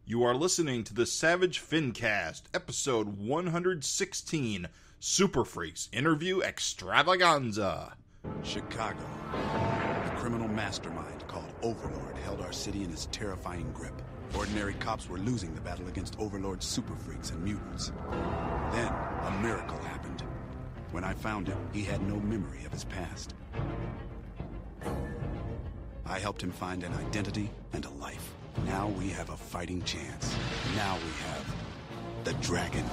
You are listening to the Savage FINcast, episode 116, Super Freaks Interview Extravaganza. Chicago. A criminal mastermind called Overlord held our city in his terrifying grip. Ordinary cops were losing the battle against Overlord's super freaks and mutants. Then, a miracle happened. When I found him, he had no memory of his past. I helped him find an identity and a life. Now we have a fighting chance. Now we have the dragon.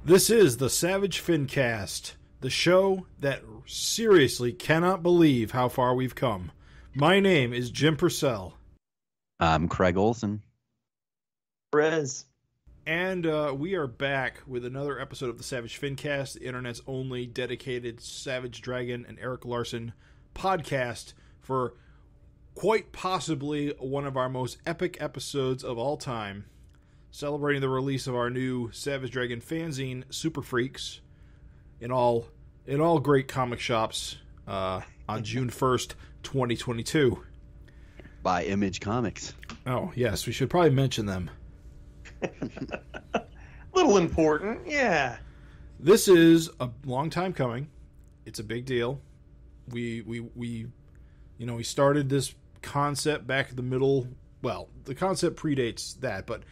This is the Savage FINcast, the show that seriously cannot believe how far we've come. My name is Jim Purcell. I'm Craig Olsen. Perez. And we are back with another episode of the Savage FINcast, the internet's only dedicated Savage Dragon and Eric Larson podcast for quite possibly one of our most epic episodes of all time, celebrating the release of our new Savage Dragon fanzine, Super Freaks, in all great comic shops on June 1st, 2022. By Image Comics. Oh, yes, we should probably mention them. Little important, yeah. This is a long time coming. It's a big deal. We started this concept back in the middle. Well, the concept predates that, but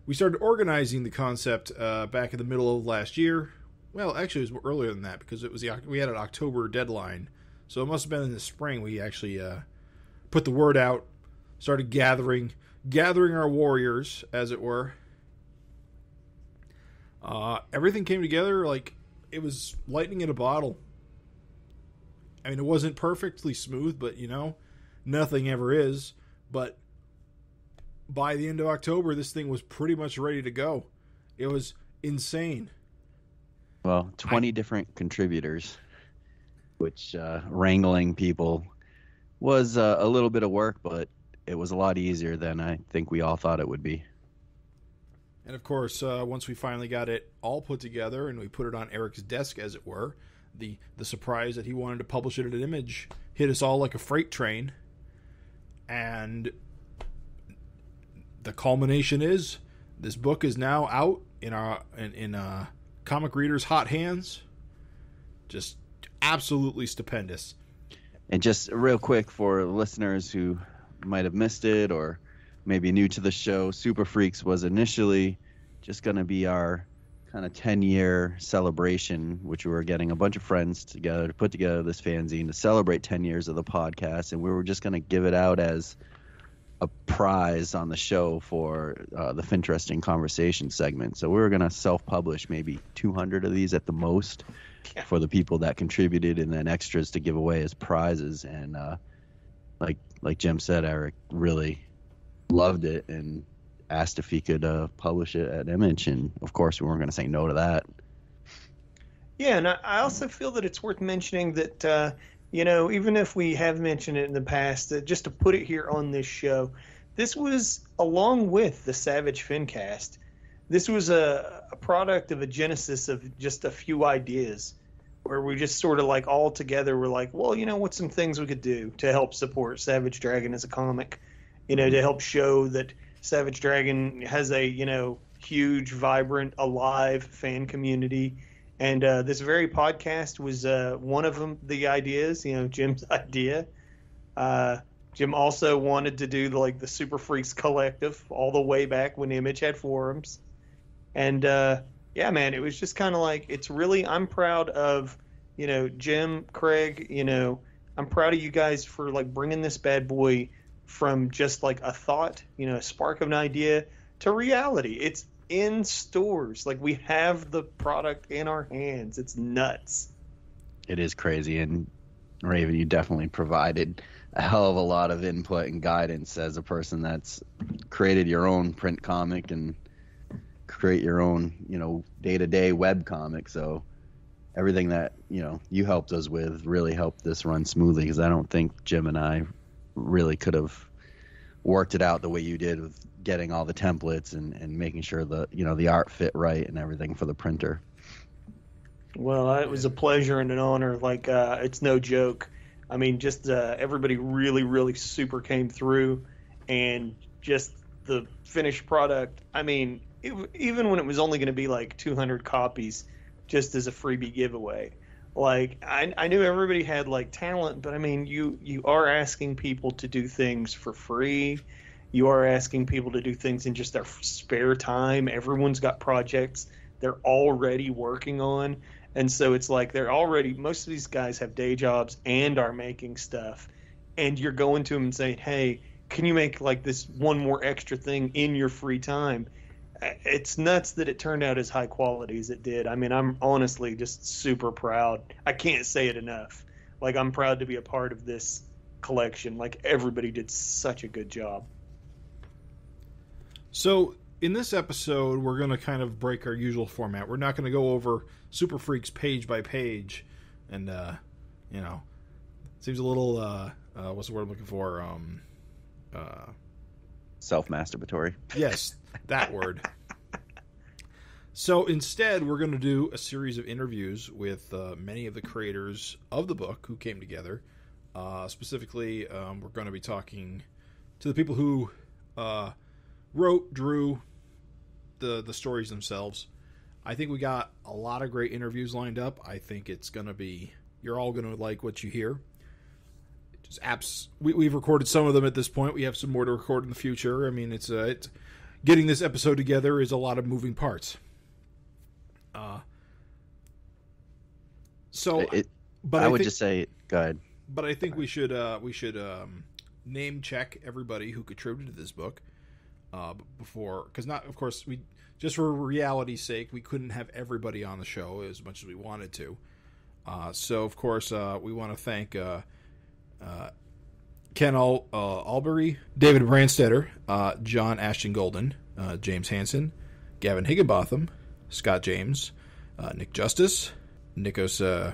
we started organizing the concept back in the middle of last year. Well, actually, it was earlier than that because we had an October deadline. So it must have been in the spring we actually put the word out, started gathering our warriors, as it were. Everything came together like it was lightning in a bottle. I mean, it wasn't perfectly smooth, but, nothing ever is. But by the end of October, this thing was pretty much ready to go. It was insane. Well, 20 different contributors, which wrangling people was a little bit of work, but it was a lot easier than I think we all thought it would be. And of course, once we finally got it all put together and we put it on Eric's desk, as it were, the surprise that he wanted to publish it at Image hit us all like a freight train. And the culmination is this book is now out in comic readers' hot hands. Just absolutely stupendous. And just real quick for listeners who might have missed it or maybe new to the show, Super Freaks was initially just going to be our kind of 10-year celebration, which we were getting a bunch of friends together to put together this fanzine to celebrate 10 years of the podcast, and we were just going to give it out as a prize on the show for the Finteresting Conversation segment. So we were going to self-publish maybe 200 of these at the most for the people that contributed, and then extras to give away as prizes. And like Jim said, Eric really loved it and asked if he could publish it at Image, and of course we weren't going to say no to that. Yeah, and I also feel that it's worth mentioning that even if we have mentioned it in the past, just to put it here on this show, this was along with the Savage FINcast. This was a product of a genesis of just a few ideas where we just sort of like all together were like, well, what's some things we could do to help support Savage Dragon as a comic, to help show that Savage Dragon has a, huge, vibrant, alive fan community. And this very podcast was one of them, the ideas, Jim's idea. Jim also wanted to do the Super Freaks Collective all the way back when Image had forums. And yeah, man, it was just kind of like, it's really, I'm proud of, Jim, Craig, I'm proud of you guys for bringing this bad boy from just a thought, a spark of an idea to reality. It's in stores. We have the product in our hands. It's nuts. It is crazy. And Raven, you definitely provided a hell of a lot of input and guidance as a person that's created your own print comic and create your own, day-to-day web comic. So everything that, you helped us with really helped this run smoothly, because I don't think Jim and I really could have worked it out the way you did with getting all the templates and making sure the art fit right and everything for the printer. Well, it was a pleasure and an honor. Like, it's no joke. I mean, just everybody really, really super came through, and just the finished product. I mean, even when it was only going to be like 200 copies, just as a freebie giveaway. Like, I knew everybody had like talent, but I mean, you are asking people to do things for free. You are asking people to do things in just their spare time. Everyone's got projects they're already working on. And so it's like most of these guys have day jobs and are making stuff. And you're going to them and saying, hey, can you make like this one more extra thing in your free time? It's nuts that it turned out as high quality as it did. I mean, I'm honestly just super proud. I can't say it enough. Like, I'm proud to be a part of this collection. Like, everybody did such a good job. So in this episode, we're going to kind of break our usual format. We're not going to go over Super Freaks page by page. And, it seems a little, what's the word I'm looking for? Self-masturbatory. Yes, that word. So instead, we're going to do a series of interviews with many of the creators of the book who came together. Specifically, we're going to be talking to the people who wrote, drew the stories themselves. I think we got a lot of great interviews lined up. I think it's going to be, you're all going to like what you hear. We've recorded some of them at this point. We have some more to record in the future. I mean, it's getting this episode together is a lot of moving parts. I would just say, go ahead. But I think we should name check everybody who contributed to this book before, because just for reality's sake, we couldn't have everybody on the show as much as we wanted to. So of course we want to thank Ken Albery, David Branstetter, John Ashton Golden, James Hanson, Gavin Higginbotham, Scott James, Nick Justus, Nikos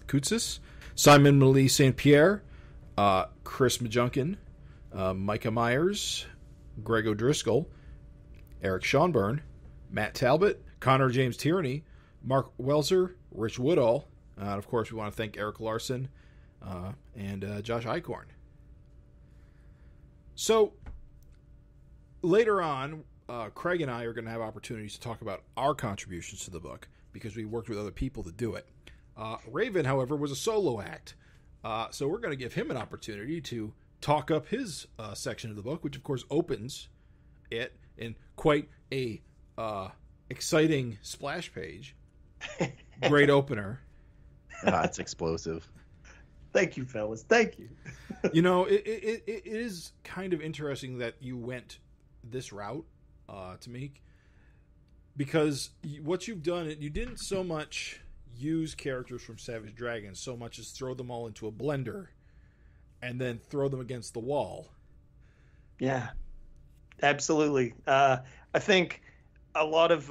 Koutsis, Simon Malie St-Pierre, Chris McJunkin, Micah Myers, Greg O'Driscoll, Eric Schonburn, Matt Talbot, Connor James Tierney, Mark Welser, Rich Woodall, and of course we want to thank Eric Larson and Josh Eichhorn. So later on, Craig and I are going to have opportunities to talk about our contributions to the book because we worked with other people to do it. Raven, however, was a solo act. So we're going to give him an opportunity to talk up his section of the book, which of course opens it in quite a exciting splash page. Great opener. It's explosive. Thank you, fellas. Thank you. It is kind of interesting that you went this route, Tamik, because what you've done, you didn't so much use characters from Savage Dragon so much as throw them all into a blender and then throw them against the wall. Yeah, absolutely. I think a lot of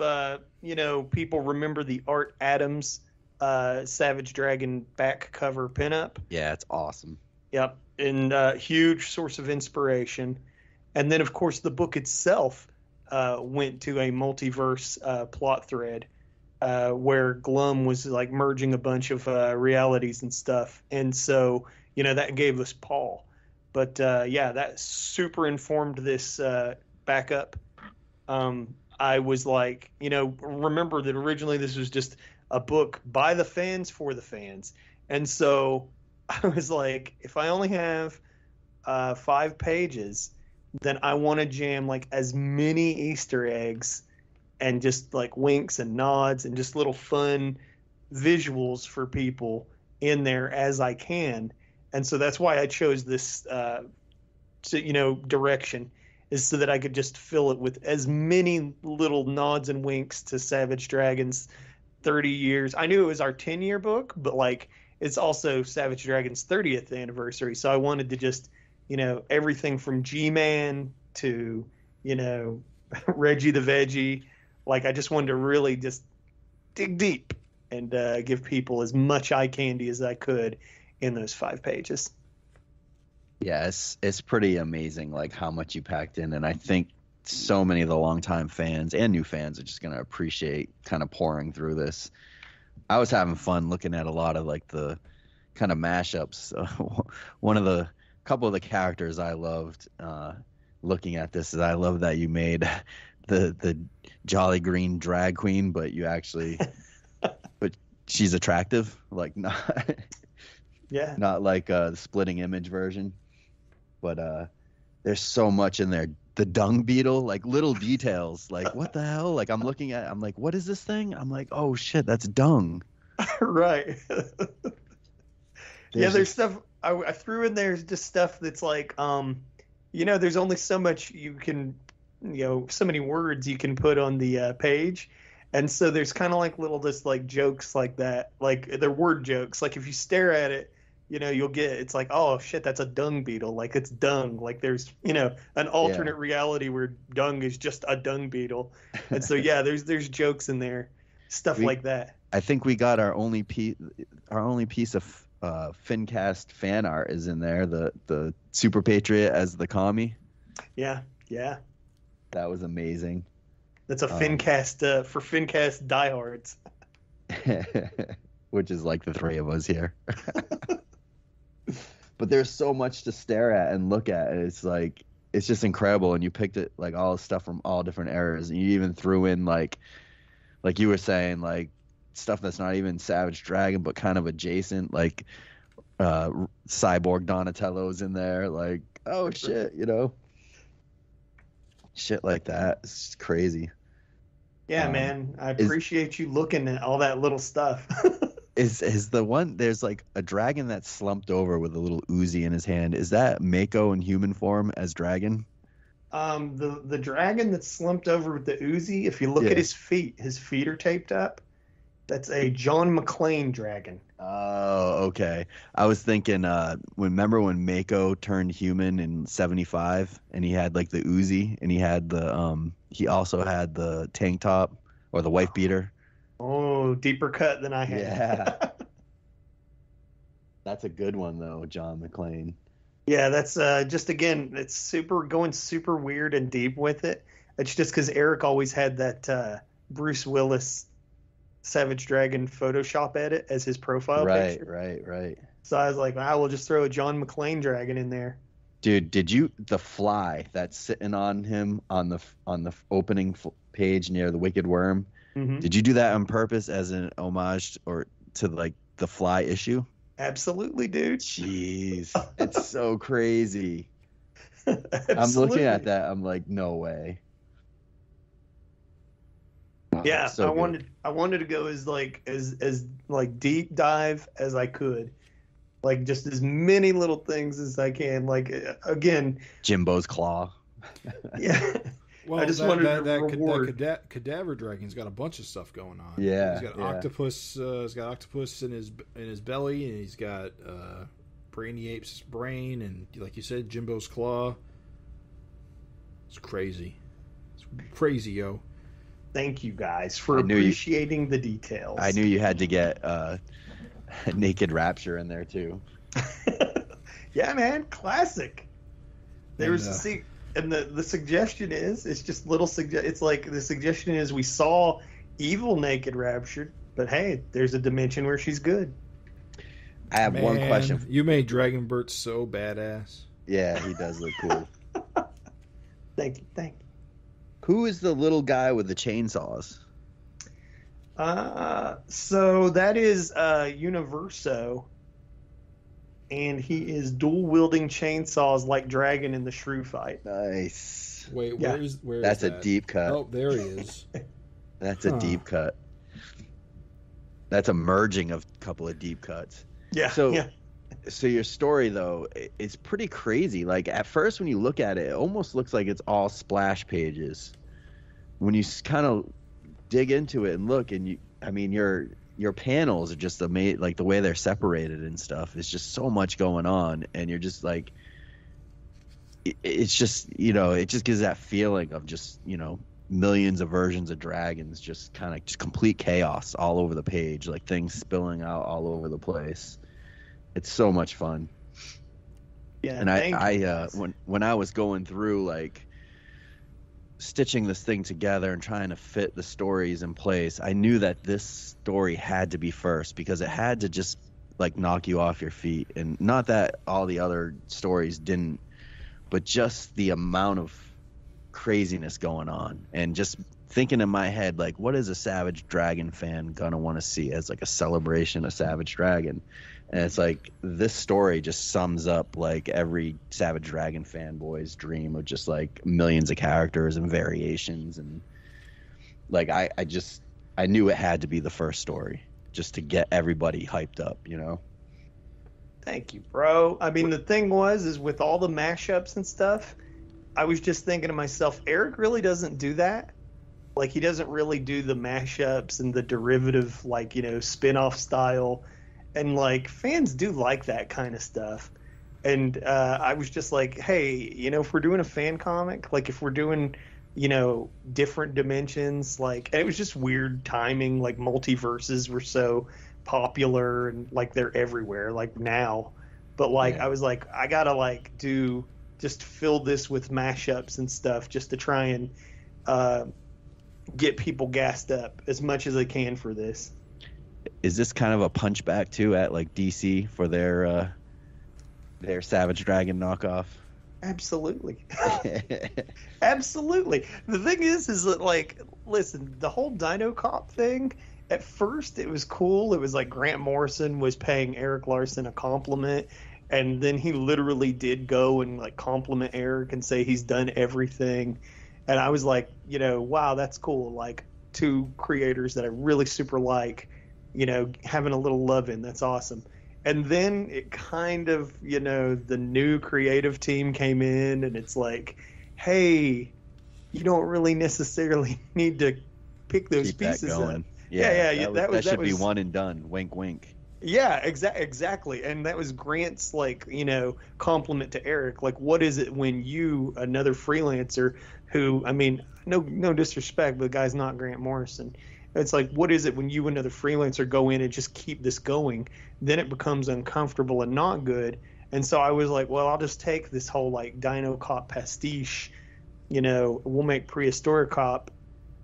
people remember the Art Adams Savage Dragon back cover pinup. Yeah, it's awesome. Yep, and huge source of inspiration. And then, of course, the book itself went to a multiverse plot thread where Glum was like merging a bunch of realities and stuff. And so, that gave us Paul. But that super informed this backup. I was like, remember that originally this was just a book by the fans for the fans. And so I was like, if I only have 5 pages, then I want to jam like as many Easter eggs and just like winks and nods and just little fun visuals for people in there as I can. And so that's why I chose this, direction, is so that I could just fill it with as many little nods and winks to Savage Dragon's 30 years. I knew it was our 10-year book, but like it's also Savage Dragon's 30th anniversary. So I wanted to just everything from G-Man to, Reggie the Veggie. Like, I just wanted to really just dig deep and give people as much eye candy as I could in those 5 pages. Yeah, it's pretty amazing, like, how much you packed in, and I think so many of the longtime fans and new fans are just going to appreciate kind of pouring through this. I was having fun looking at a lot of, like, the kind of mashups. Couple of the characters I loved looking at this is I love that you made the Jolly Green drag queen, but you actually but she's attractive, like not not like the splitting image version. But there's so much in there. The dung beetle, like little details, like what the hell? Like I'm like, what is this thing? I'm like, oh shit, that's dung. Right. There's stuff I threw in there, just stuff that's like, there's only so much you can, so many words you can put on the page. And so there's kind of like little just like jokes like that, like they're word jokes. Like if you stare at it, you'll get, it's like, oh shit, that's a dung beetle. Like it's dung. Like there's, an alternate reality where dung is just a dung beetle. And so, there's jokes in there, stuff like that. I think we got our only piece of FINcast fan art is in there. The Super Patriot as the commie. Yeah. That was amazing. That's a FINcast for FINcast diehards. Which is like the 3 of us here. But there's so much to stare at and look at. It's like, it's just incredible. And you picked it, like all the stuff from all different eras. And you even threw in like you were saying, like stuff that's not even Savage Dragon, but kind of adjacent, like Cyborg Donatello's in there. Like, oh shit, shit like that. It's crazy. Yeah, man. I appreciate you looking at all that little stuff. Is the one, there's like a dragon that's slumped over with a little Uzi in his hand. Is that Mako in human form as dragon? The dragon that's slumped over with the Uzi, if you look at his feet are taped up. That's a John McClane dragon. Oh, okay. I was thinking, remember when Mako turned human in 75 and he had like the Uzi and he had he also had the tank top or the wife beater. Oh, deeper cut than I had. Yeah. That's a good one though, John McClane. Yeah, that's just, again, it's going super weird and deep with it. It's just because Eric always had that Bruce Willis Savage Dragon Photoshop edit as his profile picture. Right. So I was like, I will just throw a John McClane dragon in there. Dude, the fly that's sitting on him on the opening page near the Wicked Worm? Mm-hmm. Did you do that on purpose as an homage to like the Fly issue? Absolutely, dude. Jeez, it's so crazy. I'm looking at that. I'm like, no way. Yeah, so I wanted to go as deep dive as I could, like just as many little things as I can. Like again, Jimbo's claw. Yeah. Well, I just wanted to cadaver dragon's got a bunch of stuff going on. Yeah, he's got octopus. He's got octopus in his belly, and he's got Brainy Ape's brain, and like you said, Jimbo's claw. It's crazy. It's crazy, yo. Thank you guys for appreciating the details. I knew you had to get Naked Rapture in there too. Yeah, man, classic. And the suggestion is, it's just little it's like the suggestion is we saw evil Naked Rapture, but hey, there's a dimension where she's good. I have one question. You made Dragonbert so badass. Yeah, he does look cool. Thank you. Who is the little guy with the chainsaws? So that is Universo. And he is dual-wielding chainsaws like Dragon in the Shrew fight. Nice. Wait, where is That's that? A deep cut. Oh, there he is. That's a deep cut. That's a merging of a couple of deep cuts. Yeah. So your story, though, it's pretty crazy. Like, at first, when you look at it, it almost looks like it's all splash pages. When you kind of dig into it and look, and your panels are just amazing. Like, the way they're separated and stuff is just so much going on, and you're just like, it's just, it just gives that feeling of just, millions of versions of dragons, just kind of just complete chaos all over the page, like things spilling out all over the place. It's so much fun. Yeah, and I when I was going through like stitching this thing together and trying to fit the stories in place, I knew that this story had to be first, because it had to just like knock you off your feet. And not that all the other stories didn't, but just the amount of craziness going on, and just thinking in my head, like, what is a Savage Dragon fan gonna want to see as like a celebration of Savage Dragon? And it's like, this story just sums up like every Savage Dragon fanboy's dream of just like millions of characters and variations. And like, I knew it had to be the first story just to get everybody hyped up, Thank you, bro. I mean, the thing is with all the mashups and stuff, I was just thinking to myself, Eric really doesn't do that. Like, he doesn't really do the mashups and the derivative, like, spin-off style. And, like, fans do like that kind of stuff. And I was just like, hey, if we're doing a fan comic, like, if we're doing, different dimensions, like, and it was just weird timing, like, multiverses were so popular and, like, they're everywhere, like, now. But, like, I was like, I gotta, like, just fill this with mashups and stuff just to try and get people gassed up as much as I can for this. Is this kind of a punchback too at like DC for their Savage Dragon knockoff? Absolutely. Absolutely. The thing is that, like, listen, the whole Dino Cop thing, at first it was cool. It was like Grant Morrison was paying Eric Larson a compliment, and then he literally did go and like compliment Eric and say he's done everything. And I was like, wow, that's cool. Like, two creators that I really super like, having a little love-in. That's awesome. And then it kind of, the new creative team came in, and it's like, hey, you don't really necessarily need to pick those Keep pieces that going. up. Yeah, that should was be one and done. Wink, wink. Yeah, exactly. And that was Grant's, like, compliment to Eric. Like, what is it when you, another freelancer who, I mean, no disrespect, but the guy's not Grant Morrison. It's like, what is it when you, another freelancer, go in and just keep this going? Then it becomes uncomfortable and not good. And so I was like, well, I'll just take this whole, like, Dino Cop pastiche, we'll make Prehistoric Cop.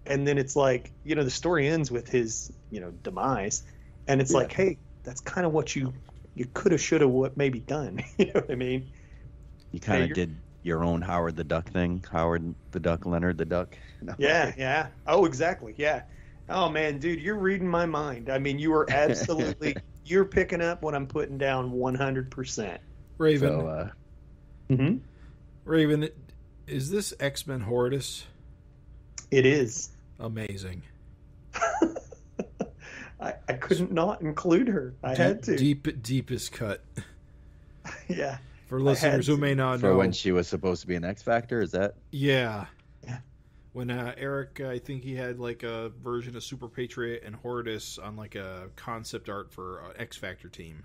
And then it's like, the story ends with his, demise. And it's like, hey, that's kind of what you could have, should have, maybe done. You know what I mean? You kind of did your own Howard the Duck thing. Howard the Duck, Leonard the Duck. No. Yeah. Oh, exactly. Yeah. Oh, man, dude, you're reading my mind. I mean, you are absolutely – you're picking up what I'm putting down 100%. Raven. So, Raven, is this X-Men Horridus? It is. Amazing. I couldn't not include her. I had to. Deepest cut. Yeah. For listeners who may not know. For when she was supposed to be an X Factor, is that? Yeah. When Eric, I think he had like a version of Super Patriot and Horridus on like a concept art for X Factor team.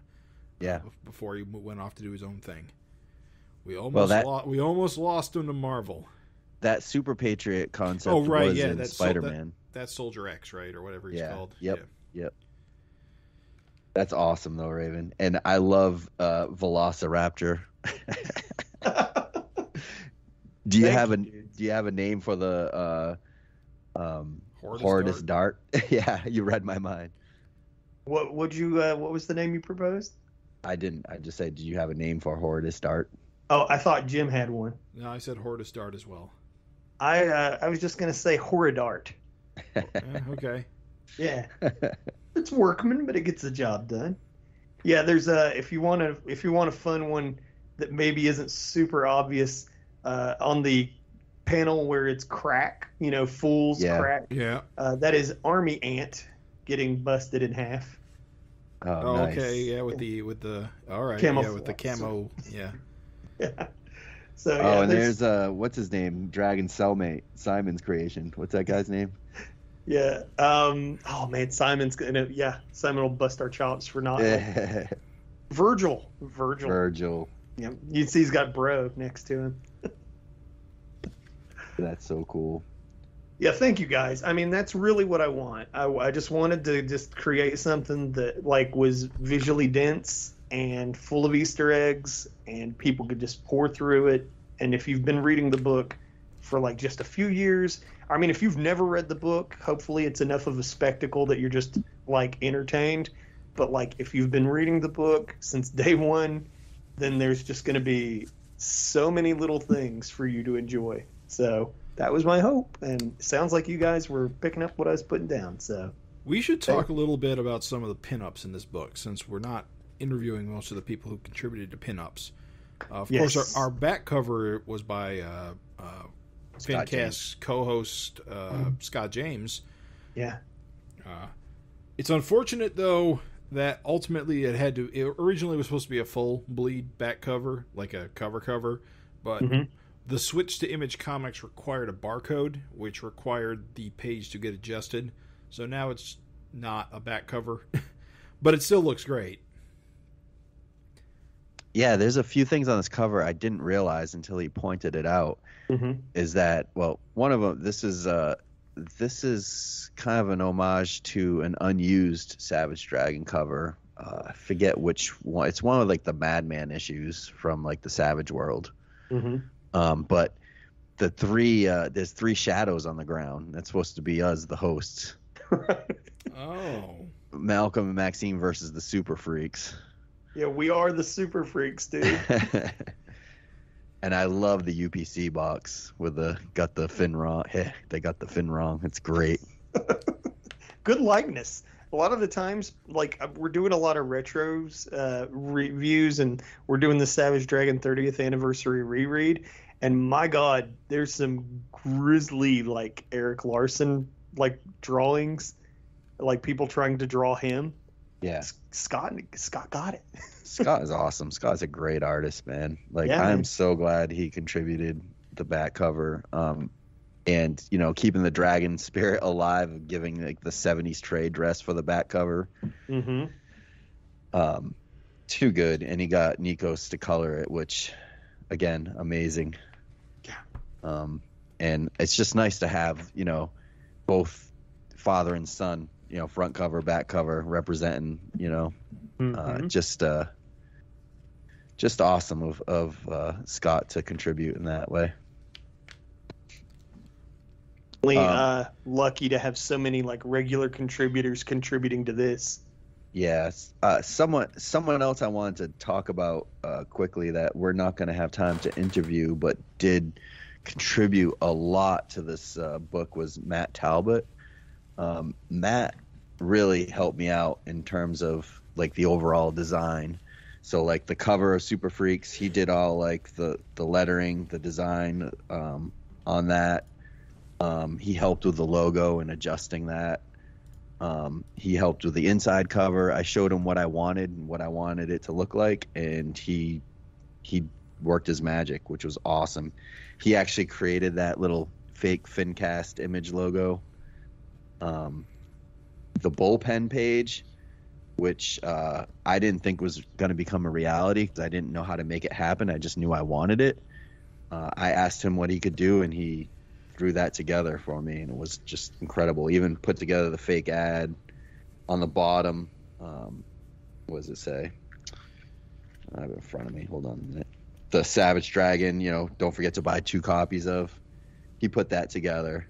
Yeah. Before he went off to do his own thing. We almost lost him to Marvel. That Super Patriot concept was in Spider-Man. That's Soldier X, right? Or whatever he's called. Yep. That's awesome, though, Raven. And I love Velociraptor. Do you have a name for the Horridus Dart? Yeah, you read my mind. What was the name you proposed? I didn't. I just said, do you have a name for Horridus Dart? Oh, I thought Jim had one. No, I said Horridus Dart as well. I was just gonna say Horridart. Okay. Yeah, it's workman, but it gets the job done. Yeah, there's if you want a fun one that maybe isn't super obvious, on the panel where it's Crack, Fool's Crack. Yeah. That is Army Ant getting busted in half. Oh, nice. Okay, yeah, with the all right, Camouflage. yeah, with the camo, yeah. Yeah. So and there's what's his name? Dragon Cellmate, Simon's creation. What's that guy's name? Yeah. Oh man, Simon's gonna. Yeah, Simon will bust our chops for not. Virgil. Virgil. Yeah, you see, he's got Bro next to him. That's so cool. Yeah, thank you guys. I mean, that's really what I want. I just wanted to just create something that like was visually dense and full of Easter eggs, and people could just pour through it. And if you've been reading the book for like just a few years, I mean, if you've never read the book, hopefully it's enough of a spectacle that you're just like entertained. But like if you've been reading the book since day one, then there's just going to be so many little things for you to enjoy. So that was my hope, and it sounds like you guys were picking up what I was putting down. So we should talk a little bit about some of the pinups in this book, since we're not interviewing most of the people who contributed to pinups. Of course, our back cover was by FINcast co-host Scott James. Yeah. It's unfortunate, though, that ultimately it originally was supposed to be a full bleed back cover, like a cover, but the switch to Image Comics required a barcode, which required the page to get adjusted. So now it's not a back cover, but it still looks great. Yeah, there's a few things on this cover I didn't realize until he pointed it out. Is that, well, one of them, this is kind of an homage to an unused Savage Dragon cover. I forget which one. It's one of like the Madman issues from like the Savage World. But the there's 3 shadows on the ground. That's supposed to be us, the hosts. Oh. Malcolm and Maxine versus the Super Freaks. Yeah, we are the Super Freaks, dude. And I love the UPC box with got the fin wrong. They got the fin wrong. It's great. Good likeness. A lot of the times, like, we're doing a lot of retros reviews, and we're doing the Savage Dragon 30th anniversary reread. And my God, there's some grisly, like, Eric Larson, like, drawings, like people trying to draw him. Yeah. Scott got it. Scott is awesome. Scott's a great artist, man. Like, yeah, I'm so glad he contributed the back cover. And, you know, keeping the dragon spirit alive, giving like the 70s trade dress for the back cover. Too good. And he got Nikos to color it, which, again, amazing. Yeah. And it's just nice to have, you know, both father and son, you know, front cover, back cover, representing, you know, just awesome of Scott to contribute in that way. Lucky to have so many like regular contributors contributing to this. Yes. Someone else I wanted to talk about quickly that we're not going to have time to interview, but did contribute a lot to this book was Matt Talbot. Matt really helped me out in terms of like the overall design. So like the cover of Super Freaks, he did all like the lettering, the design on that. He helped with the logo and adjusting that. He helped with the inside cover. I showed him what I wanted and what I wanted it to look like, and he worked his magic, which was awesome. He actually created that little fake FINcast image logo. The bullpen page, which I didn't think was going to become a reality because I didn't know how to make it happen. I just knew I wanted it. I asked him what he could do, and he threw that together for me, and it was just incredible. Even put together the fake ad on the bottom. What does it say? I have it in front of me. Hold on a minute. The Savage Dragon, you know, don't forget to buy 2 copies of. He put that together.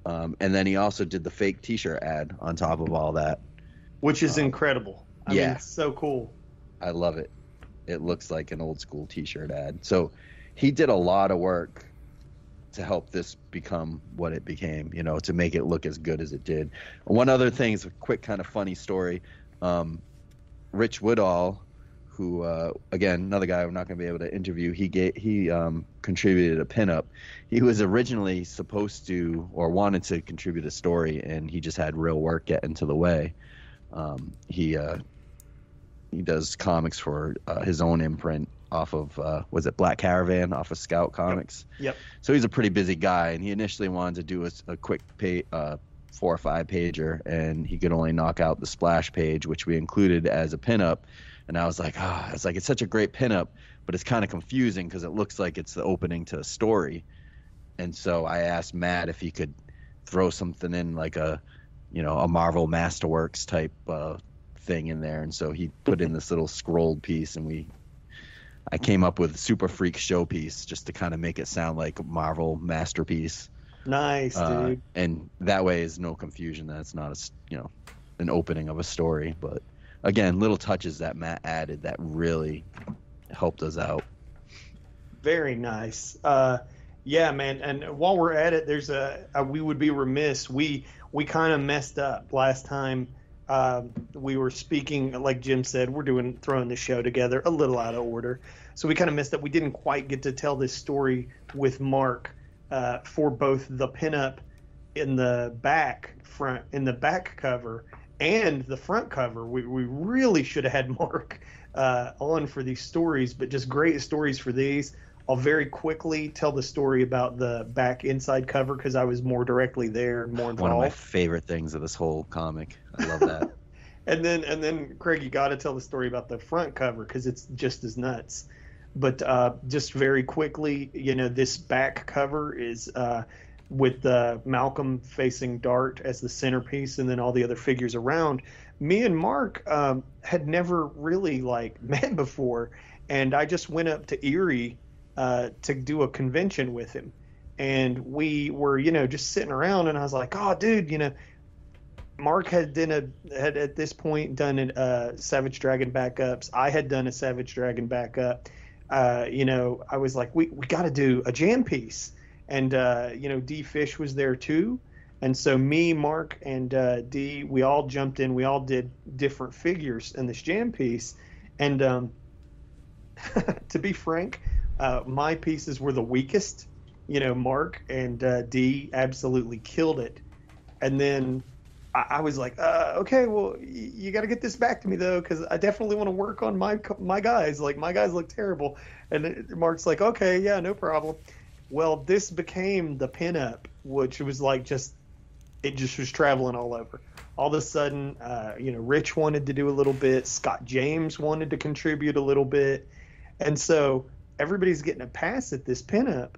And then he also did the fake T-shirt ad on top of all that. Which is incredible. I mean, it's so cool. I love it. It looks like an old school T-shirt ad. So he did a lot of work to help this become what it became, you know, to make it look as good as it did. One other thing is a quick kind of funny story. Rich Woodall, who, again, another guy we're not going to be able to interview, he contributed a pinup. He was originally supposed to or wanted to contribute a story, and he just had real work get into the way. He does comics for his own imprint off of, was it Black Caravan, off of Scout Comics? Yep. So he's a pretty busy guy, and he initially wanted to do a quick 4 or 5 pager, and he could only knock out the splash page, which we included as a pinup. And I was like, it's such a great pinup, but it's kind of confusing because it looks like it's the opening to a story. And so I asked Matt if he could throw something in like a Marvel Masterworks type thing in there. And so he put in this little scrolled piece, and I came up with Super Freak Showpiece just to kind of make it sound like a Marvel masterpiece. Nice, dude. And that way is no confusion that it's not an opening of a story. But again, little touches that Matt added that really helped us out. Very nice. Yeah, man. And while we're at it, there's we would be remiss. We kind of messed up last time. We were speaking, like Jim said, we're throwing the show together a little out of order. So we kind of messed up. We didn't quite get to tell this story with Mark for both the pinup in the back cover and the front cover. We really should have had Mark on for these stories, but just great stories for these. I'll very quickly tell the story about the back inside cover because I was more directly there and more involved. One of my favorite things of this whole comic. I love that. and then Craig, you got to tell the story about the front cover because it's just as nuts. But just very quickly, this back cover is with Malcolm facing Dart as the centerpiece, and then all the other figures around. Me and Mark had never really met before, and I just went up to Erie to do a convention with him, and we were just sitting around, and I was like, oh dude, Mark had at this point done Savage Dragon backups. I had done a Savage Dragon backup. I was like, we got to do a jam piece, and D Fish was there too, and so me, Mark, and D, we all jumped in. We all did different figures in this jam piece, and to be frank, my pieces were the weakest. Mark and D absolutely killed it. And then I was like, okay, well, you got to get this back to me, though, because I definitely want to work on my guys. My guys look terrible. And Mark's like, okay, yeah, no problem. Well, this became the pinup, which was it just was traveling all over. All of a sudden, Rich wanted to do a little bit. Scott James wanted to contribute a little bit. And so everybody's getting a pass at this pinup,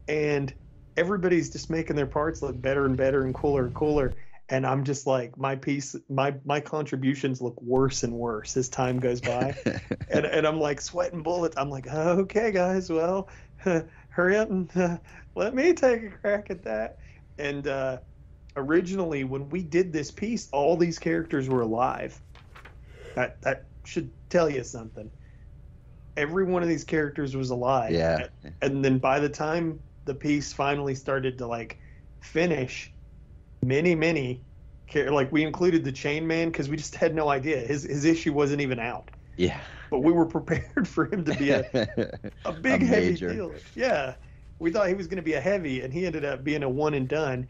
and everybody's just making their parts look better and better and cooler. And I'm just like, my contributions look worse and worse as time goes by. and I'm like sweating bullets. I'm like, okay, guys, well, hurry up and let me take a crack at that. And originally, when we did this piece, all these characters were alive. That should tell you something. Every one of these characters was alive. Yeah. And then by the time the piece finally started to finish, many we included the Chain Man because we just had no idea. His issue wasn't even out. Yeah. But we were prepared for him to be a big heavy deal. Yeah. We thought he was going to be a heavy, and he ended up being a one and done.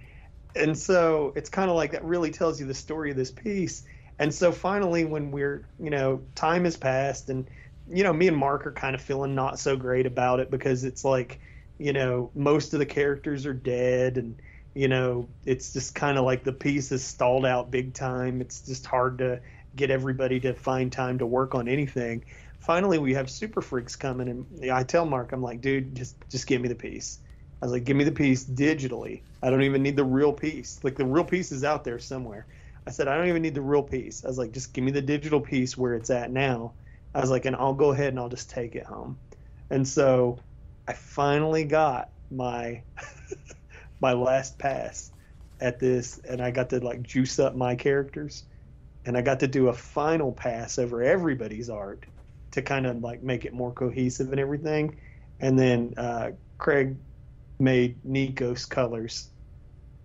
And so it's kind of like that really tells you the story of this piece. And so finally, when we're, time has passed, and me and Mark are kind of feeling not so great about it because it's most of the characters are dead, and it's just kind of like the piece is stalled out big time. It's just hard to get everybody to find time to work on anything. Finally, we have Super Freaks coming, and I tell Mark, I'm like, dude, just give me the piece. I was like, give me the piece digitally. I don't even need the real piece. The real piece is out there somewhere. I said, I don't even need the real piece. I was like, just give me the digital piece where it's at now. I was like, and I'll go ahead and I'll just take it home. And so I finally got my my last pass at this, and I got to juice up my characters, and I got to do a final pass over everybody's art to kind of make it more cohesive and everything. And then Craig made Nikos colors.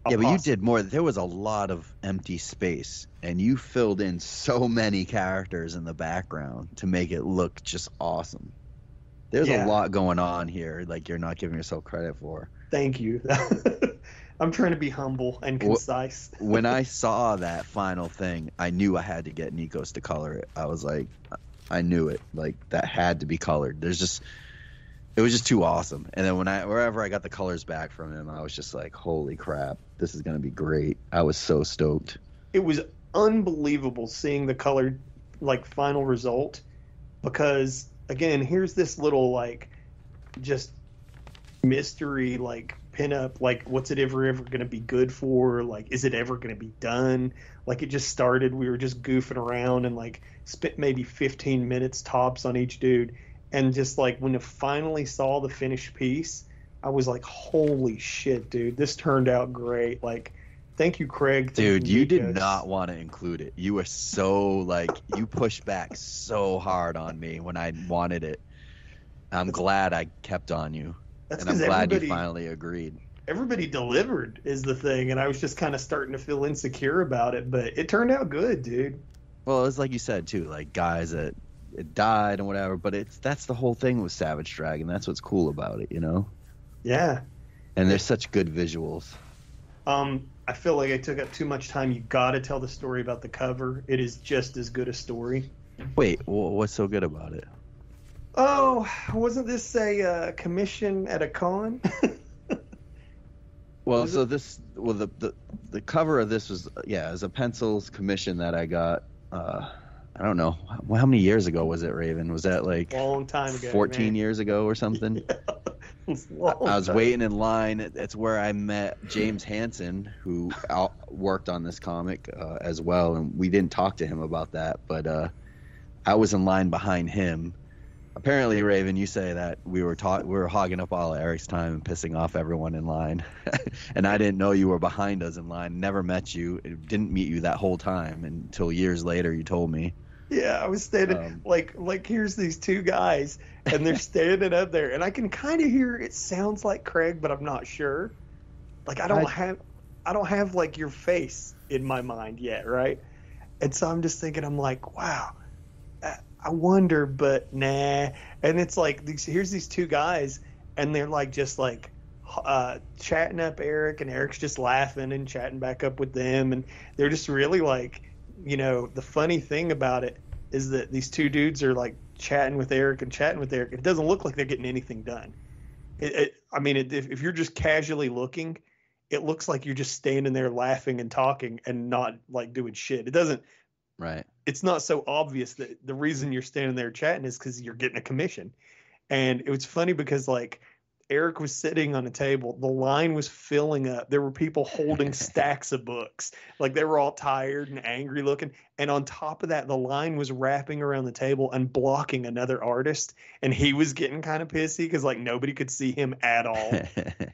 Yeah, but you did more. There was a lot of empty space, and you filled in so many characters in the background to make it look just awesome. There's a lot going on here, you're not giving yourself credit for. Thank you. I'm trying to be humble and concise. When I saw that final thing, I knew I had to get Nikos to color it. I was like, I knew it. That had to be colored. It was just too awesome. And then wherever I got the colors back from him, I was just like, holy crap, this is going to be great. I was so stoked. It was unbelievable seeing the colored final result, because again, here's this little just mystery pinup, like, what's it ever going to be good for? Like, is it ever going to be done? Like, it just started, we were just goofing around and, like, spent maybe 15 minutes tops on each dude. And just, like, when I finally saw the finished piece, I was like, holy shit, dude, this turned out great. Like, thank you, Craig. Dude, you did not want to include it. You were so, like, you pushed back so hard on me when I wanted it. I'm glad I kept on you. And I'm glad you finally agreed. Everybody delivered is the thing, and I was just kind of starting to feel insecure about it, but it turned out good, dude. Well, it's like you said, too, like, guys that it died and whatever, but that's the whole thing with Savage Dragon. That's what's cool about it, you know? Yeah. And there's such good visuals. I feel like I took up too much time. You got to tell the story about the cover. It is just as good a story. Wait, what's so good about it? Oh, wasn't this a commission at a con? Well, so the cover of this was, it was a pencils commission that I got. I don't know how many years ago was it, Raven? Was that like a long time ago? 14 years ago or something? Yeah, I was waiting in line. It's where I met James Hanson, who worked on this comic as well, and we didn't talk to him about that. But I was in line behind him. Apparently, Raven, you say that we were hogging up all of Eric's time and pissing off everyone in line, and I didn't know you were behind us in line. Never met you. Didn't meet you that whole time until years later. You told me. Yeah, I was standing like here's these two guys, and they're standing up there, and I can kind of hear it sounds like Craig, but I'm not sure. Like I don't have like your face in my mind yet, right? And so I'm just thinking, I'm like, wow. I wonder, but nah. And it's like here's these two guys, and they're like just like chatting up Eric, and Eric's just laughing and chatting back up with them, and they're just really like, you know, the funny thing about it is that these two dudes are like chatting with Eric. It doesn't look like they're getting anything done. If you're just casually looking, it looks like you're just standing there laughing and talking and not like doing shit. It doesn't. Right. It's not so obvious that the reason you're standing there chatting is because you're getting a commission. And it was funny because like Eric was sitting on a table. The line was filling up. There were people holding stacks of books. Like they were all tired and angry looking. And on top of that, the line was wrapping around the table and blocking another artist. And he was getting kind of pissy because like nobody could see him at all.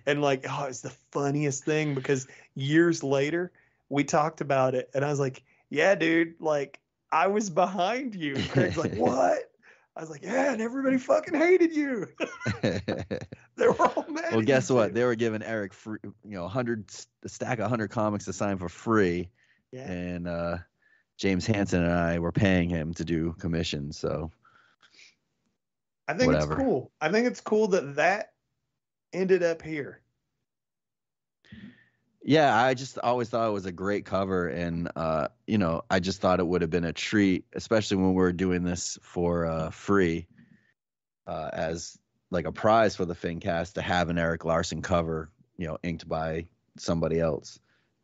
And like, oh, it's the funniest thing because years later we talked about it. And I was like, yeah, dude, like I was behind you. And Craig's like, what? I was like, yeah, and everybody fucking hated you. They were all mad. Well, guess what? They were giving Eric free, a stack of 100 comics to sign for free. Yeah. And James Hanson and I were paying him to do commissions. So I think it's cool. I think it's cool that ended up here. Yeah, I just always thought it was a great cover, and I just thought it would have been a treat, especially when we're doing this for free, as like a prize for the FINcast to have an Eric Larson cover, inked by somebody else.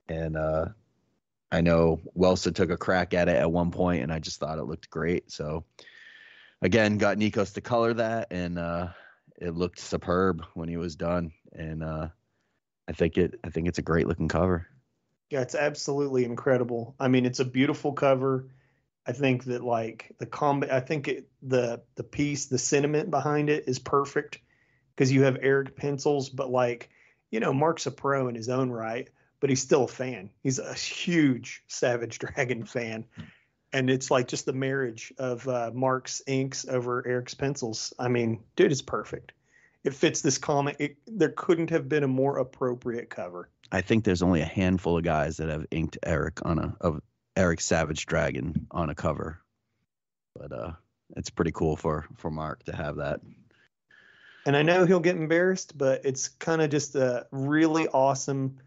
And I know Welser took a crack at it at one point, and I just thought it looked great. So again, got Nikos to color that, and it looked superb when he was done, and I think it's a great looking cover. Yeah, it's absolutely incredible. I mean, it's a beautiful cover. I think that like the piece, the sentiment behind it is perfect because you have Eric pencils, but like, Mark's a pro in his own right, but he's still a fan. He's a huge Savage Dragon fan. And it's like just the marriage of Mark's inks over Eric's pencils. I mean, dude, it's perfect. It fits this comic. There couldn't have been a more appropriate cover. I think there's only a handful of guys that have inked Eric of Eric Savage Dragon on a cover, but it's pretty cool for Mark to have that. And I know he'll get embarrassed, but it's kind of just a really awesome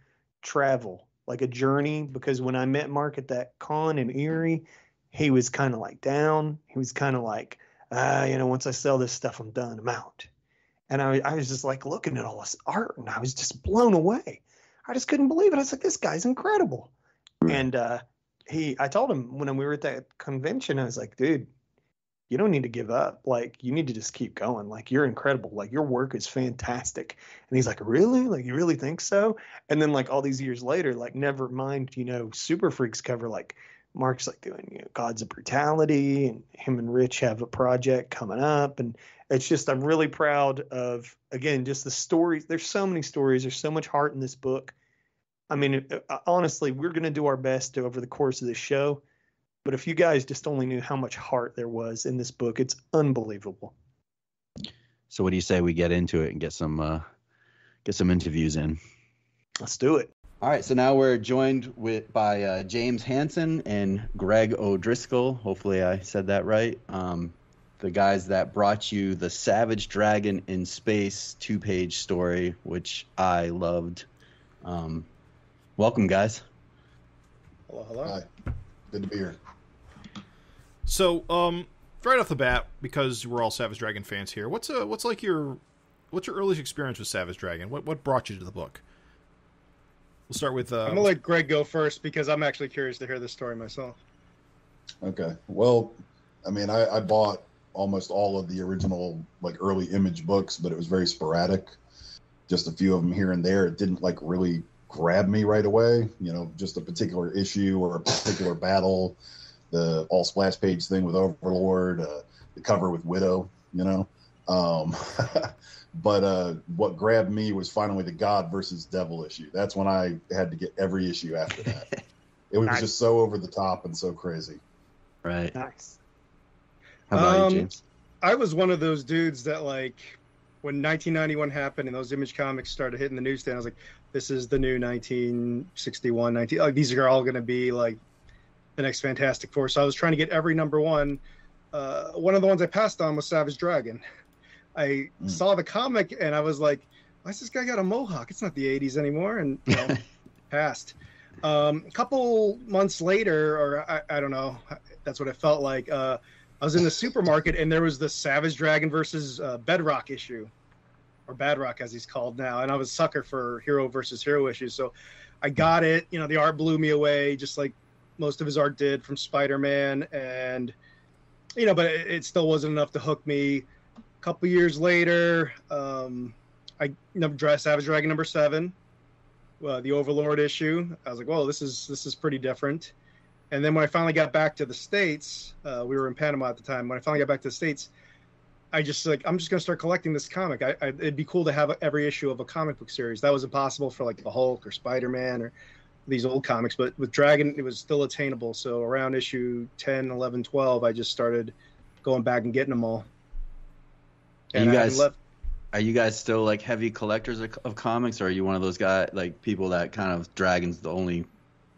travel, like a journey. Because when I met Mark at that con in Erie, he was kind of like down. He was kind of like, once I sell this stuff, I'm done. I'm out. And I was just like looking at all this art, and I was just blown away. I just couldn't believe it. I was like, this guy's incredible. And I told him when we were at that convention, I was like, dude, you don't need to give up. Like, you need to just keep going. Like, you're incredible. Like, your work is fantastic. And he's like, really? Like, you really think so? And then, like, all these years later, like, never mind, Super Freaks cover, like, Mark's like doing, Gods of Brutality, and him and Rich have a project coming up. And it's just, I'm really proud of, again, just the stories. There's so many stories. There's so much heart in this book. I mean, honestly, we're going to do our best over the course of this show. But if you guys just only knew how much heart there was in this book, it's unbelievable. So what do you say we get into it and get some interviews in? Let's do it. All right, so now we're joined by James Hanson and Greg O'Driscoll. Hopefully I said that right. The guys that brought you the Savage Dragon in Space 2-page story, which I loved. Welcome, guys. Hello. Hi. Good to be here. So, right off the bat, because we're all Savage Dragon fans here, what's your earliest experience with Savage Dragon? What brought you to the book? We'll start with. I'm gonna let Greg go first because I'm actually curious to hear this story myself. Okay. Well, I mean, I bought almost all of the original, like, early Image books, but it was very sporadic. Just a few of them here and there. It didn't, like, really grab me right away. Just a particular issue or a particular battle. The all splash page thing with Overlord, the cover with Widow. But what grabbed me was finally the God versus Devil issue. That's when I had to get every issue after that. It was just so over the top and so crazy. Right. Nice. How about you, James? I was one of those dudes that, like, when 1991 happened and those Image comics started hitting the newsstand, I was like, this is the new 1961, like, these are all going to be, like, the next Fantastic Four. So I was trying to get every number one. One of the ones I passed on was Savage Dragon. I saw the comic and I was like, why's this guy got a mohawk? It's not the 80s anymore. And passed. A couple months later, or I don't know, that's what it felt like. I was in the supermarket and there was the Savage Dragon versus Bedrock issue, or Badrock as he's called now. And I was a sucker for hero versus hero issues. So I got it. The art blew me away, just like most of his art did from Spider-Man. And, but it still wasn't enough to hook me. A couple years later, I Savage Dragon number 7, the Overlord issue. I was like, whoa, this is pretty different. And then when I finally got back to the States, we were in Panama at the time. When I finally got back to the States, I'm just going to start collecting this comic. It'd be cool to have every issue of a comic book series. That was impossible for, like, the Hulk or Spider-Man or these old comics. But with Dragon, it was still attainable. So around issue 10, 11, 12, I just started going back and getting them all. And are you guys still, like, heavy collectors of comics, or are you one of those guys, like, people that kind of Dragon's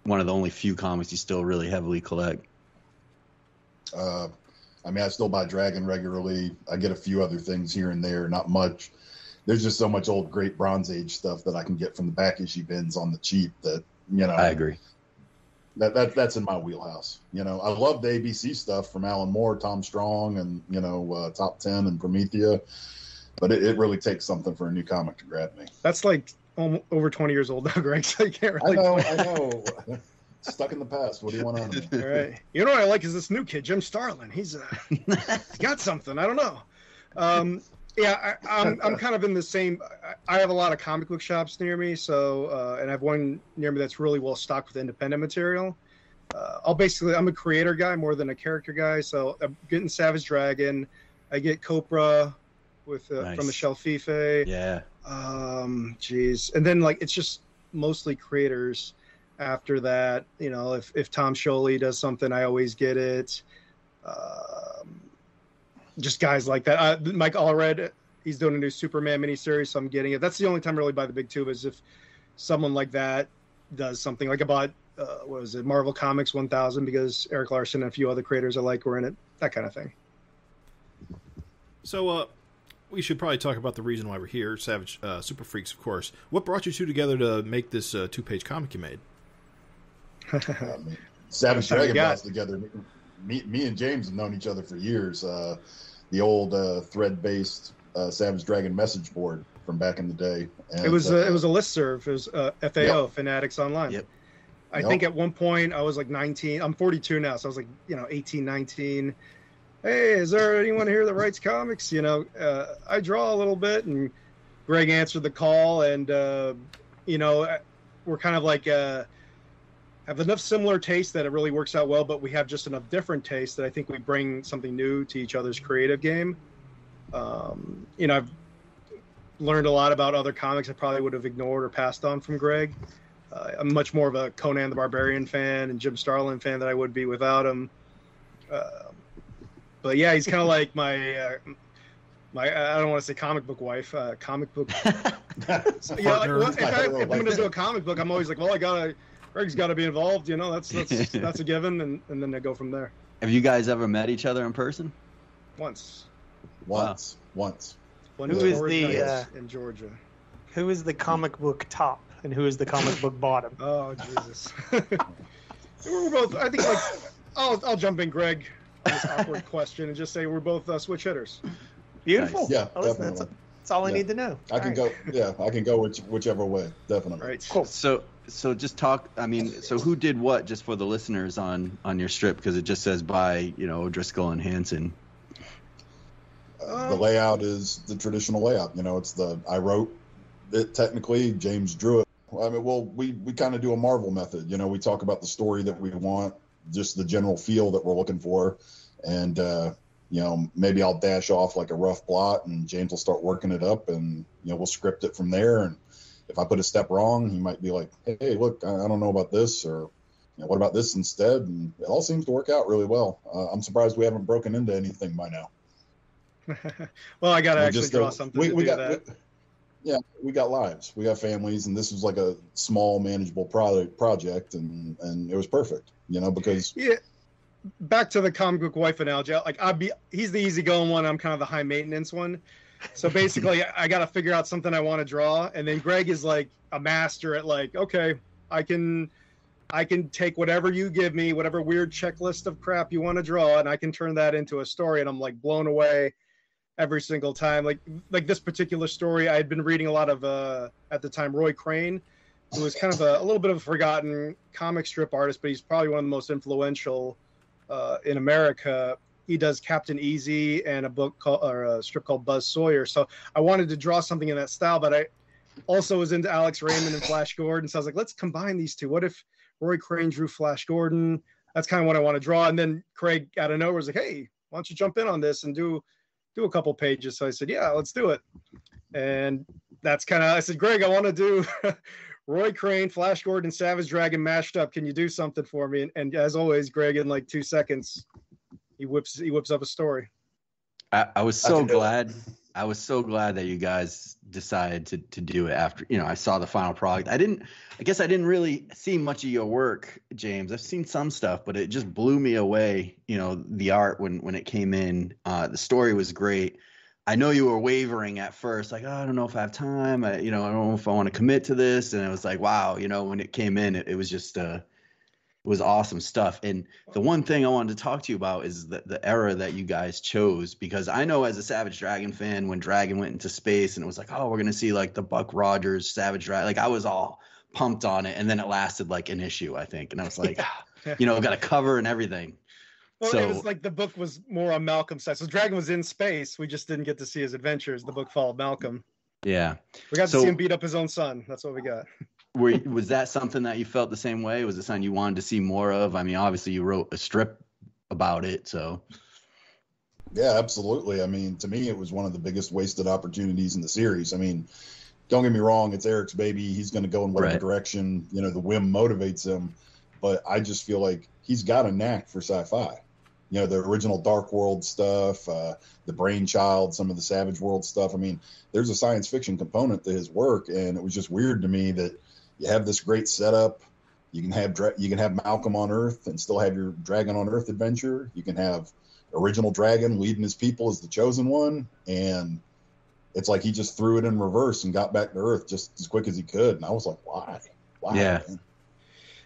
one of the only few comics you still really heavily collect? I mean, I still buy Dragon regularly. I get a few other things here and there, not much. There's just so much old great Bronze Age stuff that I can get from the back issue bins on the cheap that, I agree. That's in my wheelhouse. I love the ABC stuff from Alan Moore, Tom Strong, and, Top 10 and Promethea. But it really takes something for a new comic to grab me. That's like over 20 years old now, Greg, so you can't really... I know. Stuck in the past. What do you want out of me? All right. You know what I like is this new kid, Jim Starlin. He's got something. I don't know. I'm kind of in the same... I have a lot of comic book shops near me, so and I have one near me that's really well stocked with independent material. I'm a creator guy more than a character guy, so I'm getting Savage Dragon. I get Copra with nice. From Michel Fife. Yeah. And then, like, it's just mostly creators. After that, if Tom Scioli does something, I always get it. Just guys like that. Mike Allred, he's doing a new Superman miniseries, so I'm getting it. That's the only time I really buy the big tube, is if someone like that does something. Like I bought, Marvel Comics 1000 because Eric Larson and a few other creators I like were in it. That kind of thing. So, we should probably talk about the reason why we're here, Savage Super Freaks, of course. What brought you two together to make this 2-page comic you made? Savage Dragon brought us together. Me and James have known each other for years. The old thread-based Savage Dragon message board from back in the day. And, it was a listserv. It was FAO, Yep. Fanatics Online. Yep. I think at one point I was like 19. I'm 42 now, so I was like 18, 19. hey, is there anyone here that writes comics? You know, I draw a little bit, and Greg answered the call, and you know, we're kind of like have enough similar tastes that it really works out well, but we have just enough different tastes that I think we bring something new to each other's creative game. You know, I've learned a lot about other comics I probably would have ignored or passed on from Greg. I'm much more of a Conan the Barbarian fan and Jim Starlin fan than I would be without him. But yeah, he's kind of like my I don't want to say comic book wife, comic book. So, yeah, like, well, if I'm going to do a comic book, I'm always like, well, Greg's got to be involved. You know, that's a given, and then I go from there. Have you guys ever met each other in person? Once. Wow. Who is in Georgia? Who is the comic book top and who is the comic book bottom? Oh Jesus! We're both. I think like I'll jump in, Greg. On this awkward question and just say we're both switch hitters. Beautiful. Nice. Yeah, Listen, that's all I need to know. I can go. Yeah, I can go whichever way. Definitely. Right. Cool. So just talk. I mean, so who did what? Just for the listeners on your strip, because it just says by O'Driscoll and Hanson. The layout is the traditional layout. You know, I wrote it technically. James drew it. I mean, well, we kind of do a Marvel method. You know, we talk about the story that we want, just the general feel that we're looking for, and maybe I'll dash off like a rough plot, and James will start working it up, and we'll script it from there. And if I put a step wrong, he might be like, "Hey, look, I don't know about this," or "What about this instead?" And it all seems to work out really well. I'm surprised we haven't broken into anything by now. Well, I got to actually draw something to do that. We got lives. We got families, and this was like a small, manageable project, and it was perfect, because... Yeah. Back to the comic book wife analogy. Like, he's the easygoing one. I'm kind of the high maintenance one. So basically, I got to figure out something I want to draw, and then Greg is like a master at like, okay, I can take whatever you give me, whatever weird checklist of crap you want to draw, and I can turn that into a story. And I'm like blown away every single time. Like this particular story, I had been reading a lot of at the time Roy Crane, who was kind of a little bit of a forgotten comic strip artist, but he's probably one of the most influential in America. He does Captain Easy and a strip called Buzz Sawyer. So I wanted to draw something in that style, but I also was into Alex Raymond and Flash Gordon. So I was like, let's combine these two. What if Roy Crane drew Flash Gordon? That's kind of what I want to draw. And then Craig out of nowhere was like, hey, why don't you jump in on this and do a couple pages? So I said, yeah, let's do it. And that's I said, Greg, I want to do Roy Crane, Flash Gordon, Savage Dragon mashed up. Can you do something for me? And as always, Greg, in like 2 seconds, he whips up a story. I was so glad. I was so glad that you guys decided to do it after, I saw the final product. I guess I didn't really see much of your work, James. I've seen some stuff, but it just blew me away. The art when it came in, the story was great. I know you were wavering at first, like, I don't know if I have time. I don't know if I want to commit to this. And it was like, wow, when it came in, it was just, it was awesome stuff. And the one thing I wanted to talk to you about is the era that you guys chose, because I know as a Savage Dragon fan, when Dragon went into space and it was like, oh, we're going to see like the Buck Rogers Savage Dragon, like I was all pumped on it. And then it lasted like an issue, I think. And I was like, got a cover and everything. Well, it was like the book was more on Malcolm's side. So Dragon was in space. We just didn't get to see his adventures. The book followed Malcolm. Yeah. We got to see him beat up his own son. That's what we got. Was that something that you felt the same way? Was it something you wanted to see more of? I mean, obviously you wrote a strip about it, so. Yeah, absolutely. I mean, to me, it was one of the biggest wasted opportunities in the series. I mean, don't get me wrong. It's Eric's baby. He's going to go in whatever direction, the whim motivates him. But I just feel like he's got a knack for sci-fi. The original Dark World stuff, the Brainchild, some of the Savage World stuff. I mean, there's a science fiction component to his work, and it was just weird to me that you have this great setup. You can have Malcolm on Earth and still have your Dragon on Earth adventure. You can have original Dragon leading his people as the chosen one, and it's like he just threw it in reverse and got back to Earth just as quick as he could. And I was like, why? Yeah. Man?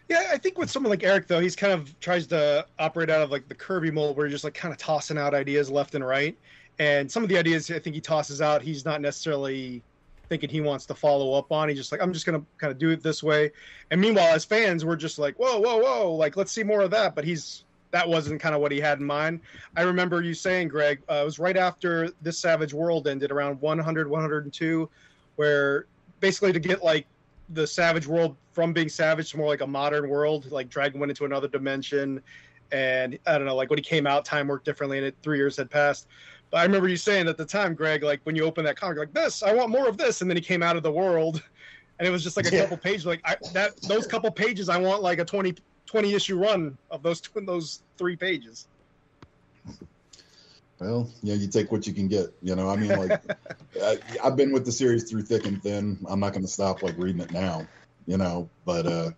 Yeah, I think with someone like Eric, though, he's kind of tries to operate out of like the Kirby mold where you're just like kind of tossing out ideas left and right. And some of the ideas I think he tosses out, he's not necessarily thinking he wants to follow up on. He's just like, I'm just going to kind of do it this way. And meanwhile, as fans, we're just like, whoa, like, let's see more of that. But he's that wasn't kind of what he had in mind. I remember you saying, Greg, it was right after this Savage World ended, around 100, 102, where basically to get like the Savage World from being savage to more like a modern world, like Dragon went into another dimension, and I don't know, like when he came out, time worked differently, and 3 years had passed. But I remember you saying at the time, Greg, like when you open that comic, like this, I want more of this, and then he came out of the world, and it was just like a couple pages, like those couple pages, I want like a 20 issue run of those 3 pages. Well, yeah, you take what you can get. You know, I mean, like I've been with the series through thick and thin. I'm not going to stop like reading it now, you know. But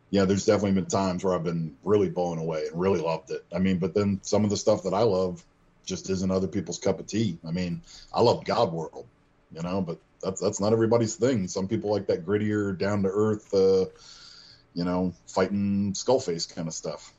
yeah, there's definitely been times where I've been really blown away and really loved it. I mean, but then some of the stuff that I love just isn't other people's cup of tea. I mean, I love God World, you know, but that's not everybody's thing. Some people like that grittier, down to earth, you know, fighting Skullface kind of stuff.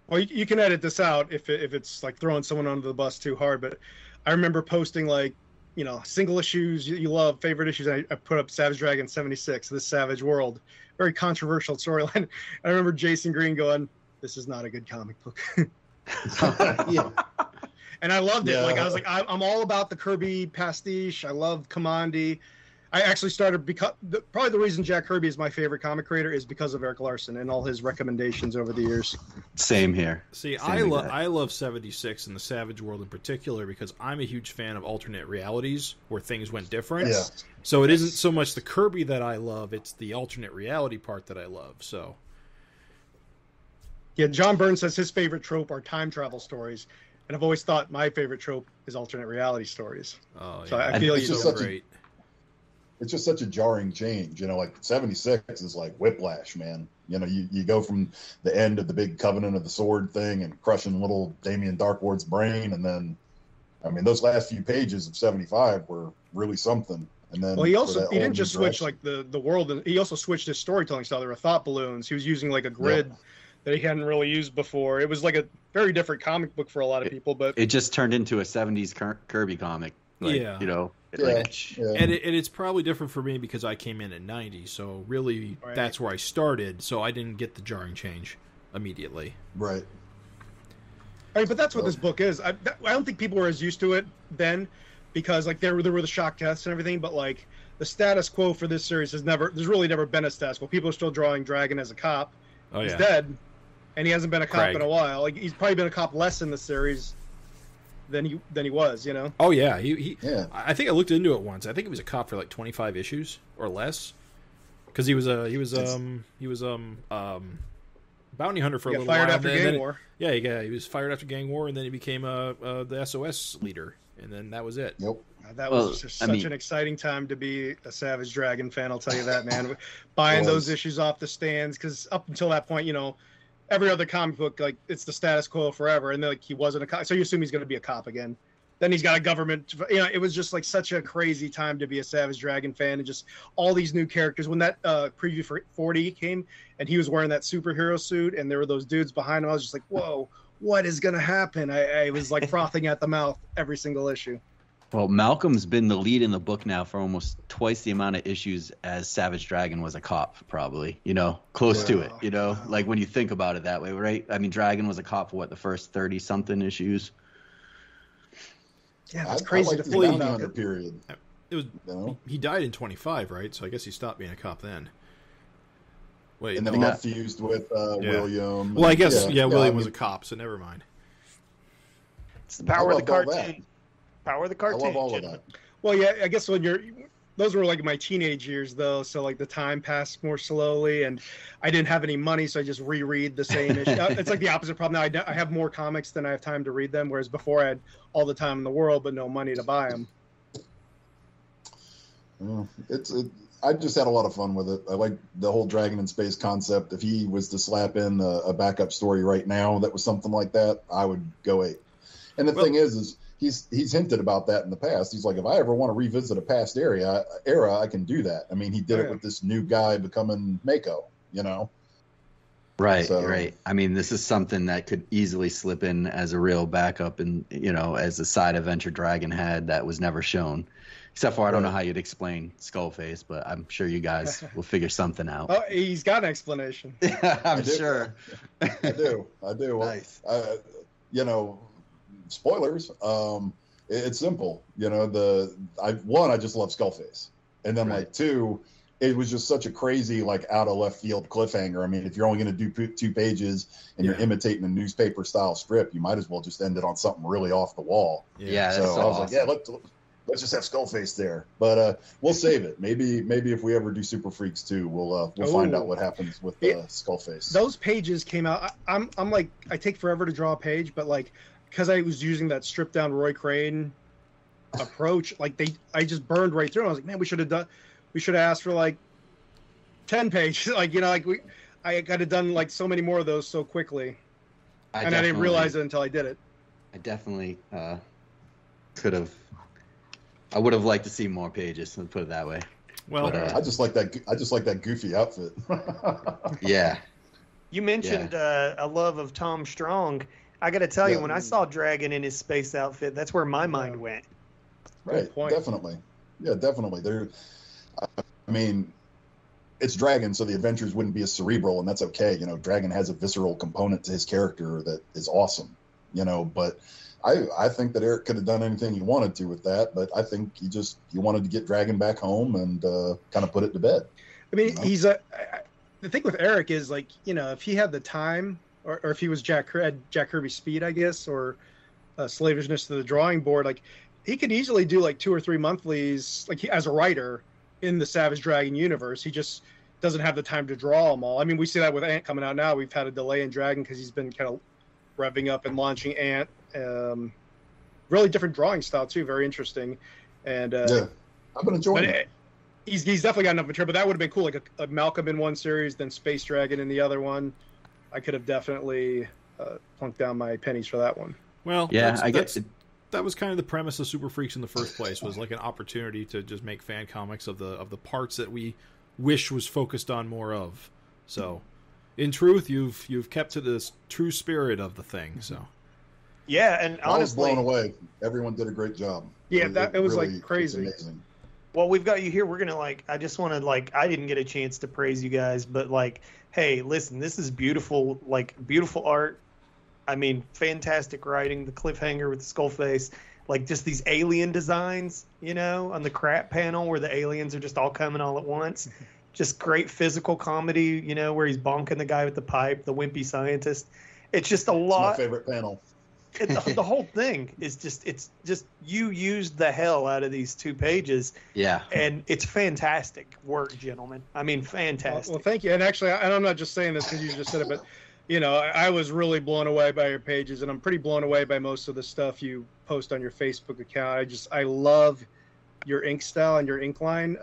Well, you can edit this out if it's like throwing someone under the bus too hard. But I remember posting like, you know, single issues you love, favorite issues. I put up Savage Dragon 76, This Savage World, very controversial storyline. I remember Jason Green going, "This is not a good comic book." Yeah. And I loved it. Like I was like, I'm all about the Kirby pastiche. I love Commandi. I actually started probably the reason Jack Kirby is my favorite comic creator is because of Eric Larson and all his recommendations over the years. Same here. See, Same I love 76 and the Savage World in particular because I'm a huge fan of alternate realities where things went different. Yeah. So it isn't so much the Kirby that I love, it's the alternate reality part that I love. So yeah, John Byrne says his favorite trope are time travel stories. And I've always thought my favorite trope is alternate reality stories. Oh, yeah. So I feel it's you. so great. It's just such a jarring change, you know, like 76 is like whiplash, man. You know, you go from the end of the big Covenant of the Sword thing and crushing little Damien Darkwood's brain. And then, I mean, those last few pages of 75 were really something. And then, well, he didn't just switch like the world. He also switched his storytelling style. There were thought balloons. He was using like a grid that he hadn't really used before. It was like a very different comic book for a lot of people, but it just turned into a 70s Kirby comic. Like, you know, and it's probably different for me because I came in at 90, so really that's where I started, so I didn't get the jarring change immediately. Right. I mean, but that's what this book is. I don't think people were as used to it then because like there were the shock tests and everything, but like the status quo for this series there's really never been a status quo. People are still drawing Dragon as a cop. He's dead, and he hasn't been a cop in a while. Like he's probably been a cop less in the series than he was, you know. Oh yeah, he I think I looked into it once. I think he was a cop for like 25 issues or less, because he was bounty hunter for a little while. Fired after Gang War. Yeah, he was fired after Gang War, and then he became the SOS leader, and then that was it. Yep. That was such an exciting time to be a Savage Dragon fan. I'll tell you that, man. Buying those issues off the stands, because up until that point, you know, every other comic book, like, it's the status quo forever, and then, like, he wasn't a cop, so you assume he's going to be a cop again. Then he's got a government, you know, it was just, like, such a crazy time to be a Savage Dragon fan, and just all these new characters. When that preview for 40 came, and he was wearing that superhero suit, and there were those dudes behind him, I was just like, whoa, what is going to happen? I was, like, frothing at the mouth every single issue. Well, Malcolm's been the lead in the book now for almost twice the amount of issues as Savage Dragon was a cop, probably, you know, close to it, you know, like when you think about it that way, right? I mean, Dragon was a cop for the first 30-something issues? Yeah, that's crazy to think about. Period. It was, he died in 25, right? So I guess he stopped being a cop then. Wait, and then he got fused with William. Well, I guess, William was a cop, so never mind. It's the power of the cartoon. Power of the cartoon. I love all of that. Well, yeah, I guess those were like my teenage years, though. So like the time passed more slowly, and I didn't have any money, so I just reread the same issue. It's like the opposite problem now. I have more comics than I have time to read them, whereas before I had all the time in the world but no money to buy them. Well, I just had a lot of fun with it. I like the whole Dragon in Space concept. If he was to slap in a backup story right now that was something like that, I would go ape. And the thing is he's hinted about that in the past. He's like, if I ever want to revisit a past era, I can do that. I mean, he did it with this new guy becoming Mako, you know? Right, right. I mean, this is something that could easily slip in as a real backup and, you know, as a side adventure Dragon had that was never shown. Except for I don't know how you'd explain Skullface, but I'm sure you guys will figure something out. Oh, he's got an explanation. I'm sure. I do. Nice. You know, spoilers. It's simple. You know, I just love Skullface, and then like two, it was just such a crazy like out of left field cliffhanger. I mean, if you're only going to do 2 pages and you're imitating a newspaper style strip, you might as well just end it on something really off the wall. Yeah. So I was awesome. like, yeah, let's just have Skullface there. But we'll save it. Maybe if we ever do Super Freaks 2, we'll find out what happens with Skullface. Those pages came out. I'm like, I take forever to draw a page, but like, because I was using that stripped down Roy Crane approach, like I just burned right through. I was like, man, we should have asked for like 10 pages. Like, you know, like I got done like so many more of those so quickly, I didn't realize it until I did it. I definitely could have. I would have liked to see more pages. Let's put it that way. Well, but, I just like that goofy outfit. Yeah. You mentioned a love of Tom Strong. I got to tell you, when I saw Dragon in his space outfit, that's where my mind went. Right, definitely. Yeah, definitely. I mean, it's Dragon, so the adventures wouldn't be as cerebral, and that's okay. You know, Dragon has a visceral component to his character that is awesome. You know, but I think that Eric could have done anything he wanted to with that, but I think he wanted to get Dragon back home and kind of put it to bed. I mean, the thing with Eric is like, you know, if he had the time, or if he was Jack Kirby's speed, I guess, or slavishness to the drawing board, like he could easily do like 2 or 3 monthlies, like as a writer in the Savage Dragon universe. He just doesn't have the time to draw them all. I mean, we see that with Ant coming out now. We've had a delay in Dragon because he's been kind of revving up and launching Ant. Really different drawing style too, very interesting. And I've been enjoying it. He's definitely got enough material, but that would have been cool, like a Malcolm in one series, then Space Dragon in the other one. I could have definitely plunked down my pennies for that one. Well, yeah, I guess that was kind of the premise of Super Freaks in the first place, was like an opportunity to just make fan comics of the parts that we wish was focused on more of. So, in truth, you've kept to the true spirit of the thing. So, yeah, and honestly, I was blown away. Everyone did a great job. Yeah, it was really, like crazy. Amazing. Well, we've got you here. We're gonna I just want to I didn't get a chance to praise you guys, but hey, listen, this is beautiful, beautiful art. I mean, fantastic writing. The cliffhanger with the skull face, just these alien designs, you know, on the crap panel where the aliens are just all coming all at once. Just great physical comedy, you know, where he's bonking the guy with the pipe, the wimpy scientist. It's just a lot. It's my favorite panel. The whole thing is it's just you used the hell out of these 2 pages. Yeah. And it's fantastic work, gentlemen. I mean, fantastic. Well, thank you. And actually, and I'm not just saying this because you just said it, but, you know, I was really blown away by your pages, and I'm pretty blown away by most of the stuff you post on your Facebook account. I love your ink style and your ink line.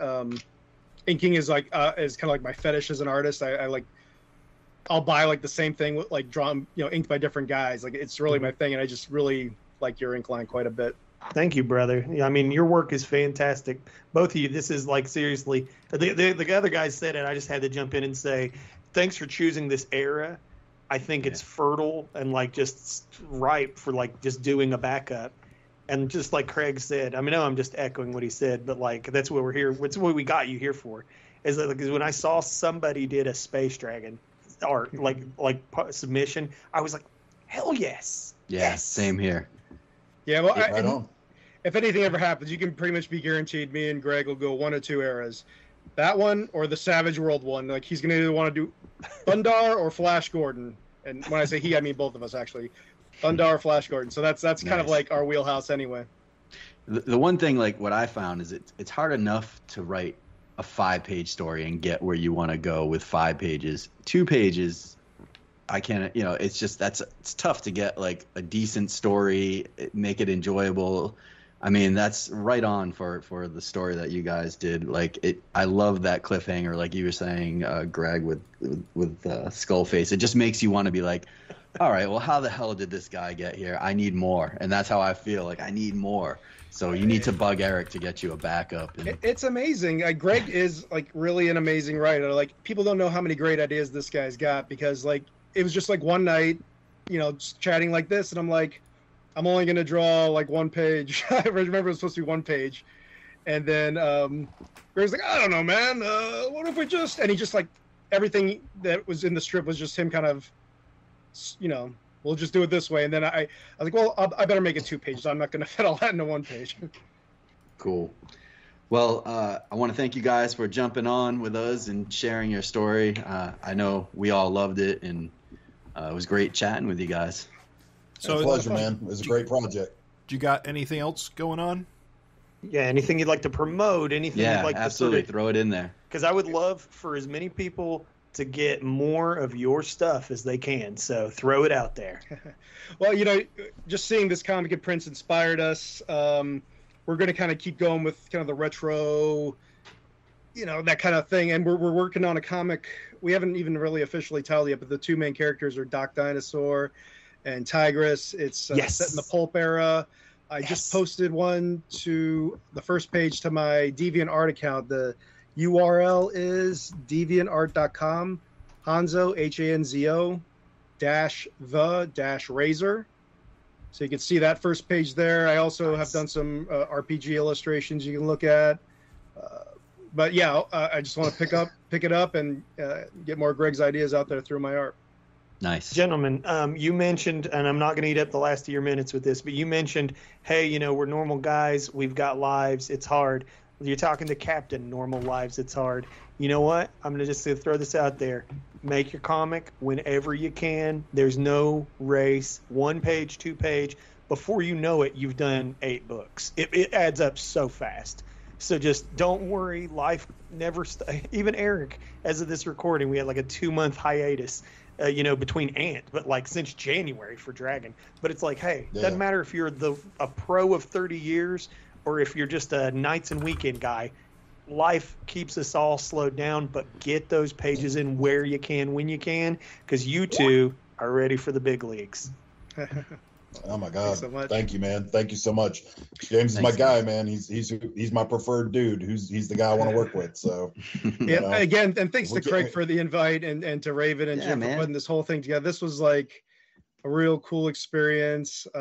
Inking is kind of like my fetish as an artist. I'll buy the same thing with drawn, you know, inked by different guys. It's really my thing, and I just really like your ink line quite a bit. Thank you, brother. I mean, your work is fantastic. Both of you. This is seriously. The other guys said it. I just had to jump in and say, thanks for choosing this era. I think it's fertile and just ripe for just doing a backup. And just like Craig said, I mean, I'm just echoing what he said, but that's what we're here. That's what we got you here for. Is that when I saw somebody did a Space Dragon art submission, I was like, hell yes. Yeah, yes. Same here. Yeah, well, right on. If anything ever happens, you can pretty much be guaranteed me and Greg will go 1 or 2 eras. That one or the Savage World one. He's going to either want to do Thundar or Flash Gordon. And when I say he, I mean both of us, actually. Thundar or Flash Gordon. So that's nice. Kind of our wheelhouse anyway. The one thing, what I found is it's hard enough to write a 5-page story and get where you want to go with 5 pages. 2 pages, I can't, you know, it's just, it's tough to get a decent story, make it enjoyable. I mean, that's right on for the story that you guys did. I love that cliffhanger, like you were saying, Greg, with Skullface. It just makes you want to be all right, well, how the hell did this guy get here? I need more. And that's how I feel. I need more. So you need to bug Eric to get you a backup. It's amazing. Greg is really an amazing writer. People don't know how many great ideas this guy's got, because it was just one night, you know, just chatting like this, and I'm only going to draw 1 page. I remember it was supposed to be 1 page. And then Greg's like, I don't know, man. What if we just... And he just, like, everything that was in the strip was just him kind of, you know, we'll just do it this way. And then I was like, well, I better make it 2 pages. I'm not going to fit all that into 1 page. Cool. Well, I want to thank you guys for jumping on with us and sharing your story. I know we all loved it, and it was great chatting with you guys. So it was a pleasure, man. It was a great project. Do you got anything else going on? Yeah, anything you'd like to promote, anything you'd like absolutely. to Throw it in there. Because I would love for as many people to get more of your stuff as they can. So throw it out there. Well, you know, just seeing this comic at Prince inspired us. We're going to kind of keep going with kind of the retro, you know, that kind of thing. And we're working on a comic. We haven't even really officially titled yet, but the 2 main characters are Doc Dinosaur and Tigress. It's set in the pulp era. I just posted one to the first page to my DeviantArt account. The URL is deviantart.com, Hanzo, Hanzo, -- razor. So you can see that first page there. I also have done some RPG illustrations you can look at. But yeah, I just want to pick it up and get more Greg's ideas out there through my art. Nice. Gentlemen, you mentioned, and I'm not going to eat up the last of your minutes with this, but you mentioned, hey, you know, we're normal guys. We've got lives. It's hard. You're talking to Captain, normal lives. It's hard. You know what? I'm going to just throw this out there. Make your comic whenever you can. There's no race. 1 page, 2 page. Before you know it, you've done 8 books. It adds up so fast. So just don't worry. Life never even Eric, as of this recording, we had like a 2-month hiatus. You know, between but like since January for Dragon. But it's like, hey, doesn't matter if you're a pro of 30 years or if you're just a nights and weekend guy. Life keeps us all slowed down, but get those pages in where you can, when you can, because you two are ready for the big leagues. Oh my God! So thank you, man. Thank you so much. James is my guy, man. He's my preferred dude. He's the guy I want to work with. So yeah. Again, and thanks to Craig for the invite and to Raven and Jim for putting this whole thing together. This was like a real cool experience. We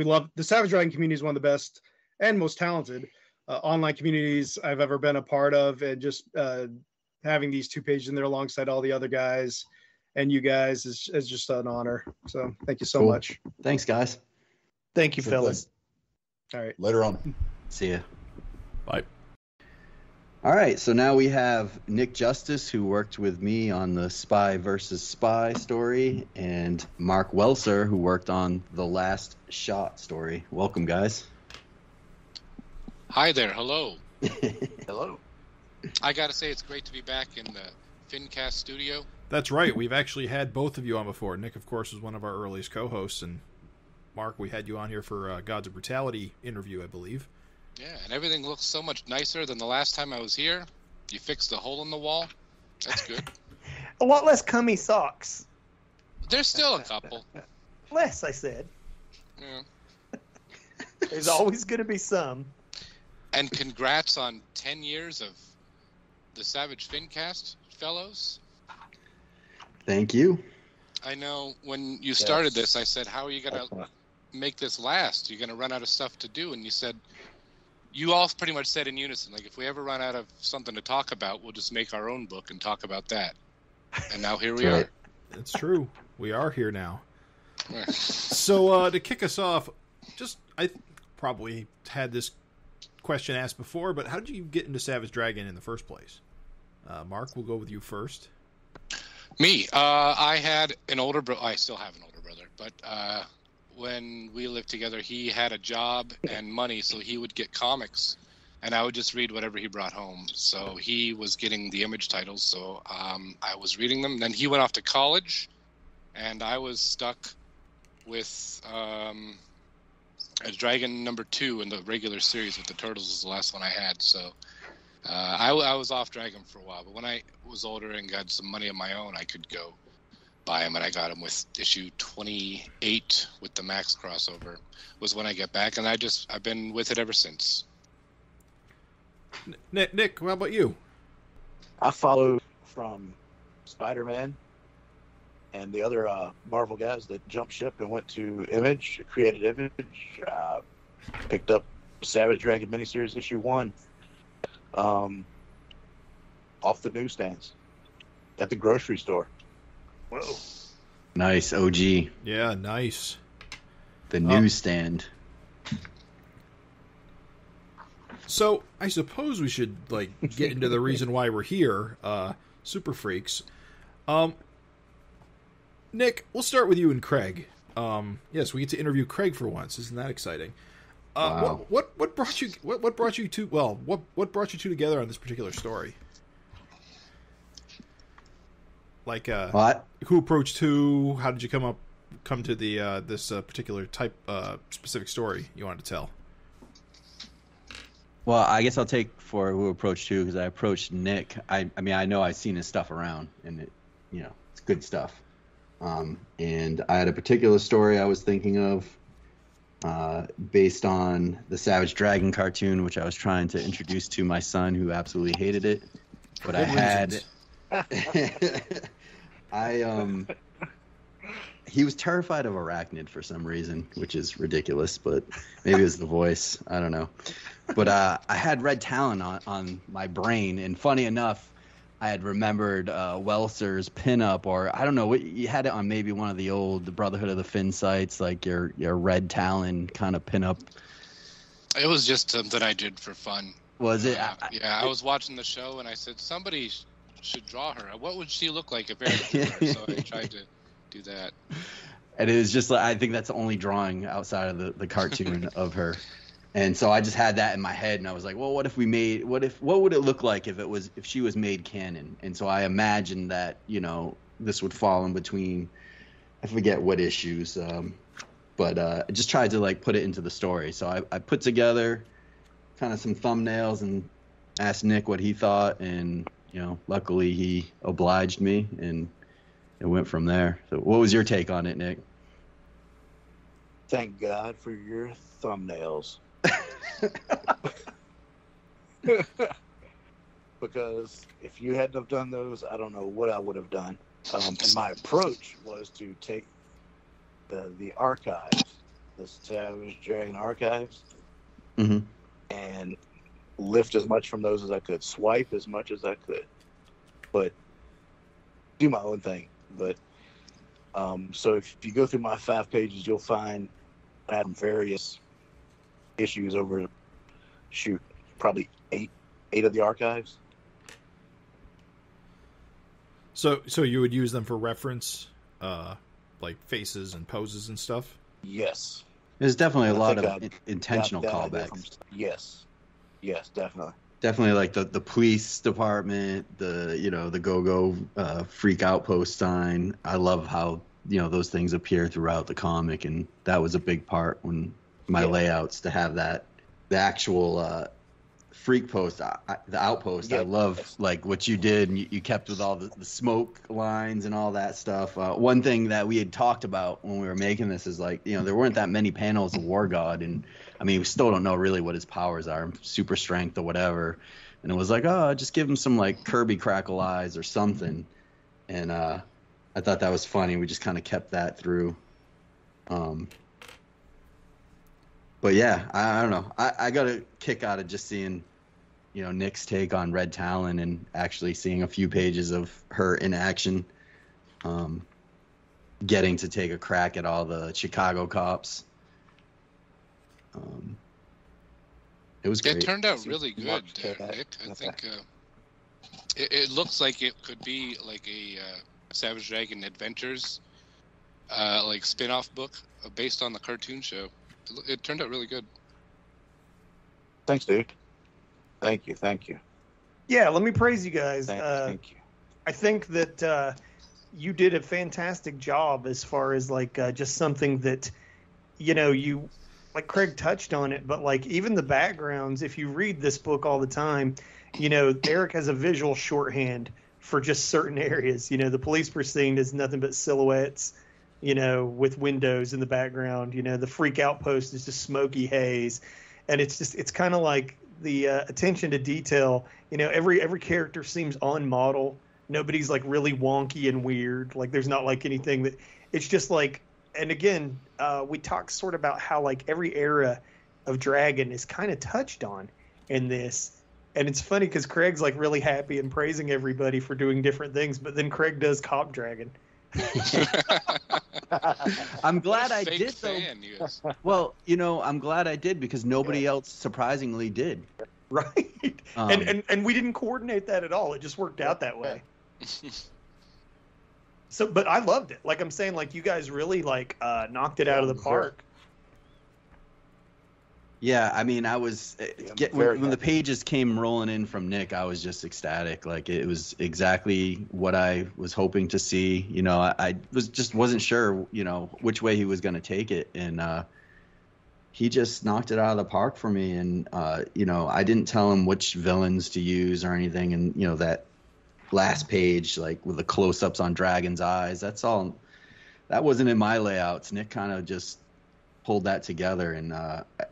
love the Savage Dragon community is one of the best and most talented online communities I've ever been a part of, and just having these 2 pages in there alongside all the other guys. And you guys is just an honor. So thank you so much. Thanks, guys. Thank you, fellas. All right. Later on. See ya. Bye. All right. So now we have Nick Justus, who worked with me on the Spy versus Spy story, and Mark Welser, who worked on the Last Shot story. Welcome, guys. Hi there. Hello. Hello. I got to say, it's great to be back in the FINcast studio. That's right. We've actually had both of you on before. Nick, of course, was one of our earliest co-hosts, and Mark, we had you on here for Gods of Brutality interview, I believe. Yeah, and everything looks so much nicer than the last time I was here. You fixed the hole in the wall. That's good. A lot less cummy socks. There's still a couple. Less, I said. Yeah. There's always going to be some. And congrats on 10 years of the Savage FINcast, fellows. Thank you. I know when you started this, I said, how are you going to make this last? You're going to run out of stuff to do. And you said, you all pretty much said in unison, like, if we ever run out of something to talk about, we'll just make our own book and talk about that. And now here we are. It's true. We are here now. So to kick us off, I probably had this question asked before, but how did you get into Savage Dragon in the first place? Mark, we'll go with you first. Me, I had an older brother. I still have an older brother, but when we lived together, he had a job and money, so he would get comics, and I would just read whatever he brought home. So he was getting the Image titles, so I was reading them. Then he went off to college, and I was stuck with Dragon number 2 in the regular series with the Turtles was the last one I had. So I was off Dragon for a while, but when I was older and got some money of my own, I could go buy them, and I got them with issue 28 with the Max crossover was when I got back, and I've been with it ever since. Nick, how about you? I followed from Spider-Man and the other Marvel guys that jumped ship and went to Image, created Image, picked up Savage Dragon miniseries issue 1, off the newsstands at the grocery store. Whoa. Nice, OG. Yeah, nice. The newsstand. So I suppose we should get into the reason why we're here, Super Freaks. Nick, we'll start with you and Craig. Yes, we get to interview Craig for once. Isn't that exciting? Wow. What brought you two together on this particular story? What? Who approached who? How did you come to the this particular type specific story you wanted to tell? Well, I guess I'll take for who approached who, because I approached Nick. I mean, I know I've seen his stuff around, and it's good stuff. And I had a particular story I was thinking of, based on the Savage Dragon cartoon, which I was trying to introduce to my son, who absolutely hated it. But he was terrified of arachnid for some reason, which is ridiculous, but maybe it was the voice. I don't know. But I had Red Talon on my brain, and funny enough, I had remembered Welser's pinup, or I don't know, you had it on maybe one of the old Brotherhood of the Fin sites, like your Red Talon kind of pinup. It was just something I did for fun. Was it? Yeah, I was watching the show, and I said, somebody should draw her. What would she look like if Eric drew her? So I tried to do that. And it was just like, I think that's the only drawing outside of the cartoon of her. And so I just had that in my head, and I was like, well, what would it look like if she was made canon? And so I imagined that, this would fall in between, I forget what issues, but I just tried to put it into the story. So I put together kind of some thumbnails and asked Nick what he thought, and luckily he obliged me, and it went from there. So what was your take on it, Nick? Thank God for your thumbnails. Because if you hadn't have done those, I don't know what I would have done. And my approach was to take the archives, the Savage Dragon archives, mm-hmm. and lift as much from those as I could, swipe as much as I could, but do my own thing. But so if you go through my 5 pages, you'll find I had various issues over, probably eight of the archives. So you would use them for reference, like faces and poses and stuff? Yes. There's definitely a lot of intentional callbacks. Yes, definitely. Definitely, like the police department, the go-go freak outpost sign. I love how those things appear throughout the comic, and that was a big part when my layouts to have that, the actual freak post, the outpost. I love what you did, and you kept with all the smoke lines and all that stuff. One thing that we had talked about when we were making this is there weren't that many panels of War God, and I mean we still don't know really what his powers are, super strength or whatever. And it was just give him some Kirby crackle eyes or something. And I thought that was funny. We just kind of kept that through. But yeah, I don't know. I got a kick out of just seeing, Nick's take on Red Talon and actually seeing a few pages of her in action, getting to take a crack at all the Chicago cops. It was great. It turned out really good, Nick. I think it looks like it could be like a Savage Dragon Adventures spin-off book based on the cartoon show. It turned out really good. Thanks, dude. Thank you. Yeah, let me praise you guys. Thank you. I think that you did a fantastic job as far as just something that, you, like Craig touched on it, but even the backgrounds, if you read this book all the time, Eric has a visual shorthand for just certain areas. The police precinct is nothing but silhouettes, with windows in the background. The freak outpost is just smoky haze. And it's kind of like the attention to detail. Every character seems on model. Nobody's really wonky and weird. There's not anything that, it's just and again, we talked sort of about how every era of Dragon is kind of touched on in this. And it's funny because Craig's like really happy and praising everybody for doing different things, but then Craig does Cop Dragon. I'm glad I did though. Well, I'm glad I did because nobody else surprisingly did. Right. And we didn't coordinate that at all. It just worked out that way. So, but I loved it. Like I'm saying, like you guys really like knocked it out of the park. Yeah, I mean, I was when the pages came rolling in from Nick, I was just ecstatic. Like it was exactly what I was hoping to see. I wasn't sure, which way he was going to take it, and he just knocked it out of the park for me. And I didn't tell him which villains to use or anything. And that last page, like with the close-ups on Dragon's eyes, that wasn't in my layouts. Nick kind of just pulled that together, and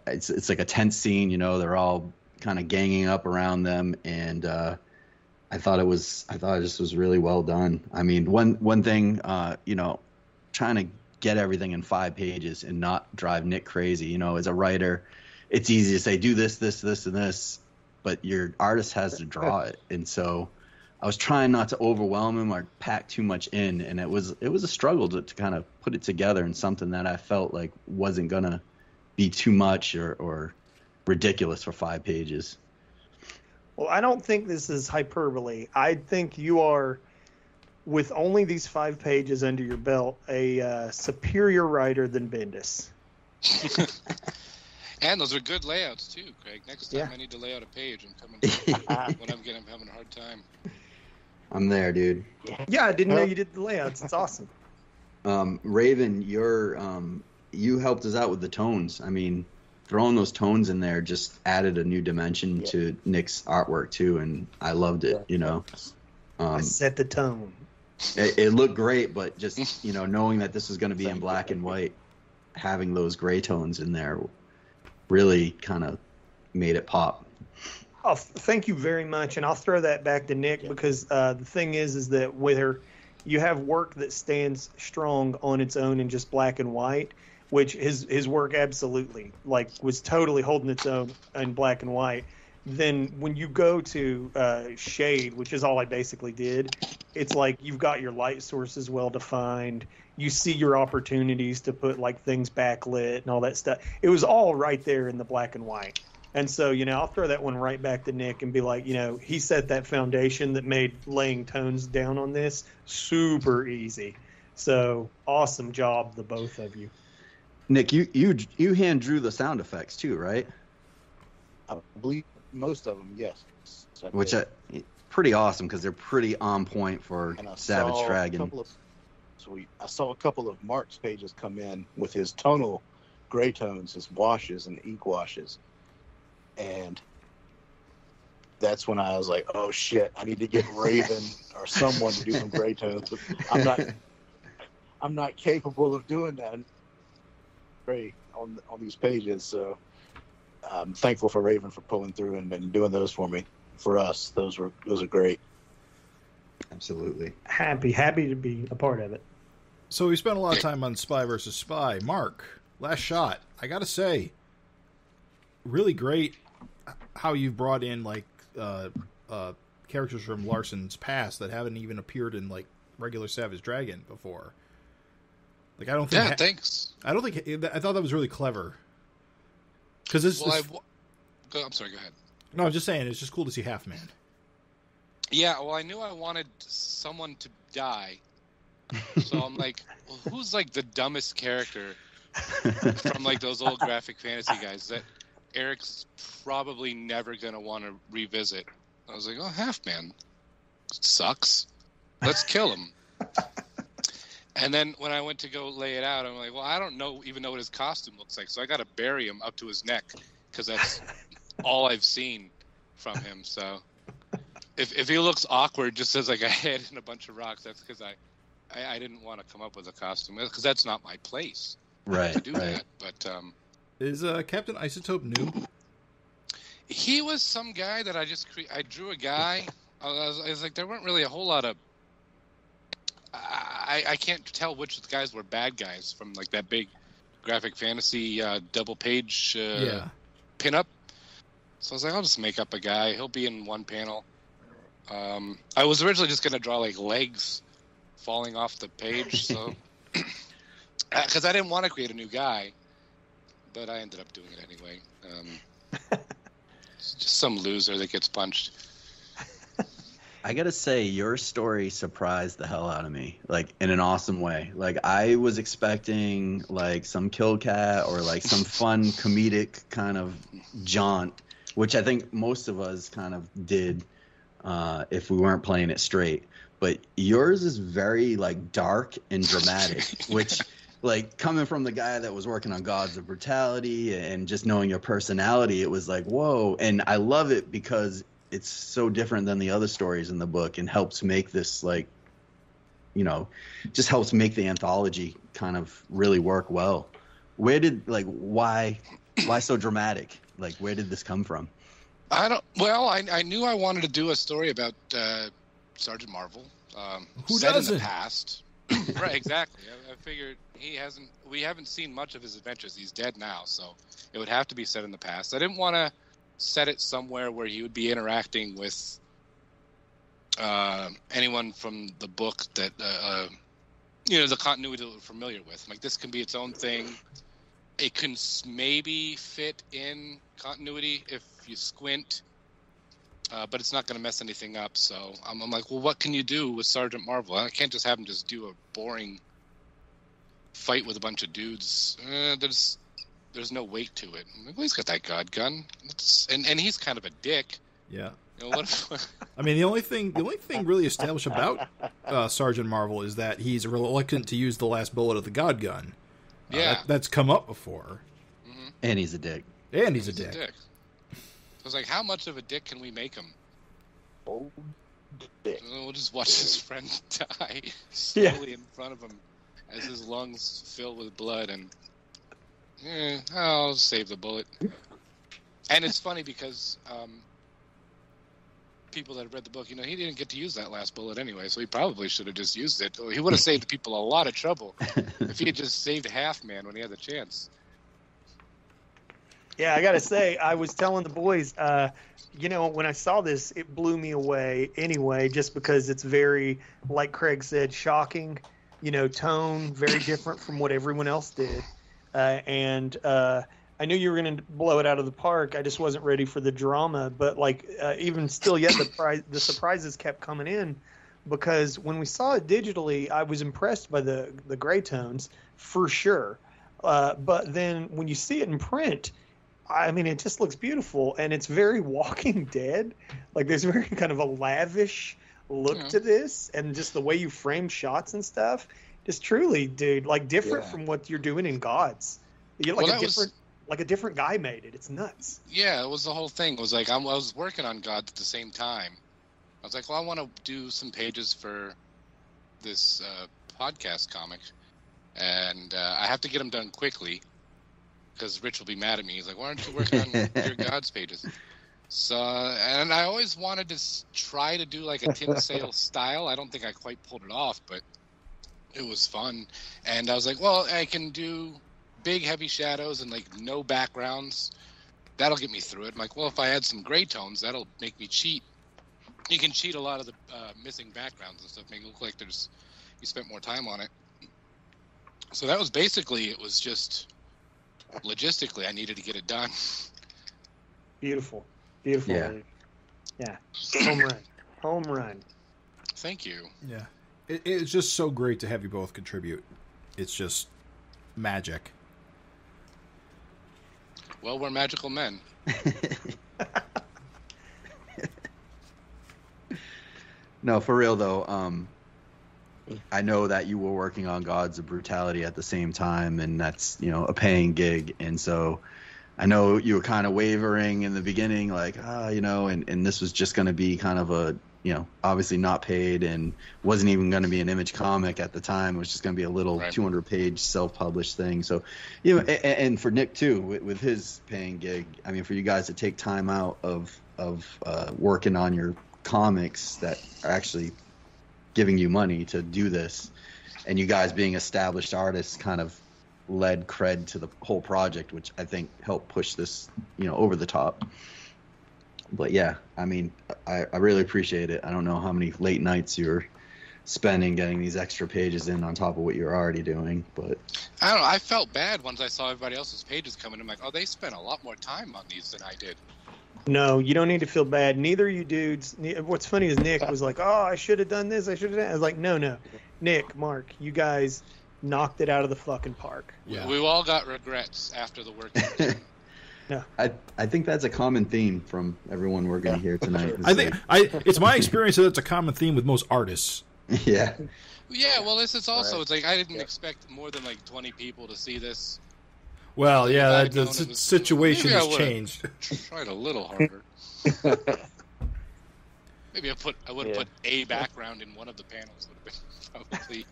it's like a tense scene. They're all kind of ganging up around them, and I thought it just was really well done. I mean, one thing, trying to get everything in 5 pages and not drive Nick crazy. As a writer, it's easy to say do this, this, and this, but your artist has to draw it, and so I was trying not to overwhelm him or pack too much in, and it was a struggle to kind of put it together in something that I felt like wasn't gonna be too much or ridiculous for 5 pages. Well, I don't think this is hyperbole. I think you are, with only these 5 pages under your belt, a superior writer than Bendis. And those are good layouts too, Craig. Next time I need to lay out a page, I'm coming when I'm having a hard time. I'm there, dude. Yeah, I didn't know you did the layouts. It's awesome. Raven, you helped us out with the tones. I mean, throwing those tones in there just added a new dimension to Nick's artwork too, and I loved it. I set the tone. It looked great, but just knowing that this was going to be in black and white, having those gray tones in there really kind of made it pop. Oh, thank you very much, and I'll throw that back to Nick because the thing is that whether you have work that stands strong on its own in just black and white, which his work absolutely was totally holding its own in black and white, then when you go to shade, which is all I basically did, it's like you've got your light sources well defined. You see your opportunities to put things backlit and all that stuff. It was all right there in the black and white. And so, I'll throw that one right back to Nick and be like, he set that foundation that made laying tones down on this super easy. So awesome job, the both of you. Nick, you hand drew the sound effects too, right? I believe most of them, yes. Which pretty awesome because they're pretty on point for Savage Dragon. I saw a couple of Mark's pages come in with his tonal gray tones, his washes and ink washes. And that's when I was like, oh shit, I need to get Raven or someone to do some gray tones. I'm not capable of doing that gray on these pages. So I'm thankful for Raven for pulling through and doing those for me. For us, those are great. Absolutely. Happy to be a part of it. So we spent a lot of time on Spy versus Spy. Mark, last shot. I gotta say, really great how you've brought in characters from Larson's past that haven't even appeared in regular Savage Dragon before. I don't think. Yeah, thanks. I don't think. I thought that was really clever. Because this. I'm sorry. Go ahead. No, I'm just saying it's just cool to see Half Man. Yeah, well, I knew I wanted someone to die, so I'm like, well, who's the dumbest character from those old graphic fantasy guys that Eric's probably never gonna want to revisit? I was like, oh, Half Man sucks. Let's kill him. And then when I went to go lay it out, I'm like, well, I don't even know what his costume looks like, so I got to bury him up to his neck because that's all I've seen from him. So if he looks awkward, just as a head and a bunch of rocks, that's because I didn't want to come up with a costume because that's not my place. Right. To do that. But is Captain Isotope new? He was some guy that I drew a guy. I was like, there weren't really a whole lot of. I can't tell which guys were bad guys from that big graphic fantasy double page pinup. So I was like, I'll just make up a guy. He'll be in one panel. I was originally just going to draw like legs falling off the page, so because I didn't want to create a new guy, but I ended up doing it anyway. It's just some loser that gets punched. I gotta say, your story surprised the hell out of me, like in an awesome way. Like I was expecting like some kill cat or like some fun comedic kind of jaunt, which I think most of us kind of did if we weren't playing it straight. But yours is very like dark and dramatic, which like coming from the guy that was working on Gods of Brutality and just knowing your personality, it was like, whoa. And I love it because it's so different than the other stories in the book and helps make this like, you know, just helps make the anthology kind of really work well. Where did like, why so dramatic? Like, where did this come from? I knew I wanted to do a story about Sergeant Marvel. Who set doesn't? in the past. Right, exactly. I figured we haven't seen much of his adventures. He's dead now, so it would have to be set in the past. I didn't want to set it somewhere where he would be interacting with anyone from the book that the continuity that we're familiar with. Like, this can be its own thing. It can maybe fit in continuity if you squint, but it's not going to mess anything up. So I'm like, well, what can you do with Sergeant Marvel? I can't just have him just do a boring fight with a bunch of dudes. There's no weight to it. I'm like, well, he's got that God gun, and he's kind of a dick. Yeah. You know, I mean, the only thing really established about Sergeant Marvel is that he's reluctant to use the last bullet of the God gun. Yeah, that's come up before. Mm-hmm. And he's a dick. And he's a dick. I was like, how much of a dick can we make him? Oh, dick. We'll just watch his friend die slowly in front of him as his lungs fill with blood, and I'll save the bullet. And it's funny because people that have read the book, he didn't get to use that last bullet anyway, so he probably should have just used it. He would have saved people a lot of trouble if he had just saved Half Man when he had the chance. Yeah, I got to say, I was telling the boys, when I saw this, it blew me away anyway, just because it's very, like Craig said, shocking, tone, very different from what everyone else did. And I knew you were going to blow it out of the park. I just wasn't ready for the drama. But even still yet, the surprises kept coming in, because when we saw it digitally, I was impressed by the gray tones for sure. But then when you see it in print, I mean, it just looks beautiful, and it's very Walking Dead. Like, there's very kind of a lavish look to this, and just the way you frame shots and stuff. Just truly, dude, like different from what you're doing in Gods. You're like a different guy made it. It's nuts. Yeah, it was the whole thing. It was like I was working on Gods at the same time. I was like, well, I want to do some pages for this podcast comic, and I have to get them done quickly because Rich will be mad at me. He's like, why aren't you working on your Gods pages? So, and I always wanted to try to do like a tin sale style. I don't think I quite pulled it off, but it was fun. And I was like, well, I can do big, heavy shadows and like no backgrounds. That'll get me through it. I'm like, well, if I add some gray tones, that'll make me cheat. You can cheat a lot of the missing backgrounds and stuff, make it look like you spent more time on it. So that was basically, it was just logistically, I needed to get it done. Beautiful. Yeah. Yeah. Home run. Thank you. Yeah. It's just so great to have you both contribute. It's just magic. Well, we're magical men. No, for real though. I know that you were working on Gods of Brutality at the same time, and that's a paying gig, and so I know you were kind of wavering in the beginning, like and this was just going to be kind of a obviously not paid and wasn't even going to be an Image comic at the time. It was just going to be a little 200-page self-published thing. So, and for Nick too, with his paying gig, I mean, for you guys to take time out of working on your comics that are actually giving you money to do this, and you guys being established artists kind of led cred to the whole project, which I think helped push this, over the top. But yeah, I mean, I really appreciate it. I don't know how many late nights you're spending getting these extra pages in on top of what you're already doing, but I don't know. I felt bad once I saw everybody else's pages coming. I'm like, oh, they spent a lot more time on these than I did. No, you don't need to feel bad. Neither you dudes. What's funny is Nick was like, oh, I should have done this. I was like, no. Nick, Mark, you guys knocked it out of the fucking park. Yeah. We all got regrets after the work. No. I think that's a common theme from everyone working here tonight. I think it's my experience that it's a common theme with most artists. Yeah. Yeah, well, this is also, it's like I didn't expect more than like 20 people to see this. Well, yeah, the situation has changed. Tried a little harder. Maybe I would have put a background in one of the panels. Would have been probably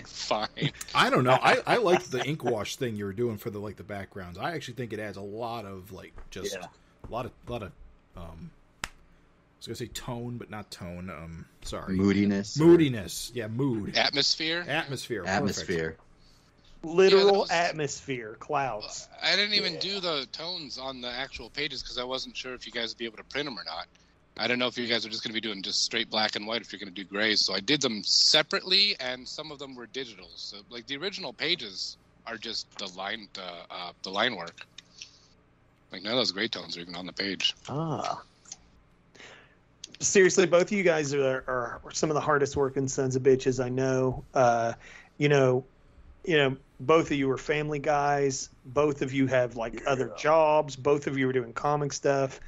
fine. I don't know. I like the ink wash thing you were doing for the backgrounds. I actually think it adds a lot of a lot of I was gonna say tone, but not tone. Sorry, moodiness. Yeah, mood. Atmosphere. Perfect. Literal atmosphere, clouds. I didn't even do the tones on the actual pages because I wasn't sure if you guys would be able to print them or not. I don't know if you guys are just going to be doing just straight black and white, if you're going to do grays. So I did them separately, and some of them were digital. So like the original pages are just the line work. Like none of those gray tones are even on the page. Seriously, both of you guys are some of the hardest working sons of bitches I know. Both of you are family guys. Both of you have other jobs. Both of you are doing comic stuff.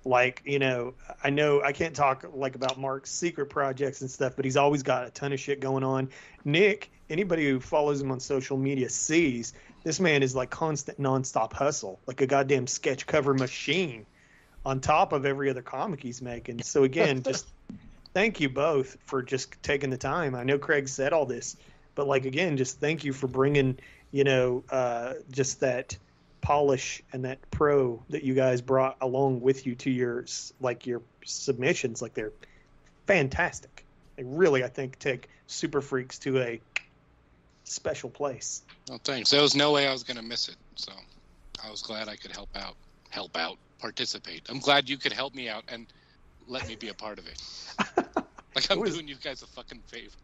I know I can't talk about Mark's secret projects and stuff, but he's always got a ton of shit going on. Nick, anybody who follows him on social media sees this man is constant nonstop hustle, like a goddamn sketch cover machine on top of every other comic he's making. So again, just thank you both for just taking the time. I know Craig said all this, but again, just thank you for bringing, just that polish and that pro that you guys brought along with you to your submissions. They're fantastic. They really, I think, take Super Freaks to a special place. Oh, thanks. There was no way I was going to miss it. So I was glad I could help out, participate. I'm glad you could help me out and let me be a part of it. I'm doing you guys a fucking favor.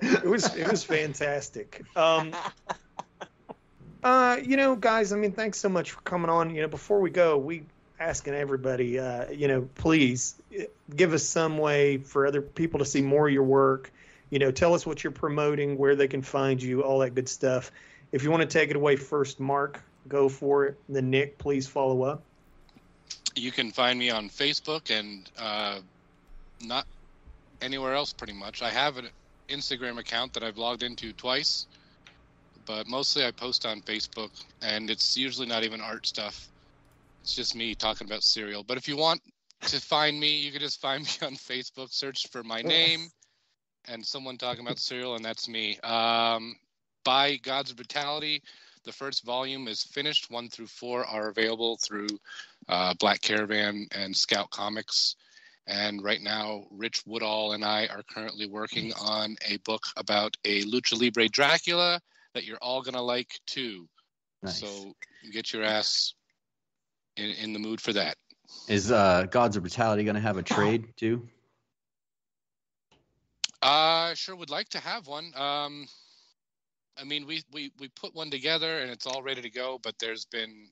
It was fantastic. Guys, thanks so much for coming on. Before we go, we asking everybody, please give us some way for other people to see more of your work. Tell us what you're promoting, where they can find you, all that good stuff. If you want to take it away first, Mark, go for it. Then Nick, please follow up. You can find me on Facebook and not anywhere else pretty much. I have an Instagram account that I've logged into twice, but mostly I post on Facebook, and it's usually not even art stuff. It's just me talking about cereal. But if you want to find me, you can just find me on Facebook, search for my name and someone talking about cereal, and that's me. By God's Brutality, the first volume is finished. 1 through 4 are available through Black Caravan and Scout Comics. And right now, Rich Woodall and I are currently working on a book about a Lucha Libre Dracula that you're all going to like, too. Nice. So get your ass in the mood for that. Is Gods of Brutality going to have a trade, too? Sure would like to have one. We put one together and it's all ready to go, but there's been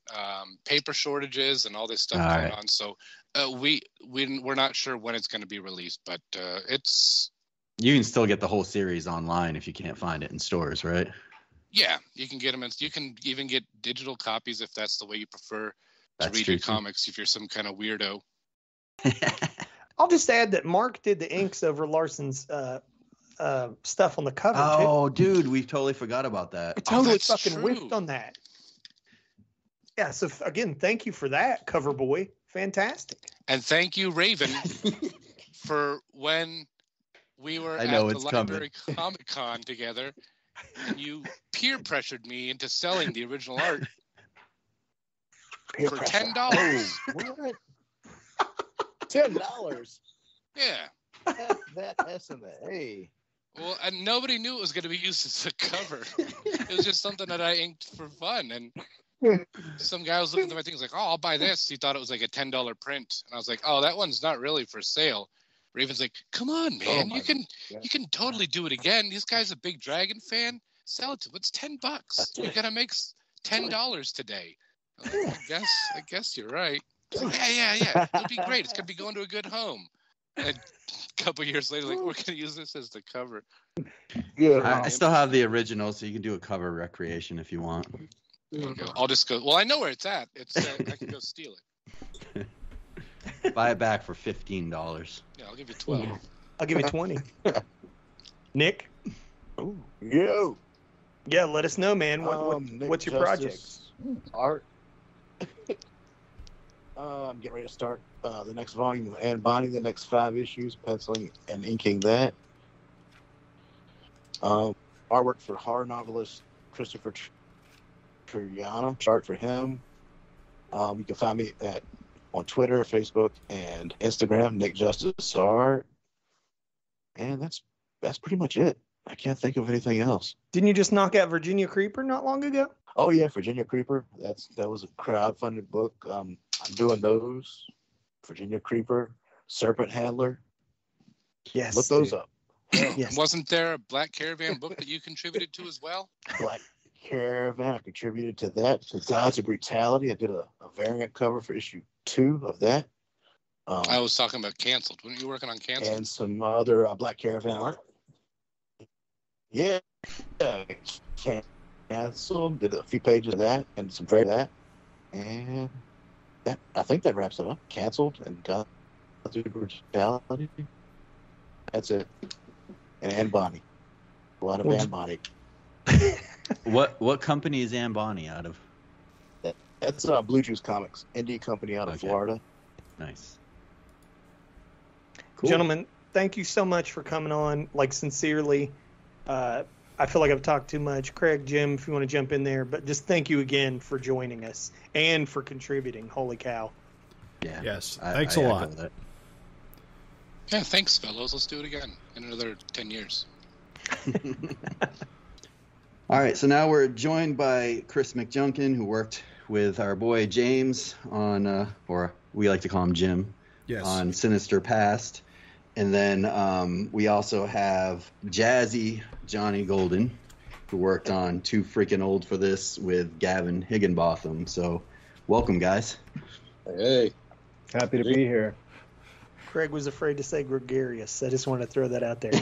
paper shortages and all this stuff going on. So we're not sure when it's going to be released, but it's. You can still get the whole series online if you can't find it in stores, right? Yeah, you can get them. You can even get digital copies if that's the way you prefer to read your comics. If you're some kind of weirdo. I'll just add that Mark did the inks over Larson's stuff on the cover. Oh, dude, we totally forgot about that. I totally whiffed on that. Yeah, so again, thank you for that, cover boy. Fantastic. And thank you, Raven, for when we were at the Library Comic Con together, and you peer pressured me into selling the original art for $10. What? $10? Yeah. That S and the A. Well, and nobody knew it was going to be used as a cover. It was just something that I inked for fun. And some guy was looking at my things like, oh, I'll buy this. He thought it was like a $10 print. And I was like, oh, that one's not really for sale. Raven's like, come on, man. You can totally do it again. This guy's a big Dragon fan. Sell it to him. It's $10. You're going to make $10 today. I guess you're right. Like, yeah. It'll be great. It's going to be going to a good home. And a couple years later, like, we're going to use this as the cover. Yeah, I still have the original, so you can do a cover recreation if you want. I'll just go. Well, I know where it's at. It's I can go steal it. Buy it back for $15. Yeah, I'll give you 12. I'll give you 20. Nick? Oh, yo. Yeah, let us know, man. What's your project? Art. I'm getting ready to start the next volume of Anne Bonny, the next 5 issues, penciling and inking that. Artwork for horror novelist Christopher Triana. Art for him. You can find me on Twitter, Facebook, and Instagram, Nick Justus Art. And that's pretty much it. I can't think of anything else. Didn't you just knock out Virginia Creeper not long ago? Oh yeah, Virginia Creeper. That was a crowdfunded book. I'm doing those. Virginia Creeper, Serpent Handler. Yes. Look those up. Yes. Wasn't there a Black Caravan book that you contributed to as well? Black Caravan. I contributed to that. To Gods of Brutality. I did a variant cover for issue 2 of that. I was talking about Canceled. Weren't you working on Canceled? And some other Black Caravan art. Yeah. Canceled. Did a few pages of that and some very that. And that, I think that wraps it up. Canceled and Gods of Brutality. That's it. And Anne Bonny. A lot of Anne Bonny. What company is Anne Bonny out of? That's Blue Juice Comics, indie company out of Florida. Nice. Cool. Gentlemen, thank you so much for coming on. Like, sincerely, I feel like I've talked too much. Craig, Jim, if you want to jump in there, but just thank you again for joining us and for contributing. Holy cow. Yeah. Yes. Thanks a lot. Yeah, thanks, fellows. Let's do it again in another 10 years. All right, so now we're joined by Chris McJunkin, who worked with our boy James on, or we like to call him Jim, on Sinister Past. And then we also have Jazzy Johnny Golden, who worked on Too Freaking Old for This with Gavin Higginbotham. So welcome, guys. Hey. Happy to be here. Craig was afraid to say gregarious. I just want to throw that out there.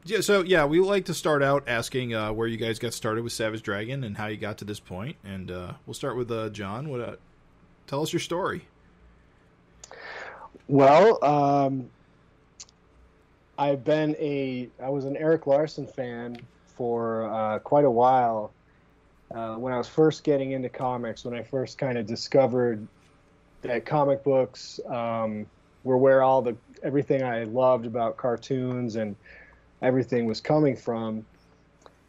Yeah, we like to start out asking where you guys got started with Savage Dragon and how you got to this point. And we'll start with John. Tell us your story. Well, I was an Erik Larsen fan for quite a while. When I was first getting into comics, when I first kind of discovered that comic books were where everything I loved about cartoons and everything was coming from.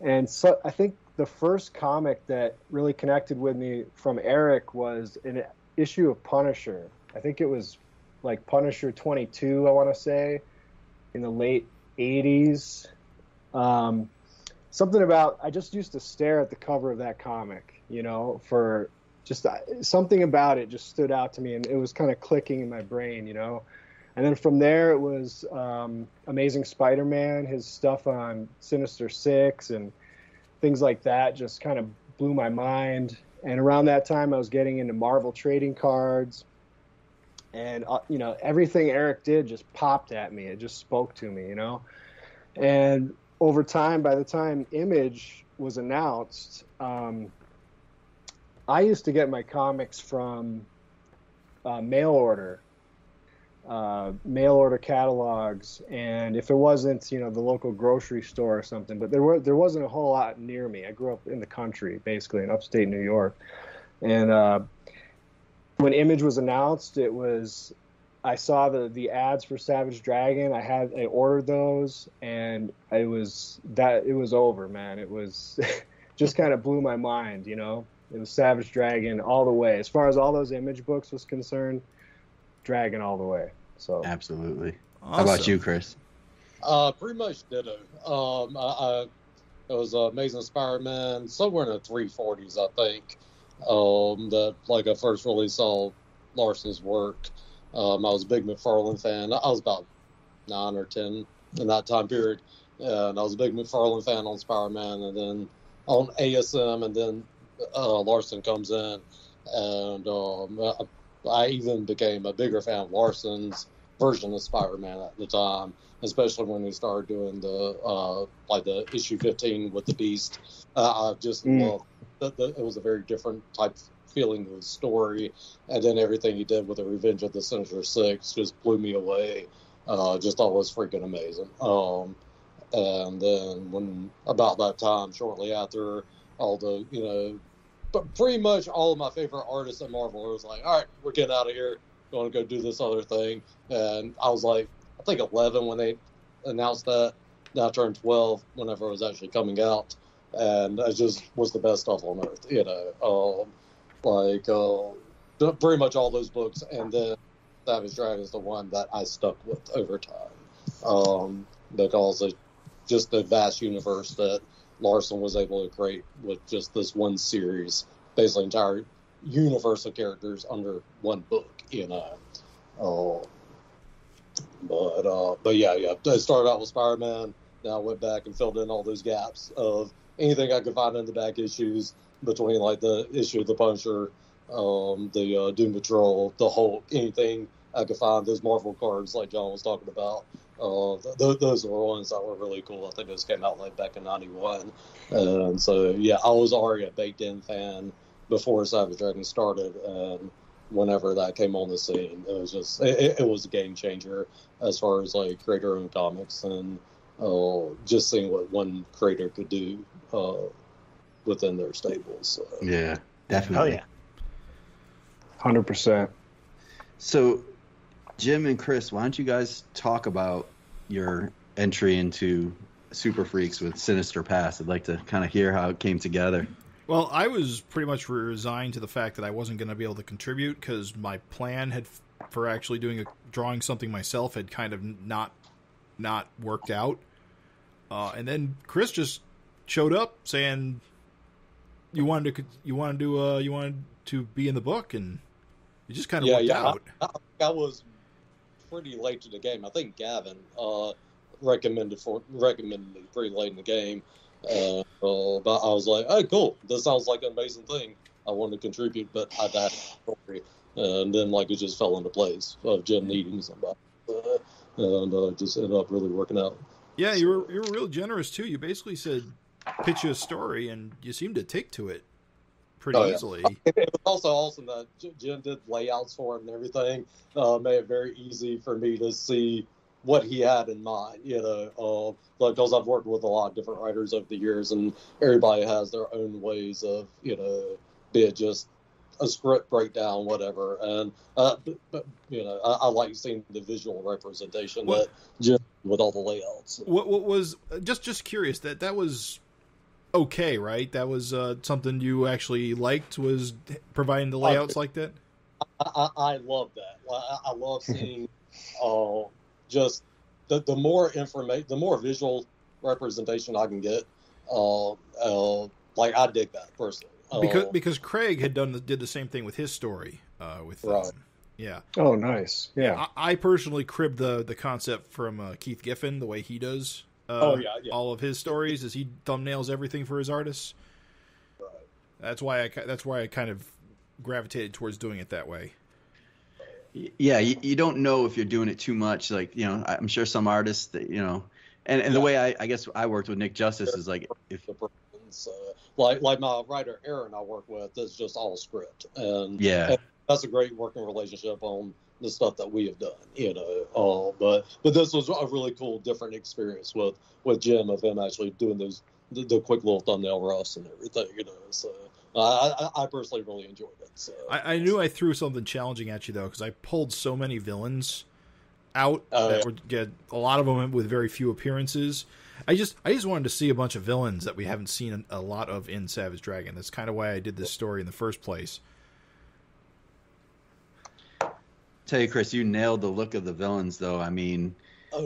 And so I think the first comic that really connected with me from Erik was an issue of Punisher. I think it was like Punisher 22, I want to say, in the late 80s. Something about, I just used to stare at the cover of that comic, for just something about it just stood out to me, and it was kind of clicking in my brain, And then from there, it was Amazing Spider-Man, his stuff on Sinister Six and things like that just kind of blew my mind. And around that time, I was getting into Marvel trading cards. And, everything Erik did just popped at me. It just spoke to me, And over time, by the time Image was announced, I used to get my comics from mail order catalogs, and if it wasn't, the local grocery store or something, but there wasn't a whole lot near me. I grew up in the country, basically in upstate New York, and when Image was announced, I saw the ads for Savage Dragon. I ordered those, and it was over, man. It was just kind of blew my mind, It was Savage Dragon all the way. As far as all those Image books was concerned, Dragon all the way. So absolutely. Awesome. How about you, Chris? Pretty much ditto. It was Amazing Spider-Man, somewhere in the 340s, I think. That like I first really saw Larson's work. I was a big McFarlane fan. I was about 9 or 10 in that time period, and I was a big McFarlane fan on Spider-Man, and then on ASM, and then Larson comes in, and I even became a bigger fan of Larson's version of Spider-Man at the time, especially when he started doing the like the issue 15 with the Beast. I just loved that. It was a very different type feeling of the story, and then everything he did with the Revenge of the Sinister Six just blew me away. Just thought it was freaking amazing. And then when about that time, shortly after, all the but pretty much all of my favorite artists at Marvel was like, all right, we're getting out of here, going to go do this other thing. And I was like, I think 11 when they announced that. Now I turned 12 whenever it was actually coming out, and it just was the best stuff on earth, pretty much all those books. And then Savage Dragon is the one that I stuck with over time, because of just the vast universe that Larson was able to create with just this one series, basically entire universe of characters under one book, But yeah. I started out with Spider-Man. Now I went back and filled in all those gaps of anything I could find in the back issues between like the issue of the Punisher, the Doom Patrol, the Hulk, anything I could find. Those Marvel cards like John was talking about. Those were ones that were really cool. I think those came out like back in '91, and so yeah, I was already a baked-in fan before Savage Dragon started, and whenever that came on the scene, it was just it was a game changer as far as like creator-owned comics and just seeing what one creator could do within their stables. So. Yeah, definitely. Oh yeah, 100%. So, Jim and Chris, why don't you guys talk about your entry into Super Freaks with Sinister Past? I'd like to kind of hear how it came together. Well, I was pretty much resigned to the fact that I wasn't going to be able to contribute because my plan had for actually drawing something myself had kind of not worked out. And then Chris just showed up saying you wanted to be in the book, and it just kind of worked out. I was pretty late to the game. I think Gavin recommended me pretty late in the game. But I was like, "Hey, cool! This sounds like an amazing thing. I wanted to contribute, but I died." And then, like, it just fell into place of Jim needing somebody, and just ended up really working out. Yeah, you were real generous too. You basically said, "Pitch you a story," and you seemed to take to it pretty easily. It was also awesome that Jim did layouts for it and everything. Made it very easy for me to see what he had in mind, because I've worked with a lot of different writers over the years, and everybody has their own ways of, be it just a script breakdown, whatever. And, I like seeing the visual representation that Jim with all the layouts. What was, just curious, that was okay, right? That was something you actually liked, was providing the layouts like that? I love that. I love seeing just the more information, the more visual representation I can get. I dig that personally. Because Craig did the same thing with his story. Yeah. Oh, nice. Yeah. I personally cribbed the concept from Keith Giffen, the way he does. All of his stories, as he thumbnails everything for his artists. Right. That's why I kind of gravitated towards doing it that way. Yeah, you don't know if you're doing it too much. Like, I'm sure some artists that, and the way I guess I worked with Nick Justus is like, if like my writer Aaron I work with, it's just all script, and that's a great working relationship on the stuff that we have done, but this was a really cool, different experience with Jim, of him actually doing the quick little thumbnail roughs and everything, so I personally really enjoyed it. So I knew I threw something challenging at you though, because I pulled so many villains out that would get a lot of them with very few appearances. I just wanted to see a bunch of villains that we haven't seen a lot of in Savage Dragon. That's kind of why I did this story in the first place. Tell you, Chris, you nailed the look of the villains, though. I mean,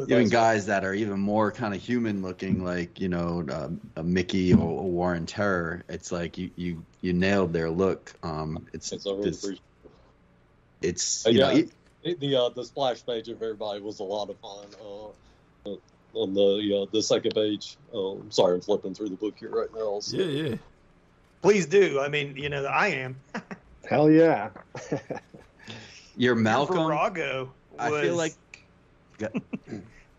even guys that are even more kind of human looking, like a Mickey or Warren Terror. It's like you nailed their look. It's the splash page of everybody was a lot of fun. On the second page. Sorry, I'm flipping through the book here right now. So. Yeah. Please do. I mean, I am. Hell yeah. Your Malcolm. Your Virago was... I feel like.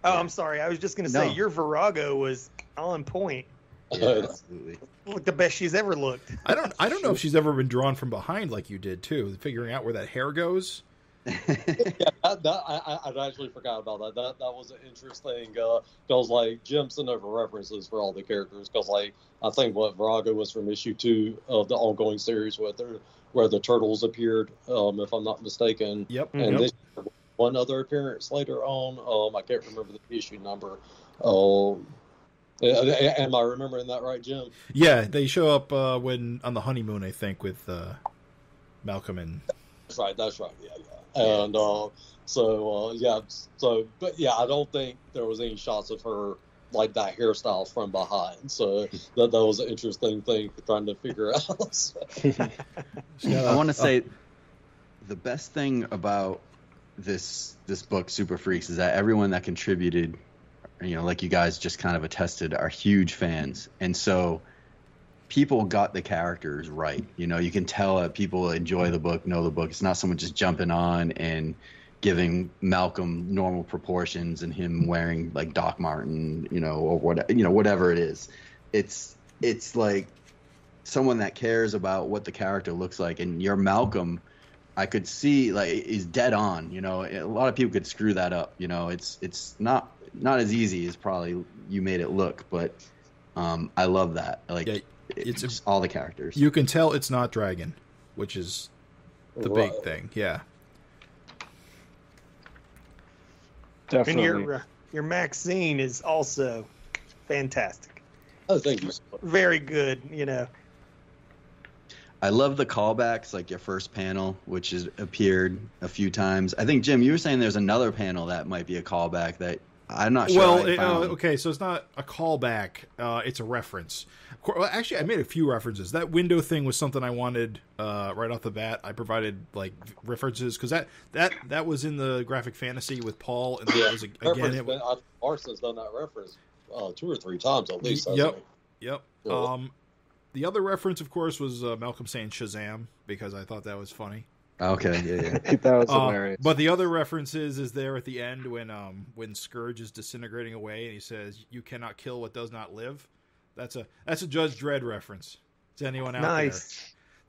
I'm sorry. I was just going to say your Virago was on point. Yeah, absolutely. Look, the best she's ever looked. I don't know if she's ever been drawn from behind like you did too, figuring out where that hair goes. I'd actually forgot about that. That was an interesting. Because like Jim sent over references for all the characters. Because like I think what Virago was from issue 2 of the ongoing series where the turtles appeared, if I'm not mistaken. Yep. And this one other appearance later on. I can't remember the issue number. Am I remembering that right, Jim? Yeah, they show up when on the honeymoon, I think, with Malcolm and. That's right. Yeah. And but I don't think there was any shots of her like that hairstyle from behind. So that was an interesting thing for trying to figure out. I want to say the best thing about this book, Super Freaks, is that everyone that contributed, like you guys just kind of attested, are huge fans, and so people got the characters right. You can tell that people enjoy the book, know the book. It's not someone just jumping on and giving Malcolm normal proportions and him wearing like Doc Marten, or whatever it is. It's like someone that cares about what the character looks like. And your Malcolm, I could see like is dead on. A lot of people could screw that up. It's not as easy as probably you made it look, but I love that. It's just all the characters. You can tell it's not Dragon, which is the big thing. Yeah. Definitely. And your Maxine is also fantastic. Oh, thank you. Very good, I love the callbacks, like your first panel, which has appeared a few times. I think, Jim, you were saying there's another panel that might be a callback that I'm not sure. Well, okay, so it's not a callback. It's a reference. Well, actually, I made a few references. That window thing was something I wanted right off the bat. I provided like references because that was in the graphic fantasy with Paul, and that was again. Arson's done that reference 2 or 3 times at least. Yep. The other reference, of course, was Malcolm saying Shazam because I thought that was funny. Okay, yeah. That was hilarious. But the other references is there at the end when Scourge is disintegrating away and he says, "You cannot kill what does not live." That's a Judge Dredd reference. To anyone out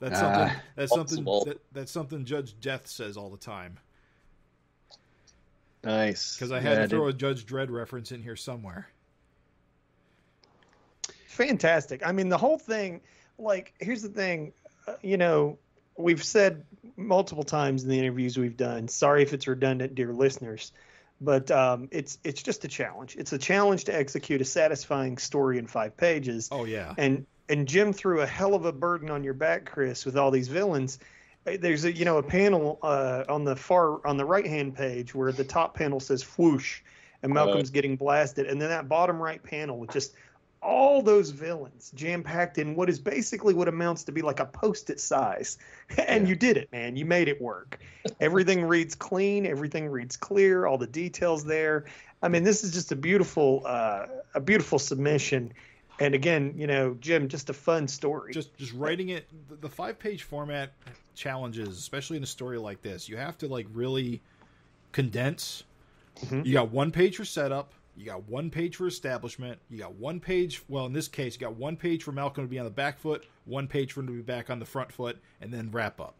there? That's something Judge Death says all the time. Nice. Because I had to throw a Judge Dredd reference in here somewhere. Fantastic. I mean, the whole thing. Like, here's the thing. We've said multiple times in the interviews we've done, sorry if it's redundant, dear listeners, but it's just a challenge. It's a challenge to execute a satisfying story in 5 pages. Oh, yeah. And Jim threw a hell of a burden on your back, Chris, with all these villains. There's a panel on the right-hand page where the top panel says whoosh, and Malcolm's getting blasted. And then that bottom right panel with just all those villains jam-packed in what is basically what amounts to be like a Post-it size. And you did it, man. You made it work. Everything reads clean. Everything reads clear. All the details there. I mean, this is just a beautiful submission. And again, Jim, just a fun story. Just writing it, the 5-page format challenges, especially in a story like this, you have to like really condense. Mm-hmm. You got 1 page for setup. You got 1 page for establishment. You got 1 page. Well, in this case, you got 1 page for Malcolm to be on the back foot, 1 page for him to be back on the front foot, and then wrap up.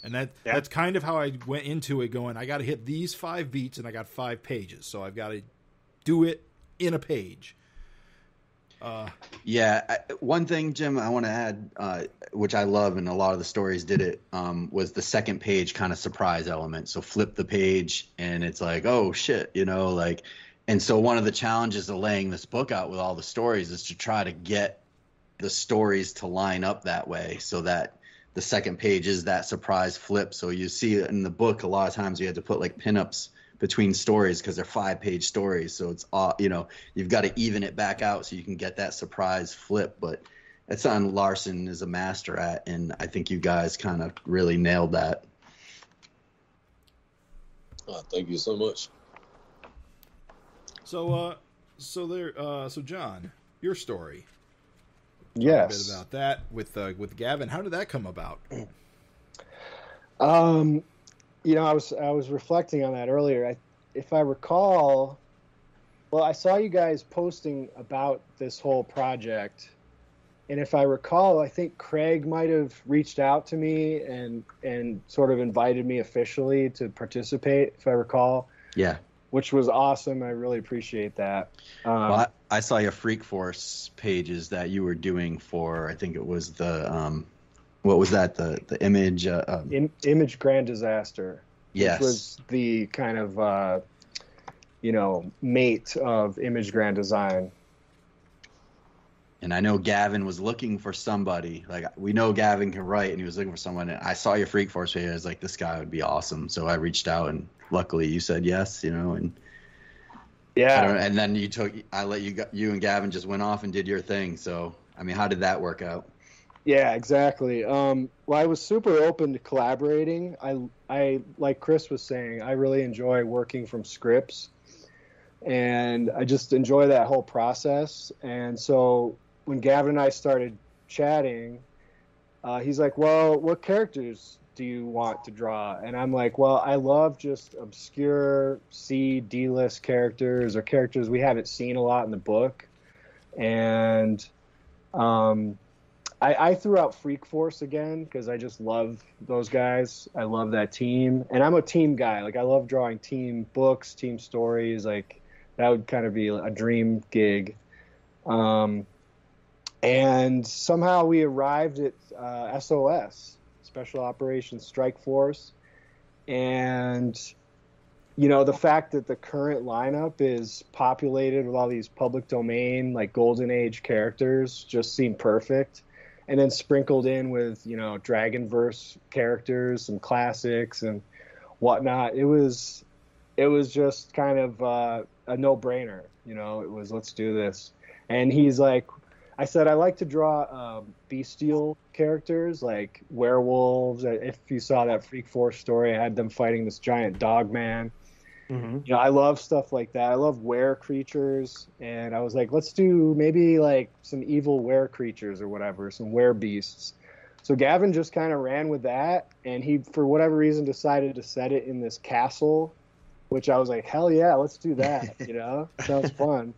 And that's kind of how I went into it, going, I got to hit these 5 beats, and I got 5 pages, so I've got to do it in a page. One thing, Jim, I want to add, which I love, and a lot of the stories did it, was the second page kind of surprise element. So flip the page, and it's like, oh shit, and so one of the challenges of laying this book out with all the stories is to try to get the stories to line up that way, so that the second page is that surprise flip. So you see in the book, a lot of times you had to put like pinups between stories because they're 5-page stories. So it's all, you've got to even it back out so you can get that surprise flip. But that's something Larson is a master at, and I think you guys kind of really nailed that. Thank you so much. So John, your story. Yes. A bit about that with Gavin. How did that come about? I was reflecting on that earlier. If I recall, well, I saw you guys posting about this whole project, and if I recall, I think Craig might have reached out to me and sort of invited me officially to participate, if I recall. Yeah. Which was awesome. I really appreciate that. Well, I saw your Freak Force pages that you were doing for, I think it was the, what was that? The Image? Image Grand Disaster. Yes. Which was the kind of, mate of Image Grand Design. And I know Gavin was looking for somebody. Like, we know Gavin can write, and he was looking for someone. And I saw your Freak Force page. I was like, this guy would be awesome. So I reached out, and luckily you said yes, and yeah. And then I let you and Gavin just went off and did your thing. So, I mean, how did that work out? Yeah, exactly. Well, I was super open to collaborating. I like Chris was saying, I really enjoy working from scripts, and I just enjoy that whole process. And so when Gavin and I started chatting, he's like, well, what characters do you want to draw? And I'm like, well, I love just obscure D-list characters or characters we haven't seen a lot in the book. And I threw out Freak Force again because I just love those guys. I love that team. And I'm a team guy. Like, I love drawing team books, team stories. Like, that would kind of be a dream gig. And somehow we arrived at SOS, Special Operations Strike Force. And, the fact that the current lineup is populated with all these public domain, like Golden Age characters just seemed perfect. And then sprinkled in with, Dragonverse characters, some classics and whatnot. It was just kind of a no-brainer. It was, let's do this. And he's like, I said, I like to draw bestial characters like werewolves. If you saw that Freak Force story, I had them fighting this giant dog man. Mm-hmm. I love stuff like that. I love were creatures. And I was like, let's do maybe like some evil were creatures or whatever, some were beasts. So Gavin just kind of ran with that. And he, for whatever reason, decided to set it in this castle, which I was like, hell yeah, let's do that. Sounds fun.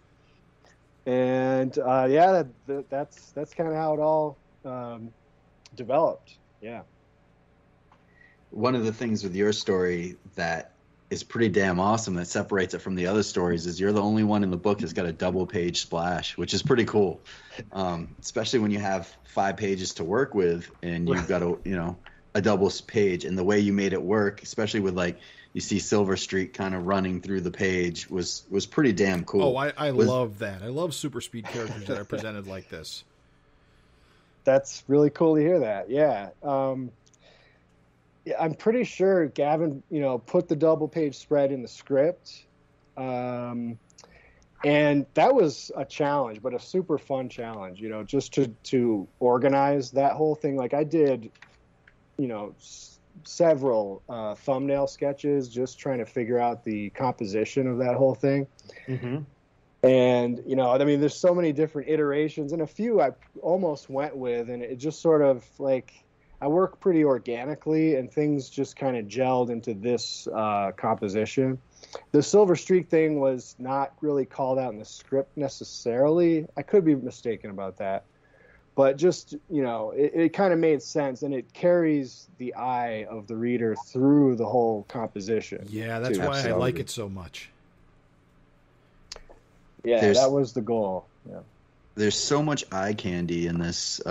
And that's kind of how it all developed. Yeah. One of the things with your story that is pretty damn awesome that separates it from the other stories is you're the only one in the book that's got a double-page splash, which is pretty cool, especially when you have 5 pages to work with and you've got a double page. And the way you made it work, especially with like you see Silver Streak kind of running through the page was pretty damn cool. Oh, I love that. I love super speed characters that are presented like this. That's really cool to hear that. Yeah. I'm pretty sure Gavin, put the double page spread in the script. And that was a challenge, but a super fun challenge, just to organize that whole thing. Like I did, several thumbnail sketches just trying to figure out the composition of that whole thing. Mm-hmm. And, there's so many different iterations, and a few I almost went with, and it just sort of like I work pretty organically, and things just kind of gelled into this composition. The Silver Streak thing was not really called out in the script necessarily. I could be mistaken about that. But just, it kind of made sense, and it carries the eye of the reader through the whole composition. Yeah, that's why I like it so much. Yeah, that was the goal. Yeah. There's so much eye candy in this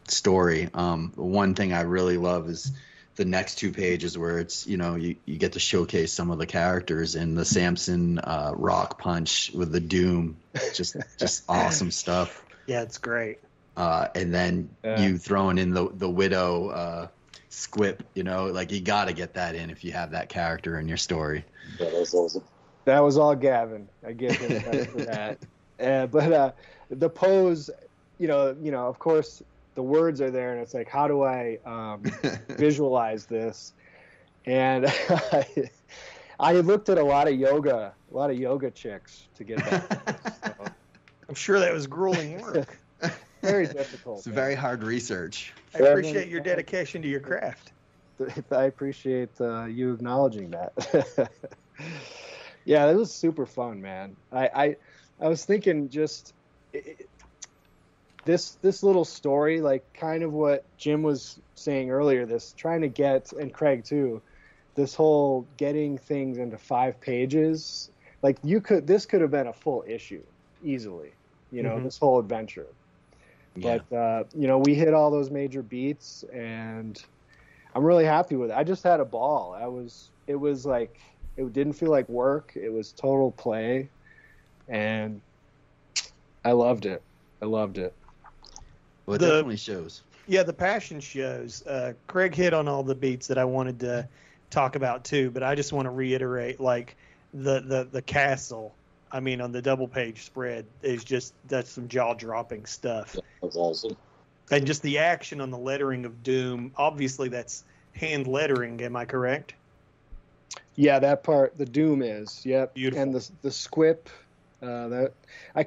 story. One thing I really love is the next 2 pages where it's, you get to showcase some of the characters in the Samson rock punch with the Doom. Just awesome stuff. Yeah, it's great. And then you throwing in the Widow squip, you know, like you got to get that in if you have that character in your story. Yeah, that's awesome. That was all Gavin. I give him credit for that. But the pose, of course, the words are there, and it's like, how do I visualize this? And I looked at a lot of yoga chicks to get that. So, I'm sure that was grueling work. very difficult. It's very hard research. I appreciate your dedication to your craft. I appreciate you acknowledging that. Yeah, it was super fun, man. I was thinking just this little story, like kind of what Jim was saying earlier, this trying to get, and Craig too, this whole getting things into 5 pages. Like this could have been a full issue easily, this whole adventure. Yeah. But, we hit all those major beats, and I'm really happy with it. I just had a ball. It was like, it didn't feel like work. It was total play, and I loved it. Well, it definitely shows. Yeah, the passion shows. Craig hit on all the beats that I wanted to talk about too, but I just want to reiterate, like, the castle, I mean, on the double page spread that's some jaw-dropping stuff. That's awesome. And just the action on the lettering of Doom, obviously that's hand lettering, am I correct? Yeah, that part, the Doom is, yep. Beautiful. And the squip, that I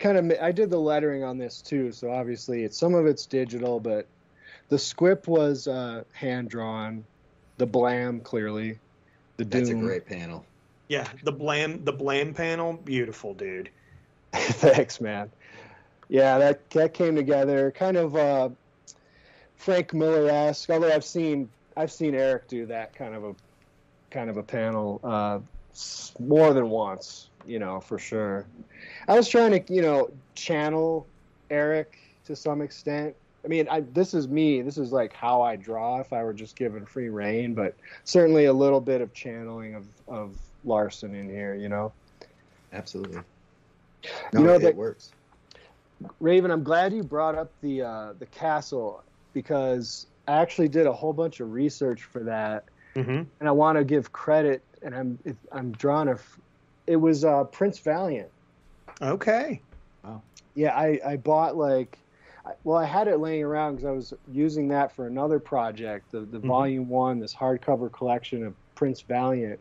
did the lettering on this too, so obviously some of it's digital, but the squip was hand drawn, the blam clearly, the Doom. That's a great panel. Yeah, the blam panel, beautiful, dude. Thanks, man. Yeah, that came together, kind of Frank Miller-esque. Although I've seen Eric do that kind of a panel more than once, for sure. I was trying to, channel Eric to some extent. I mean, this is me. This is like how I draw if I were just given free rein, but certainly a little bit of channeling of Larson in here, Absolutely. It works. Raven, I'm glad you brought up the castle, because I actually did a whole bunch of research for that, and I want to give credit. And I'm drawing it was Prince Valiant. Okay. Wow. Yeah, I bought I had it laying around because I was using that for another project, the Volume 1, this hardcover collection of Prince Valiant.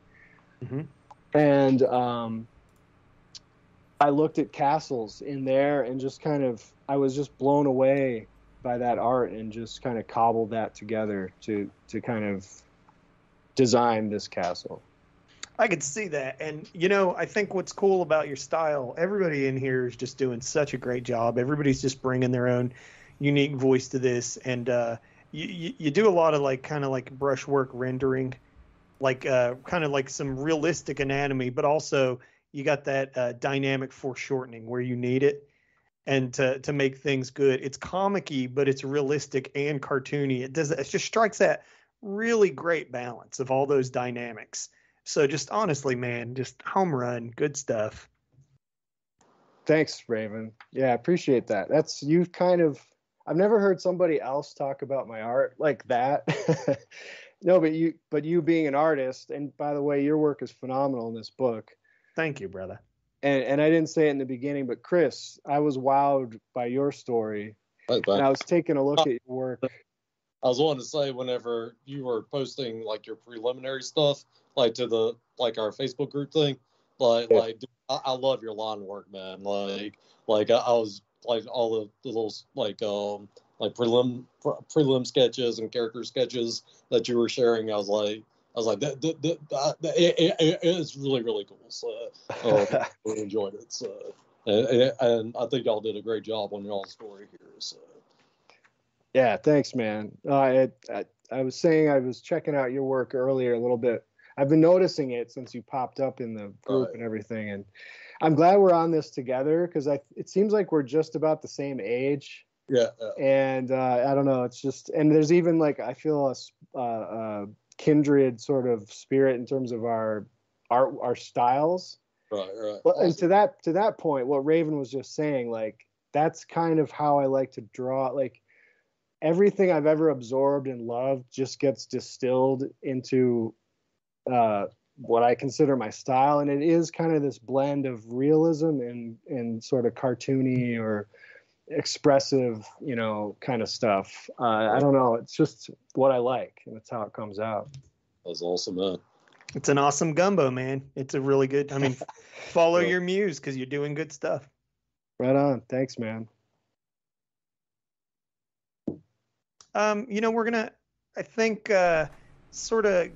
And I looked at castles in there and just I was just blown away by that art, and just kind of cobbled that together to kind of design this castle. I could see that. And, I think what's cool about your style, everybody in here is just doing such a great job. Everybody's just bringing their own unique voice to this. And you do a lot of kind of brushwork rendering, kind of like some realistic anatomy, but also you got that dynamic foreshortening where you need it, and to make things good. It's comic-y, but it's realistic and cartoony. It just strikes that really great balance of all those dynamics. So just honestly, man, just home run, good stuff. Thanks, Raven. Yeah, I appreciate that. I've never heard somebody else talk about my art like that. No, but you being an artist, and by the way, your work is phenomenal in this book. Thank you, brother. And I didn't say it in the beginning, but Chris, I was wowed by your story. And I was taking a look at your work. I was wanting to say, whenever you were posting your preliminary stuff, to the our Facebook group thing, dude, I love your line work, man. I was all the little prelim sketches and character sketches that you were sharing. I was like it's really, really cool. So I really enjoyed it. So and I think y'all did a great job on y'all's story here. So. Yeah, thanks, man. I was saying I was checking out your work earlier a little bit. I've been noticing it since you popped up in the group and everything, and I'm glad we're on this together, because it seems like we're just about the same age. Yeah. And I don't know, it's just, and there's even I feel a kindred sort of spirit in terms of our styles. Right. But and to that point, what Raven was just saying, that's kind of how I like to draw. everything I've ever absorbed and loved just gets distilled into what I consider my style, and it is kind of this blend of realism and sort of cartoony or expressive, kind of stuff. I don't know. It's just what I like, and that's how it comes out. That's awesome, man. It's an awesome gumbo, man. It's a really good. I mean, follow your muse because you're doing good stuff. Right on. Thanks, man. We're gonna, I think, sort of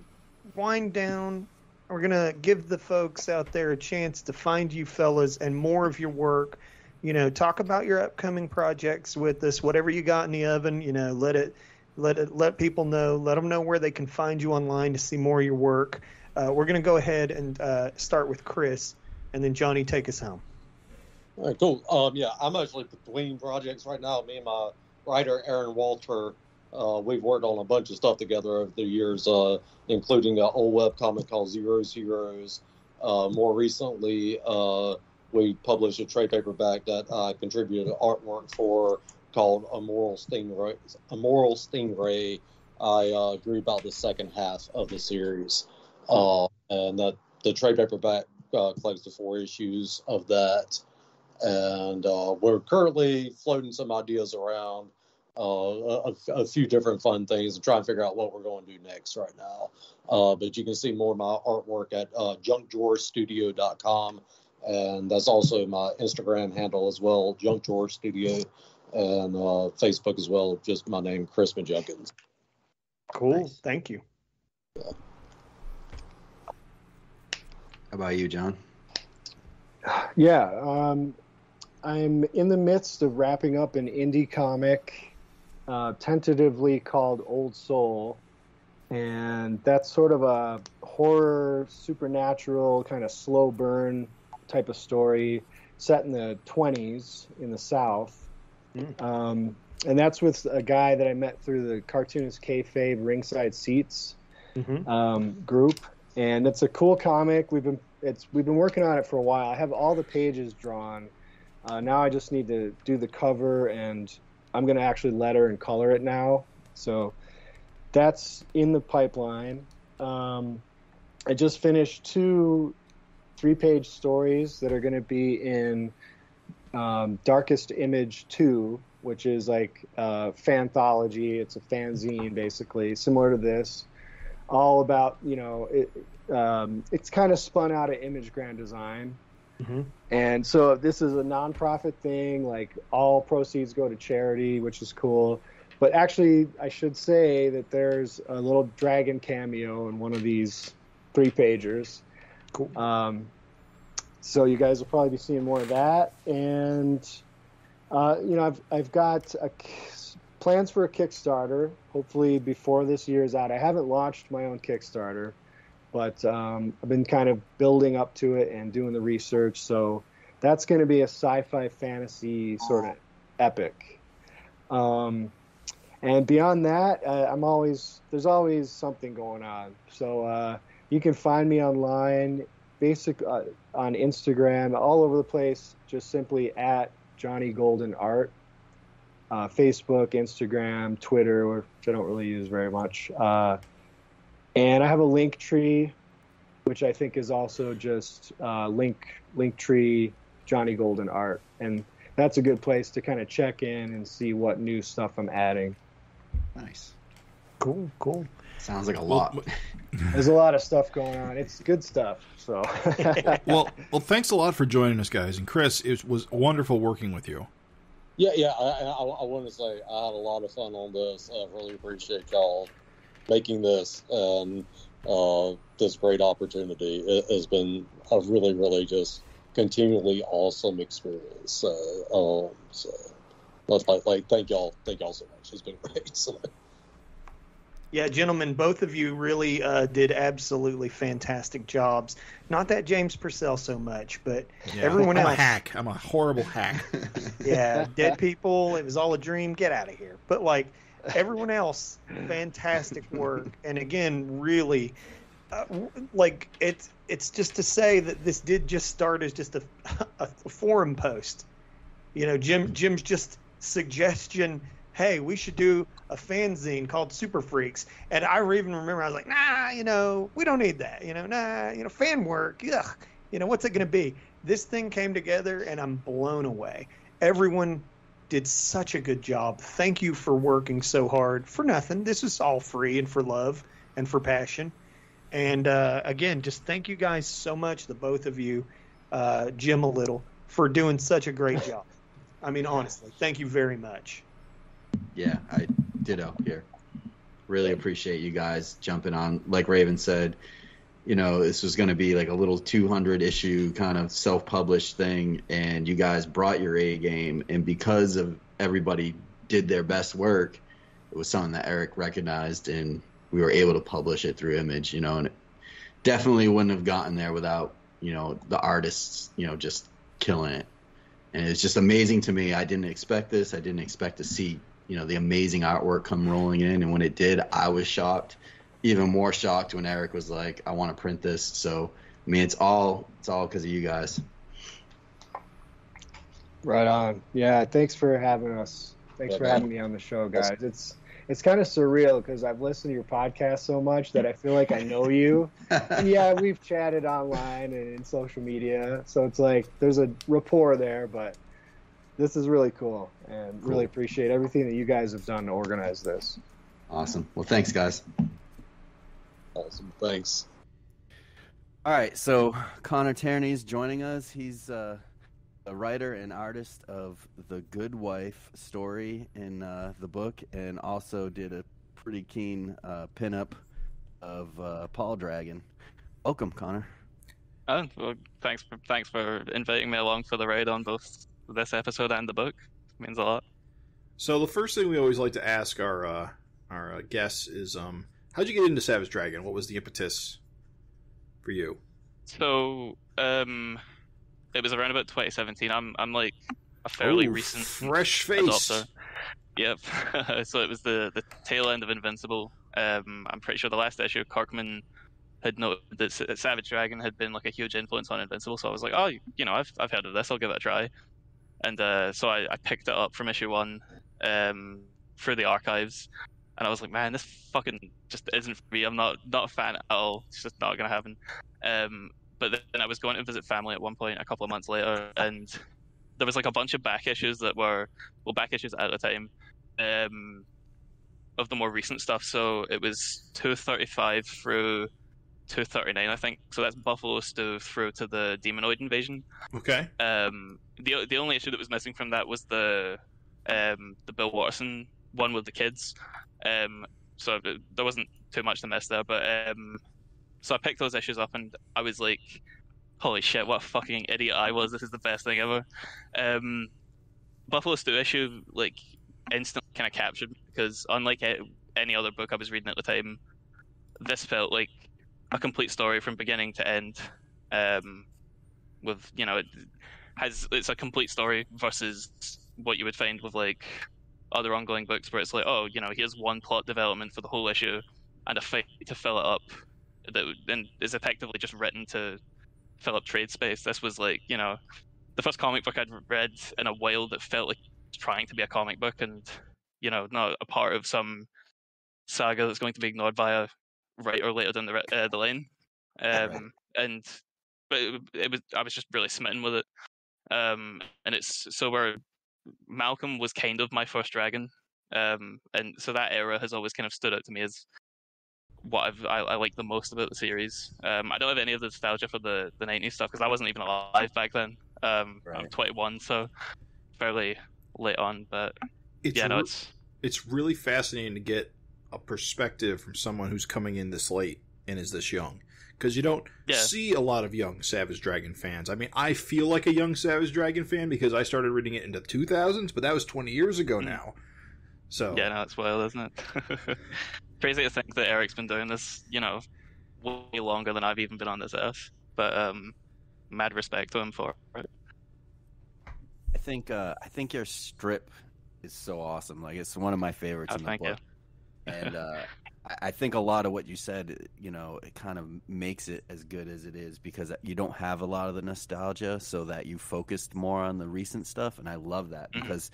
wind down. We're gonna give the folks out there a chance to find you fellas and more of your work. Talk about your upcoming projects with us. Whatever you got in the oven, let people know. Let them know where they can find you online to see more of your work. We're gonna go ahead and start with Chris, and then Johnny, take us home. All right, cool. I'm actually between projects right now. Me and my writer Aaron Walter, we've worked on a bunch of stuff together over the years, including an old webcomic called Zero's Heroes. More recently, we published a trade paperback that I contributed artwork for called A Moral Stingray. I grew about the second half of the series, and that the trade paperback collects the 4 issues of that. And we're currently floating some ideas around a few different fun things and trying to figure out what we're going to do next right now. But you can see more of my artwork at junkgeorgestudio.com, and that's also my Instagram handle as well, junkgeorgestudio, and Facebook as well, just my name, Chris McJunkin. Cool. Nice. Thank you. How about you, John? Yeah, I'm in the midst of wrapping up an indie comic, tentatively called Old Soul, and that's sort of a horror, supernatural, kind of slow burn type of story set in the 20s in the South. And that's with a guy that I met through the Cartoonist Kayfabe Ringside Seats group, and it's a cool comic. We've been working on it for a while. I have all the pages drawn. Now I just need to do the cover, and I'm going to actually letter and color it now. So that's in the pipeline. I just finished 2 3-page stories that are going to be in Darkest Image 2, which is like fanthology. It's a fanzine, basically, similar to this. All about, it's kind of spun out of Image Grand Design. And so this is a nonprofit thing, like all proceeds go to charity, which is cool. But actually, I should say that there's a little dragon cameo in one of these 3-pagers. Cool. So you guys will probably be seeing more of that. And, I've got plans for a Kickstarter, hopefully before this year is out. I haven't launched my own Kickstarter, but I've been kind of building up to it and doing the research. So that's going to be a sci-fi fantasy sort of epic. And beyond that, there's always something going on. So you can find me online, on Instagram, all over the place, just simply at Johnny Golden Art. Facebook, Instagram, Twitter, which I don't really use very much. And I have a link tree, which I think is also just link tree Johnny Golden Art. And that's a good place to kind of check in and see what new stuff I'm adding. Nice. Cool. Sounds like a lot. There's a lot of stuff going on. It's good stuff. So, well, thanks a lot for joining us, guys. And Chris, it was wonderful working with you. Yeah. I want to say I had a lot of fun on this. I really appreciate y'all making this this great opportunity. It has been a really, really just continually awesome experience. So let's thank y'all so much. It's been great. So. Yeah, gentlemen, both of you really did absolutely fantastic jobs. Not that James Purcell so much, but everyone else. I'm a hack. I'm a horrible hack. Yeah, dead people. It was all a dream. Get out of here. But everyone else, fantastic work. And again, really, it's just to say that this did just start as just a forum post. Jim's just suggestion. Hey, we should do a fanzine called Super Freaks. And I even remember I was like, nah, we don't need that. Fan work, ugh. What's it going to be? This thing came together, and I'm blown away. Everyone did such a good job. Thank you for working so hard for nothing. This is all free and for love and for passion. And again, just thank you guys so much, the both of you, Jim a little, for doing such a great job. I mean, honestly, thank you very much. Yeah, I ditto here. Really appreciate you guys jumping on. Like Raven said, this was going to be like a little 200 issue kind of self-published thing, and you guys brought your A game, and because of everybody did their best work, it was something that Eric recognized, and we were able to publish it through Image, and it definitely wouldn't have gotten there without, the artists, just killing it. And it's just amazing to me. I didn't expect this. I didn't expect to see, the amazing artwork come rolling in. And when it did, I was shocked, even more shocked when Eric was like, I want to print this. So, I mean, it's all because of you guys. Right on. Yeah. Thanks for having us. Thanks for having me on the show, guys. It's kind of surreal because I've listened to your podcast so much that I feel like I know you. And yeah, we've chatted online and in social media, so it's like there's a rapport there. But this is really cool, and really appreciate everything that you guys have done to organize this. Awesome. Well, thanks, guys. Awesome. Thanks. All right, so Connor Tierney's joining us. He's a writer and artist of the Good Wife story in the book, and also did a pretty keen pinup of Paul Dragon. Welcome, Connor. Oh, well, thanks for inviting me along for the ride on both this episode and the book. It means a lot. So the first thing we always like to ask our guests is, how'd you get into Savage Dragon? What was the impetus for you? So, it was around about 2017. I'm like a fairly recent fresh face. Adopter. Yep. So it was the tail end of Invincible. I'm pretty sure the last issue, Kirkman had noted that Savage Dragon had been like a huge influence on Invincible. So I was like, oh, I've heard of this. I'll give it a try. And so I picked it up from issue 1 through the archives, and I was like, man, this fucking just isn't for me. I'm not a fan at all. It's just not gonna happen. But then I was going to visit family at one point a couple of months later, and there was like a bunch of back issues that were, back issues at the time, of the more recent stuff. So it was 235 through 239, I think. So that's Buffalo Stew through to the Demonoid Invasion. Okay. The only issue that was missing from that was the Bill Watterson one with the kids. So there wasn't too much to miss there, but so I picked those issues up, and I was like, holy shit, what a fucking idiot I was. This is the best thing ever. Buffalo Stew issue, like, instantly kind of captured me, because unlike any other book I was reading at the time, this felt like a complete story from beginning to end. With, it's a complete story versus what you would find with, like, other ongoing books where it's like, oh, here's one plot development for the whole issue and a fight to fill it up that then is effectively just written to fill up trade space. This was like, the first comic book I'd read in a while that felt like trying to be a comic book and, not a part of some saga that's going to be ignored by a writer later down the lane. But I was just really smitten with it. And it's so where Malcolm was kind of my first dragon. And so that era has always kind of stood out to me as what I like the most about the series. I don't have any of the nostalgia for the 90s stuff because I wasn't even alive back then. I'm 21, so fairly late on. But it's really fascinating to get a perspective from someone who's coming in this late and is this young, because you don't see a lot of young Savage Dragon fans. I mean, I feel like a young Savage Dragon fan because I started reading it in the 2000s, but that was 20 years ago now. So yeah, no, it's wild, isn't it? Crazy to think that Eric's been doing this, way longer than I've even been on this earth. But mad respect to him for it. I think your strip is so awesome. Like, it's one of my favorites in the book. You. And I think a lot of what you said, it kind of makes it as good as it is because you don't have a lot of the nostalgia, so that you focused more on the recent stuff, and I love that because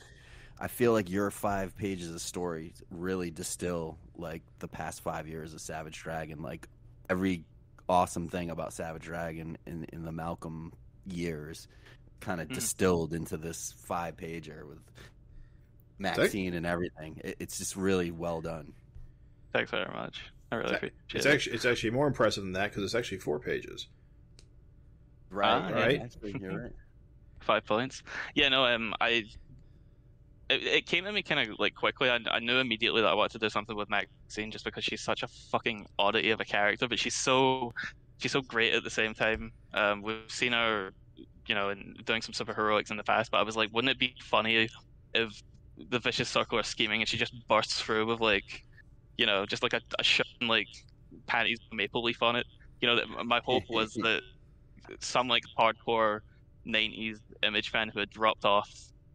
I feel like your 5 pages of story really distill like the past 5 years of Savage Dragon, like every awesome thing about Savage Dragon in the Malcolm years kind of distilled into this 5-pager with Maxine and everything. It's just really well done. Thanks very much. I really appreciate it. It's actually more impressive than that because it's actually 4 pages. Right. Right. Actually, you're right. 5 points. Yeah, no. It came to me kind of like quickly. I knew immediately that I wanted to do something with Maxine just because she's such a fucking oddity of a character, but she's so great at the same time. We've seen her, in doing some superheroics in the past, but I was like, wouldn't it be funny if the Vicious Circle are scheming and she just bursts through with like, just like a shirt and like panties with a maple leaf on it. My hope was that some like hardcore 90s Image fan who had dropped off,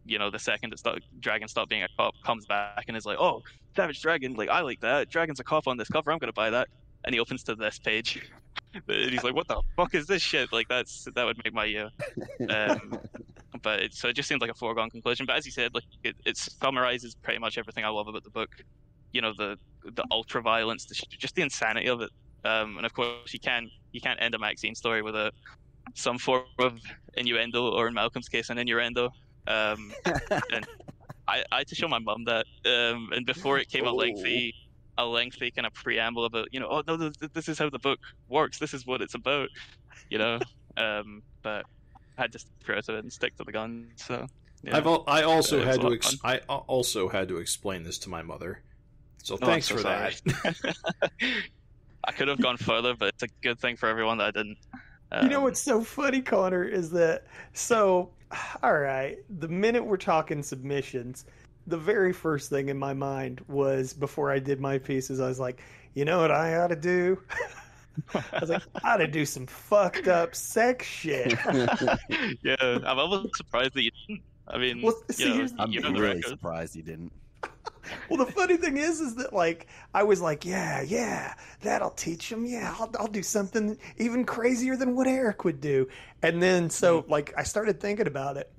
the second that Dragon stopped being a cop, comes back and is like, oh, Savage Dragon, like, I like that. Dragon's a cop on this cover, I'm going to buy that. And he opens to this page. And he's like, what the fuck is this shit? Like, that would make my year. But it just seems like a foregone conclusion. But as you said, like, it summarizes pretty much everything I love about the book. The ultra violence, just the insanity of it. And of course, you can't end a Maxine story with some form of innuendo, or in Malcolm's case, an innuendo. And I had to show my mum that, and before it came a lengthy kind of preamble about, oh no, this is how the book works, this is what it's about, but I had to throw to it and stick to the gun. So yeah. I also had to explain this to my mother. So thanks for that. I could have gone further, but it's a good thing for everyone that I didn't. What's so funny, Connor, is that all right, the minute we're talking submissions, the very first thing in my mind was, before I did my pieces, I was like, you know what I ought to do? I was like, I ought to do some fucked up sex shit. Yeah, I'm almost surprised that you didn't. I mean, I'm really surprised you didn't. Well, the funny thing is that, like, I was like, yeah, that'll teach him. Yeah, I'll do something even crazier than what Eric would do. And then, like, I started thinking about it,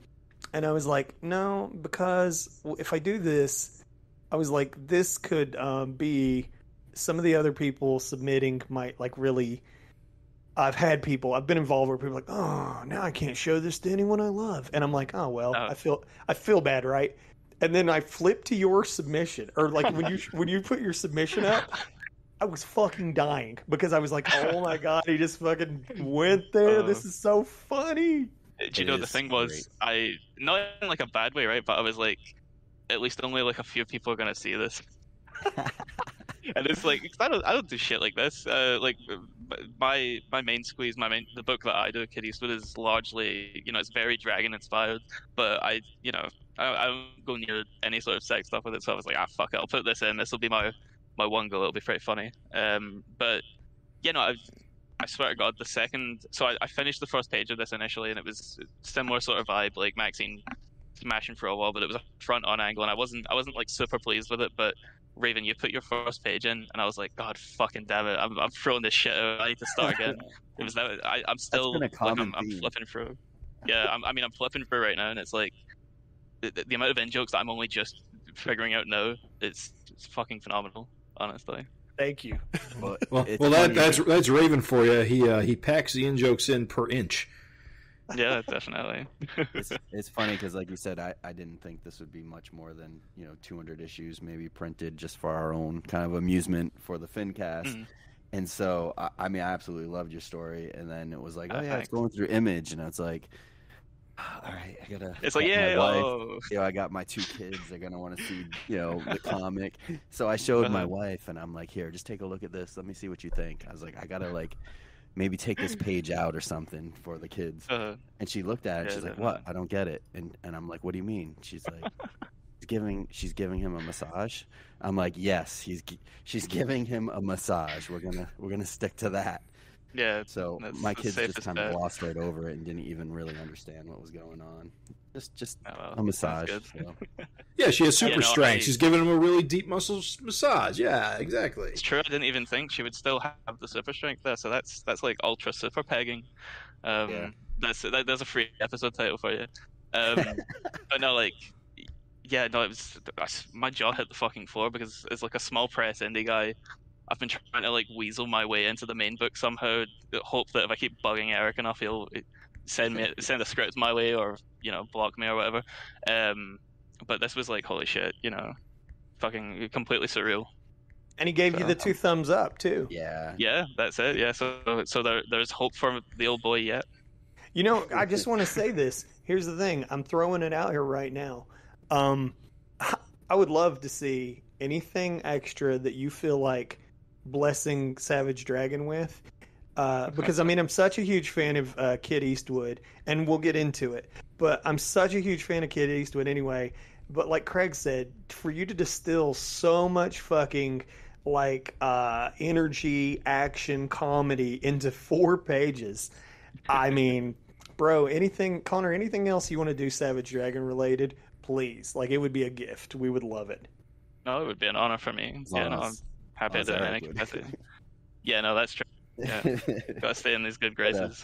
and I was like, no, because if I do this, I was like, this could be some of the other people submitting might, like, really. I've been involved where people are like, oh, now I can't show this to anyone I love, and I'm like, oh well, I feel bad, right? And then I flipped to your submission, or like when you put your submission up, I was fucking dying because I was like, oh my god, he just fucking went there. This is so funny. Do you know the thing was, I, not in like a bad way, right? But I was like, at least only like a few people are gonna see this. And it's like, I don't do shit like this. Like my main squeeze, the book that I do, Kid Eastwood, is largely, it's very Dragon inspired. But I don't go near any sort of sex stuff with it. So I was like, fuck it, I'll put this in. This will be my one goal. It'll be pretty funny. But I swear to God, the second, so I finished the first page of this initially, and it was similar sort of vibe, like Maxine smashing for a wall, but it was a front on angle, and I wasn't like super pleased with it. But Raven, you put your first page in, and I was like, God fucking damn it, I'm throwing this shit out. I need to start again. It was that I'm still like, I'm flipping through. Yeah, I'm flipping through right now, and it's like the amount of in jokes that I'm only just figuring out now. It's fucking phenomenal, honestly. Thank you. Well, that's Raven for you. He packs the in jokes in per inch. Yeah, definitely. It's funny because, like you said, I didn't think this would be much more than 200 issues, maybe printed just for our own kind of amusement for the FINcast. Mm-hmm. And so, I absolutely loved your story. And then it was like, oh yeah, it's going through Image, and it's like, all right, I gotta. It's like, yeah, I got my 2 kids. They're gonna want to see, the comic. So I showed my wife, and I'm like, here, just take a look at this. Let me see what you think. I was like, I gotta maybe take this page out or something for the kids. And she looked at it. She's like, what? I don't get it. And I'm like, what do you mean? She's like, she's giving him a massage. I'm like, yes, she's giving him a massage. We're gonna stick to that. Yeah. So my kids just kind of glossed right over it and didn't even really understand what was going on. Just a massage. So. Yeah, she has super strength. She's giving him a really deep muscle massage. Yeah, exactly. It's true. I didn't even think she would still have the super strength there. So that's like ultra super pegging. That's a free episode title for you. But no, like, yeah, no, my jaw hit the fucking floor because it's like a small press indie guy. I've been trying to like weasel my way into the main book somehow. Hope that if I keep bugging Eric enough, he'll send a script my way, or block me or whatever. But this was like, holy shit, fucking completely surreal. And he gave you the 2 thumbs up too. Yeah, that's it. Yeah, so there's hope for the old boy yet. I just want to say this. Here's the thing. I'm throwing it out here right now. I would love to see anything extra that you feel like blessing Savage Dragon with. Because, I'm such a huge fan of Kid Eastwood, and we'll get into it. But I'm such a huge fan of Kid Eastwood anyway. But like Craig said, for you to distill so much fucking energy, action, comedy into 4 pages, bro, Connor, anything else you want to do Savage Dragon related, please. It would be a gift. We would love it. No, it would be an honor for me. I'm happy to do it in any capacity. Yeah, no, that's true. Yeah, gotta stay in these good graces.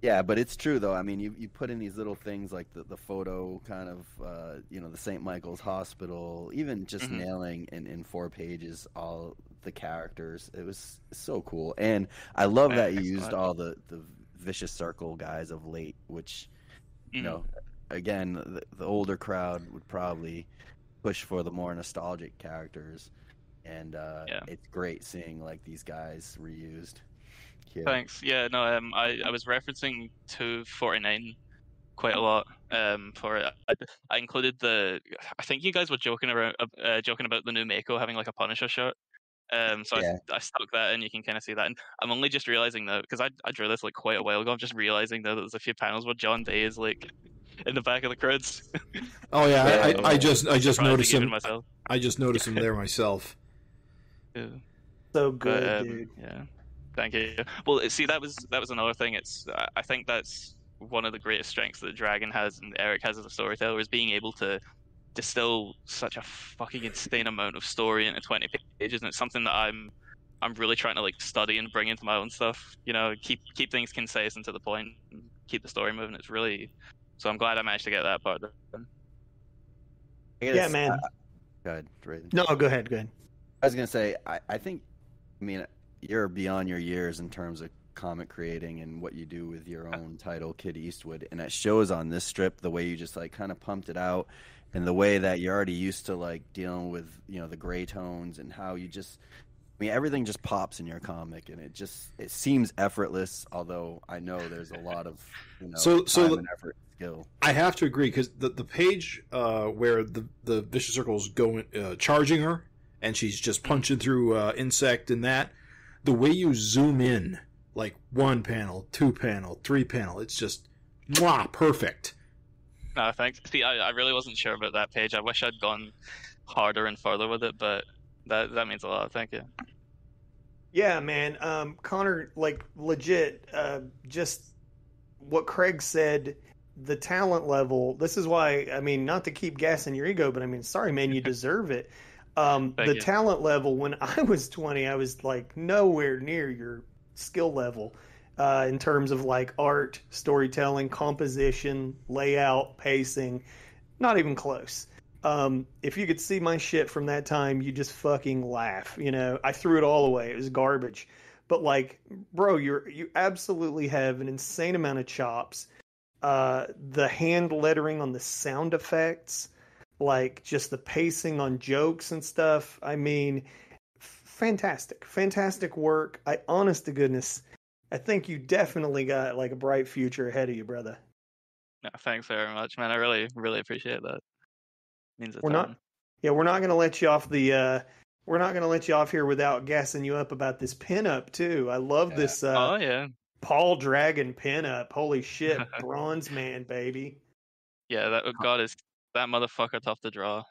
Yeah, but it's true though. You put in these little things like the photo kind of, the St. Michael's Hospital, even just nailing in 4 pages all the characters. It was so cool, and I love that you used all the Vicious Circle guys of late, which, again, the older crowd would probably push for the more nostalgic characters, and it's great seeing these guys reused. Yeah. Thanks. Yeah, no, I was referencing 249 quite a lot for it. I included I think you guys were joking about the new Mako having a Punisher shirt. So I stuck that in. You can kind of see that, and I'm only just realizing though, because I drew this quite a while ago. I'm just realizing though that there's a few panels where John Day is in the back of the creds. Oh yeah, I just noticed him. Myself. I just noticed him there myself. Yeah. So good, dude. Yeah. Thank you. Well, see, that was another thing. I think that's one of the greatest strengths that Dragon has and Eric has as a storyteller, is being able to distill such a fucking insane amount of story into 20 pages, and it's something that I'm really trying to study and bring into my own stuff. Keep things concise and to the point, and keep the story moving. It's really, so I'm glad I managed to get that part done. Yeah, man. Go ahead, Raven. No, go ahead. I was gonna say, I think, you're beyond your years in terms of comic creating and what you do with your own title, Kid Eastwood, and it shows on this strip the way you just kind of pumped it out, and the way that you're already used to dealing with the gray tones, and how you just everything just pops in your comic, and it seems effortless, although I know there's a lot of time and effort and skill. I have to agree, because the page where the Vicious Circle is going charging her, and she's just punching through insect and that, the way you zoom in, 1 panel, 2 panel, 3 panel, it's just perfect. No, thanks. See, I really wasn't sure about that page. I wish I'd gone harder and further with it, but that means a lot. Thank you. Yeah, man. Connor, legit, just what Craig said, the talent level, this is why, not to keep gassing your ego, but sorry, man, you deserve it. The talent level, when I was 20, I was nowhere near your skill level in terms of art, storytelling, composition, layout, pacing. Not even close. If you could see my shit from that time, you just fucking laugh. I threw it all away. It was garbage. But bro, you absolutely have an insane amount of chops. The hand lettering on the sound effects, just the pacing on jokes and stuff. Fantastic work. Honest to goodness, I think you definitely got a bright future ahead of you, brother. No, thanks very much, man. I really, really appreciate that. Means a we're ton. We're not going to let you off we're not going to let you off here without gassing you up about this pinup too. I love this. Paul Dragon pinup. Holy shit, Bronze Man, baby. Yeah, is that motherfucker tough to draw.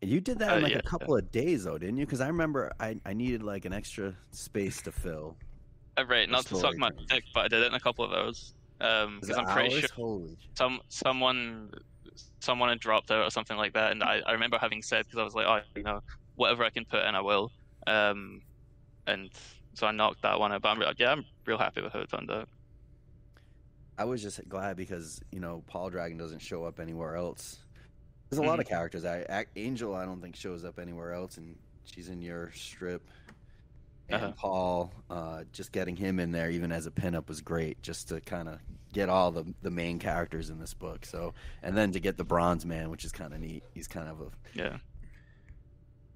You did that in a couple of days, though, didn't you? Because I remember I needed an extra space to fill. Right, not to suck my dick, but I did it in a couple of hours. Because I'm pretty sure someone had dropped out or something like that, and I remember having said, because I was like, whatever I can put in, I will. And so I knocked that one out. But I'm real happy with how it turned out. I was just glad because, Paul Dragon doesn't show up anywhere else. There's a lot of characters. Angel, I don't think shows up anywhere else, and she's in your strip. And Paul, just getting him in there, even as a pinup, was great. Just to kind of get all the main characters in this book. So, and then to get the Bronze Man, which is kind of neat. He's kind of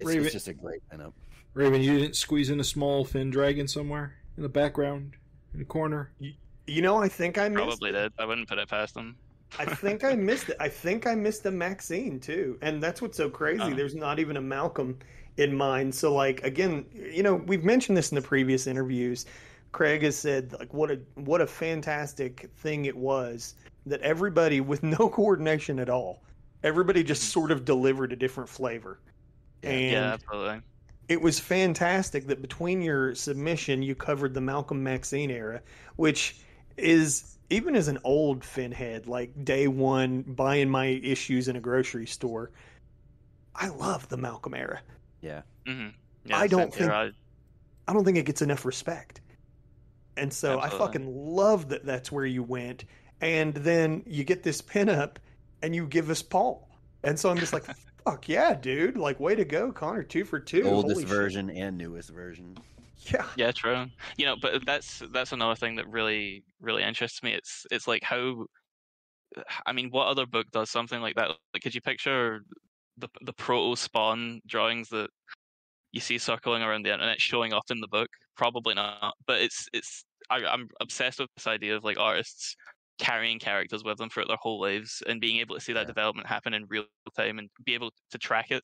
it's just a great pinup. Raven, you didn't squeeze in a small fin dragon somewhere in the background, in the corner? I think I missed Probably did. I wouldn't put it past them. I think I missed it. I think I missed a Maxine too, and that's what's so crazy. There's not even a Malcolm in mine. So, again, we've mentioned this in the previous interviews. Craig has said, what a fantastic thing it was that everybody, with no coordination at all, everybody just sort of delivered a different flavor. And yeah, absolutely. It was fantastic that between your submission, you covered the Malcolm Maxine era, which is, even as an old Finhead, like day one, buying my issues in a grocery store, I love the Malcolm era. Yeah. Mm-hmm. Yeah, I don't think it gets enough respect. And so I fucking love that that's where you went. And then you get this pinup and you give us Paul. And so I'm just like, fuck yeah, dude. Way to go, Connor. 2 for 2. Oldest version and newest version. Yeah. Yeah, true. But that's another thing that really, really interests me. It's like how, what other book does something like that? Could you picture the proto-Spawn drawings that you see circling around the internet showing up in the book? Probably not. But I'm obsessed with this idea of artists carrying characters with them throughout their whole lives and being able to see that development happen in real time and be able to track it.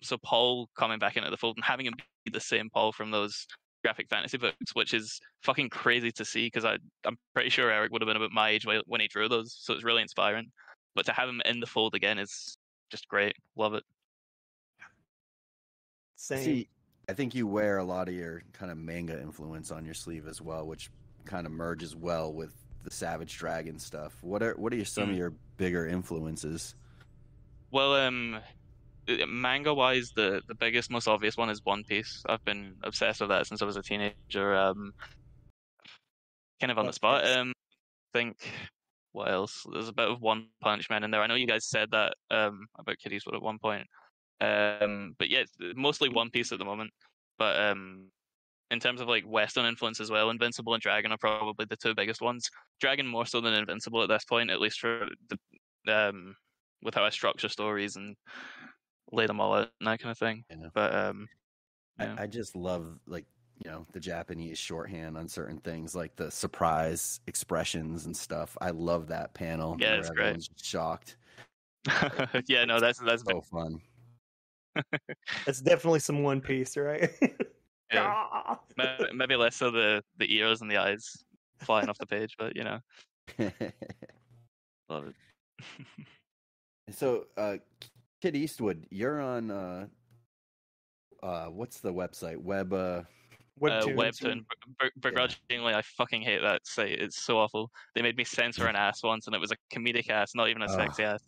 So Paul coming back into the fold and having him be the same Paul from those graphic fantasy books, which is fucking crazy to see because I'm pretty sure Eric would have been about my age when he drew those, so it's really inspiring. But to have him in the fold again is just great. Love it. Same. See, I think you wear a lot of your kind of manga influence on your sleeve as well, which kind of merges well with the Savage Dragon stuff. What are some of your bigger influences? Well, manga wise, the biggest, most obvious one is One Piece. I've been obsessed with that since I was a teenager. Kind of on the spot. Think what else? There's a bit of One Punch Man in there. I know you guys said that about Kitty's Wood at one point. But yeah, mostly One Piece at the moment. But in terms of Western influence as well, Invincible and Dragon are probably the two biggest ones. Dragon more so than Invincible at this point, at least for the with how I structure stories and lay them all out and that kind of thing. Yeah. But I just love the Japanese shorthand on certain things, like the surprise expressions and stuff. I love that panel. Yeah, it's great. Everyone's shocked. Yeah, no, that's so fun. That's definitely some One Piece, right? Yeah. Maybe less so the ears and the eyes flying off the page, but love it. So, Kid Eastwood, you're on what's the website? Webtoon. Begrudgingly, I fucking hate that site. It's so awful. They made me censor an ass once, and it was a comedic ass, not even a sexy ass.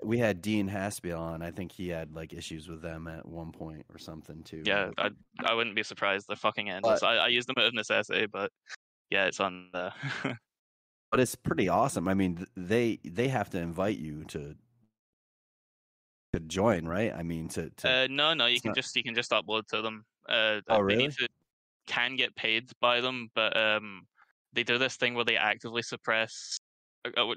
We had Dean Haspiel on. I think he had issues with them at one point or something too. Yeah, I wouldn't be surprised. They're fucking endless. I use them out of necessity, but yeah, it's on the. But it's pretty awesome. I mean, they have to invite you to join, right? I mean, no, you can just upload to them. Really? They can get paid by them, but they do this thing where they actively suppress.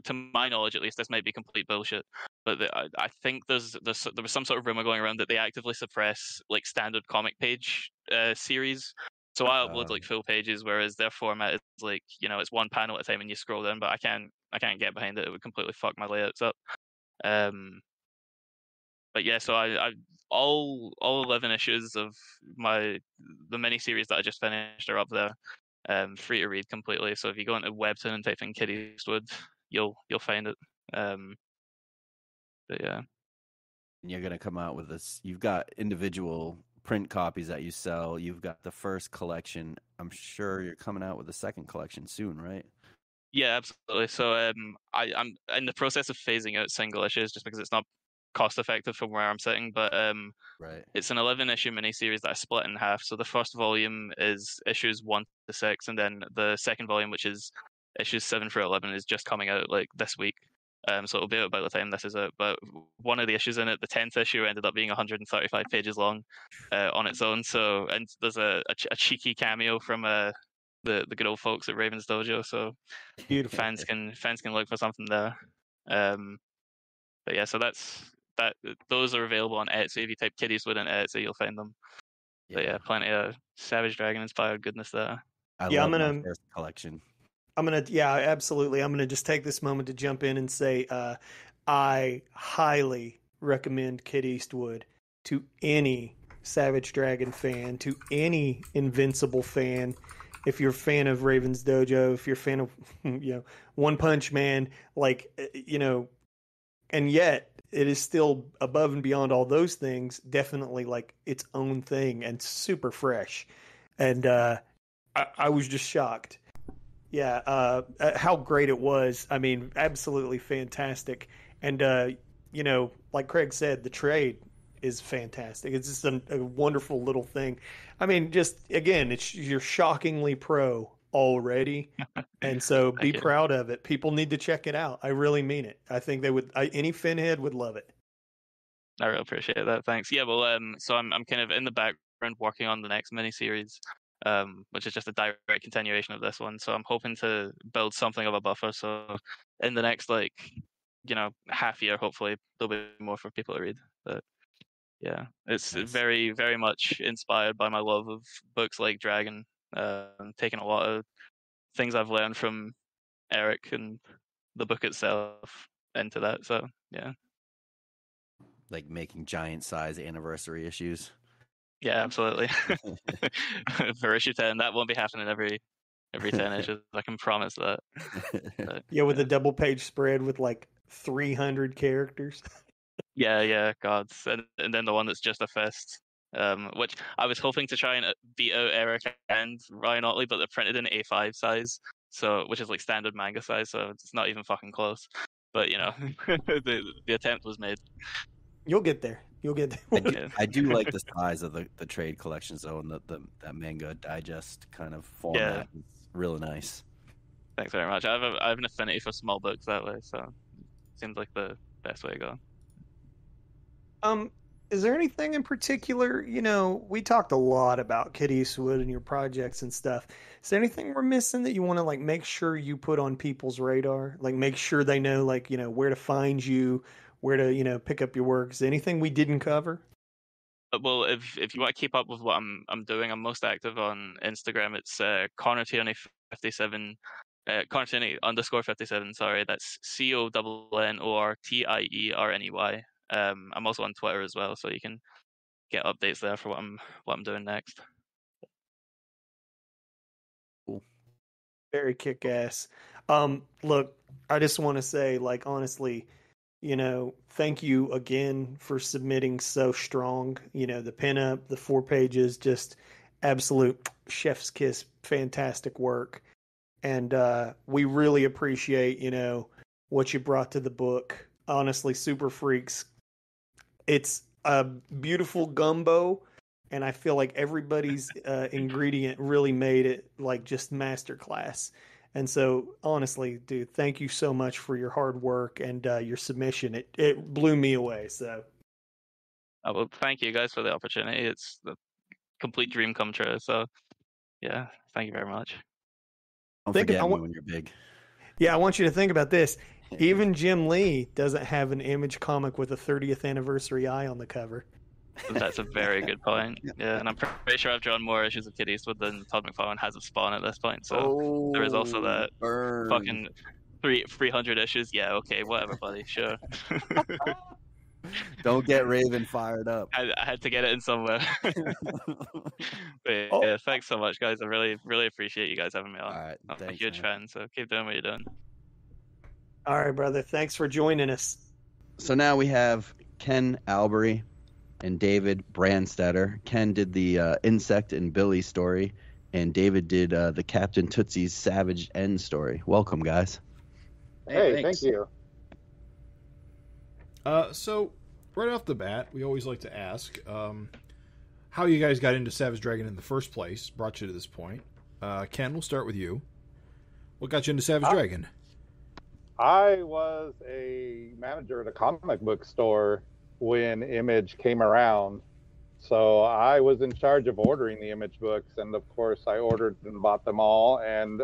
To my knowledge, at least, this might be complete bullshit. But I think there was some sort of rumor going around that they actively suppress standard comic page series. So I upload full pages, whereas their format is it's one panel at a time and you scroll down. But I can't get behind it. It would completely fuck my layouts up. But yeah, so I all 11 issues of the miniseries that I just finished are up there, free to read completely. So if you go into Webtoon and type in Kid Eastwood, you'll find it. But yeah, and you're gonna come out with this. You've got individual print copies that you sell. You've got the first collection. I'm sure you're coming out with a second collection soon, right? Yeah, absolutely. So I'm in the process of phasing out single issues just because it's not cost effective from where I'm sitting, but right. It's an 11-issue miniseries that I split in half. So the first volume is issues 1 to 6, and then the second volume, which is issues 7 through 11 is just coming out like this week. So it'll be out by the time this is out. But one of the issues in it, the 10th issue, ended up being 135 pages long on its own. So, and there's a cheeky cameo from the good old folks at Raven's Dojo. So Beautiful. fans can look for something there. But yeah, so that. Those are available on Etsy. If you type Kid Eastwood in Etsy, you'll find them. Yeah. But yeah, plenty of Savage Dragon inspired goodness there. I love my first collection. Absolutely. I'm gonna just take this moment to jump in and say I highly recommend Kid Eastwood to any Savage Dragon fan, to any Invincible fan. If you're a fan of Raven's Dojo, if you're a fan of One Punch Man, and yet it is still above and beyond all those things, definitely like its own thing and super fresh. And I was just shocked. Yeah, how great it was. I mean, absolutely fantastic. And, like Craig said, the trade is fantastic. It's just a wonderful little thing. I mean, just, again, you're shockingly pro already. And so be proud of it. People need to check it out. I really mean it. I think they would. Any Finhead would love it. I really appreciate that. Thanks. Yeah, well, so I'm kind of in the background working on the next miniseries, which is just a direct continuation of this one. So I'm hoping to build something of a buffer. So in the next, half year, hopefully there'll be more for people to read. But yeah, it's very, very much inspired by my love of books like Dragon. Taking a lot of things I've learned from Eric and the book itself into that. So yeah, like making giant size anniversary issues. Yeah, absolutely. For issue 10, that won't be happening every 10 issues. I can promise that. But, with a double page spread with like 300 characters. Yeah, gods, and then the one that's just a fist. Which I was hoping to try and beat out Eric and Ryan Otley, but they're printed in A5 size, which is like standard manga size, so it's not even fucking close. But the attempt was made. You'll get there. I do like the size of the trade collections though, and that manga digest kind of format is really nice. Thanks very much. I have an affinity for small books that way, so it seems like the best way to go. Is there anything in particular, we talked a lot about Kid Eastwood and your projects and stuff. Is there anything we're missing that you want to make sure you put on people's radar? Like make sure they know where to find you, where to, pick up your work. Is there anything we didn't cover? Well, if you want to keep up with what I'm doing, I'm most active on Instagram. It's Connor Tierney 57, Connor Tierney _57. Sorry, that's CONNORTIERNEY. I'm also on Twitter as well, so you can get updates there for what I'm doing next. Cool. Very kick-ass. Look, I just want to say, honestly, thank you again for submitting so strong. The pinup, the 4 pages, just absolute chef's kiss, fantastic work. And we really appreciate, what you brought to the book. Honestly, Super Freaks, it's a beautiful gumbo, and I feel like everybody's ingredient really made it just masterclass. And so, honestly, dude, thank you so much for your hard work and your submission. It blew me away. So, well, thank you guys for the opportunity. It's the complete dream come true. So, yeah, thank you very much. Don't forget me when you're big. Yeah, I want you to think about this. Even Jim Lee doesn't have an Image comic with a 30th anniversary eye on the cover. That's a very good point. Yeah, and I'm pretty sure I've drawn more issues of Kid Eastwood than Todd McFarlane has of Spawn at this point. So there is also that fucking 300 issues. Yeah, okay, whatever, buddy. Sure. Don't get Raven fired up. I had to get it in somewhere. Yeah, thanks so much, guys. I really, really appreciate you guys having me on. All right, I'm a huge fan, so keep doing what you're doing. All right, brother. Thanks for joining us. So now we have Ken Albery and David Branstetter. Ken did the Insect and Billy story, and David did the Captain Tootsie's Savage End story. Welcome, guys. Hey, thank you. So, right off the bat, we always like to ask how you guys got into Savage Dragon in the first place, brought you to this point. Ken, we'll start with you. What got you into Savage Dragon? I was a manager at a comic book store when Image came around. So I was in charge of ordering the Image books, and of course I ordered and bought them all, and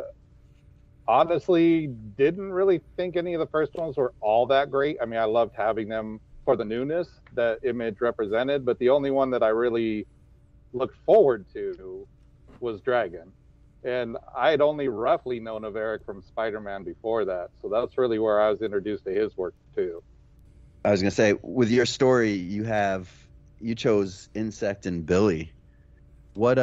honestly didn't really think any of the first ones were all that great. I mean, I loved having them for the newness that Image represented, but the only one that I really looked forward to was Dragon. And I had only roughly known of Eric from Spider-Man before that, so that's really where I was introduced to his work too. I was gonna say, with your story, you chose Insect and Billy. What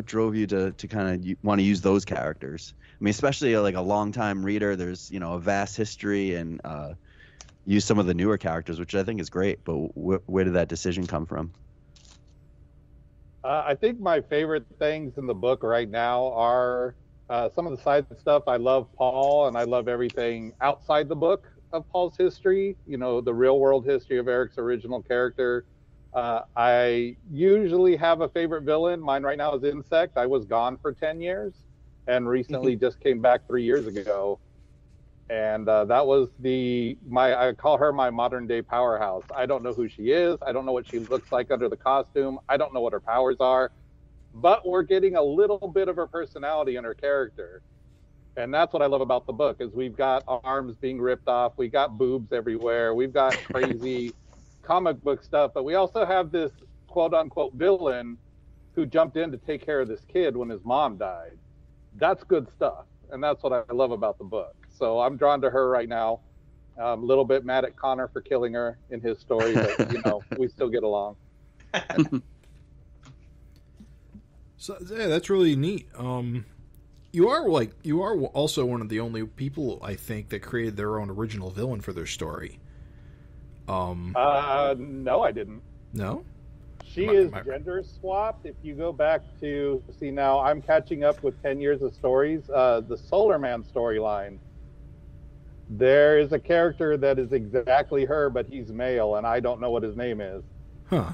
drove you to kind of want to use those characters? I mean, especially like a longtime reader, there's a vast history, and use some of the newer characters, which I think is great. But where did that decision come from? I think my favorite things in the book right now are some of the side stuff. I love Paul, and I love everything outside the book of Paul's history, the real world history of Eric's original character. I usually have a favorite villain. Mine right now is Insect. I was gone for 10 years and recently just came back 3 years ago. And that was I call her my modern day powerhouse. I don't know who she is. I don't know what she looks like under the costume. I don't know what her powers are, but we're getting a little bit of her personality in her character. And that's what I love about the book is we've got arms being ripped off. We got boobs everywhere. We've got crazy comic book stuff, but we also have this quote unquote villain who jumped in to take care of this kid when his mom died. That's good stuff. And that's what I love about the book. So I'm drawn to her right now. A little bit mad at Connor for killing her in his story, but we still get along. So yeah, that's really neat. You are also one of the only people I think that created their own original villain for their story. No, I didn't. No? She is gender swapped. If you go back to see now, I'm catching up with 10 years of stories. The Solar Man storyline. There is a character that is exactly her, but he's male, and I don't know what his name is. Huh.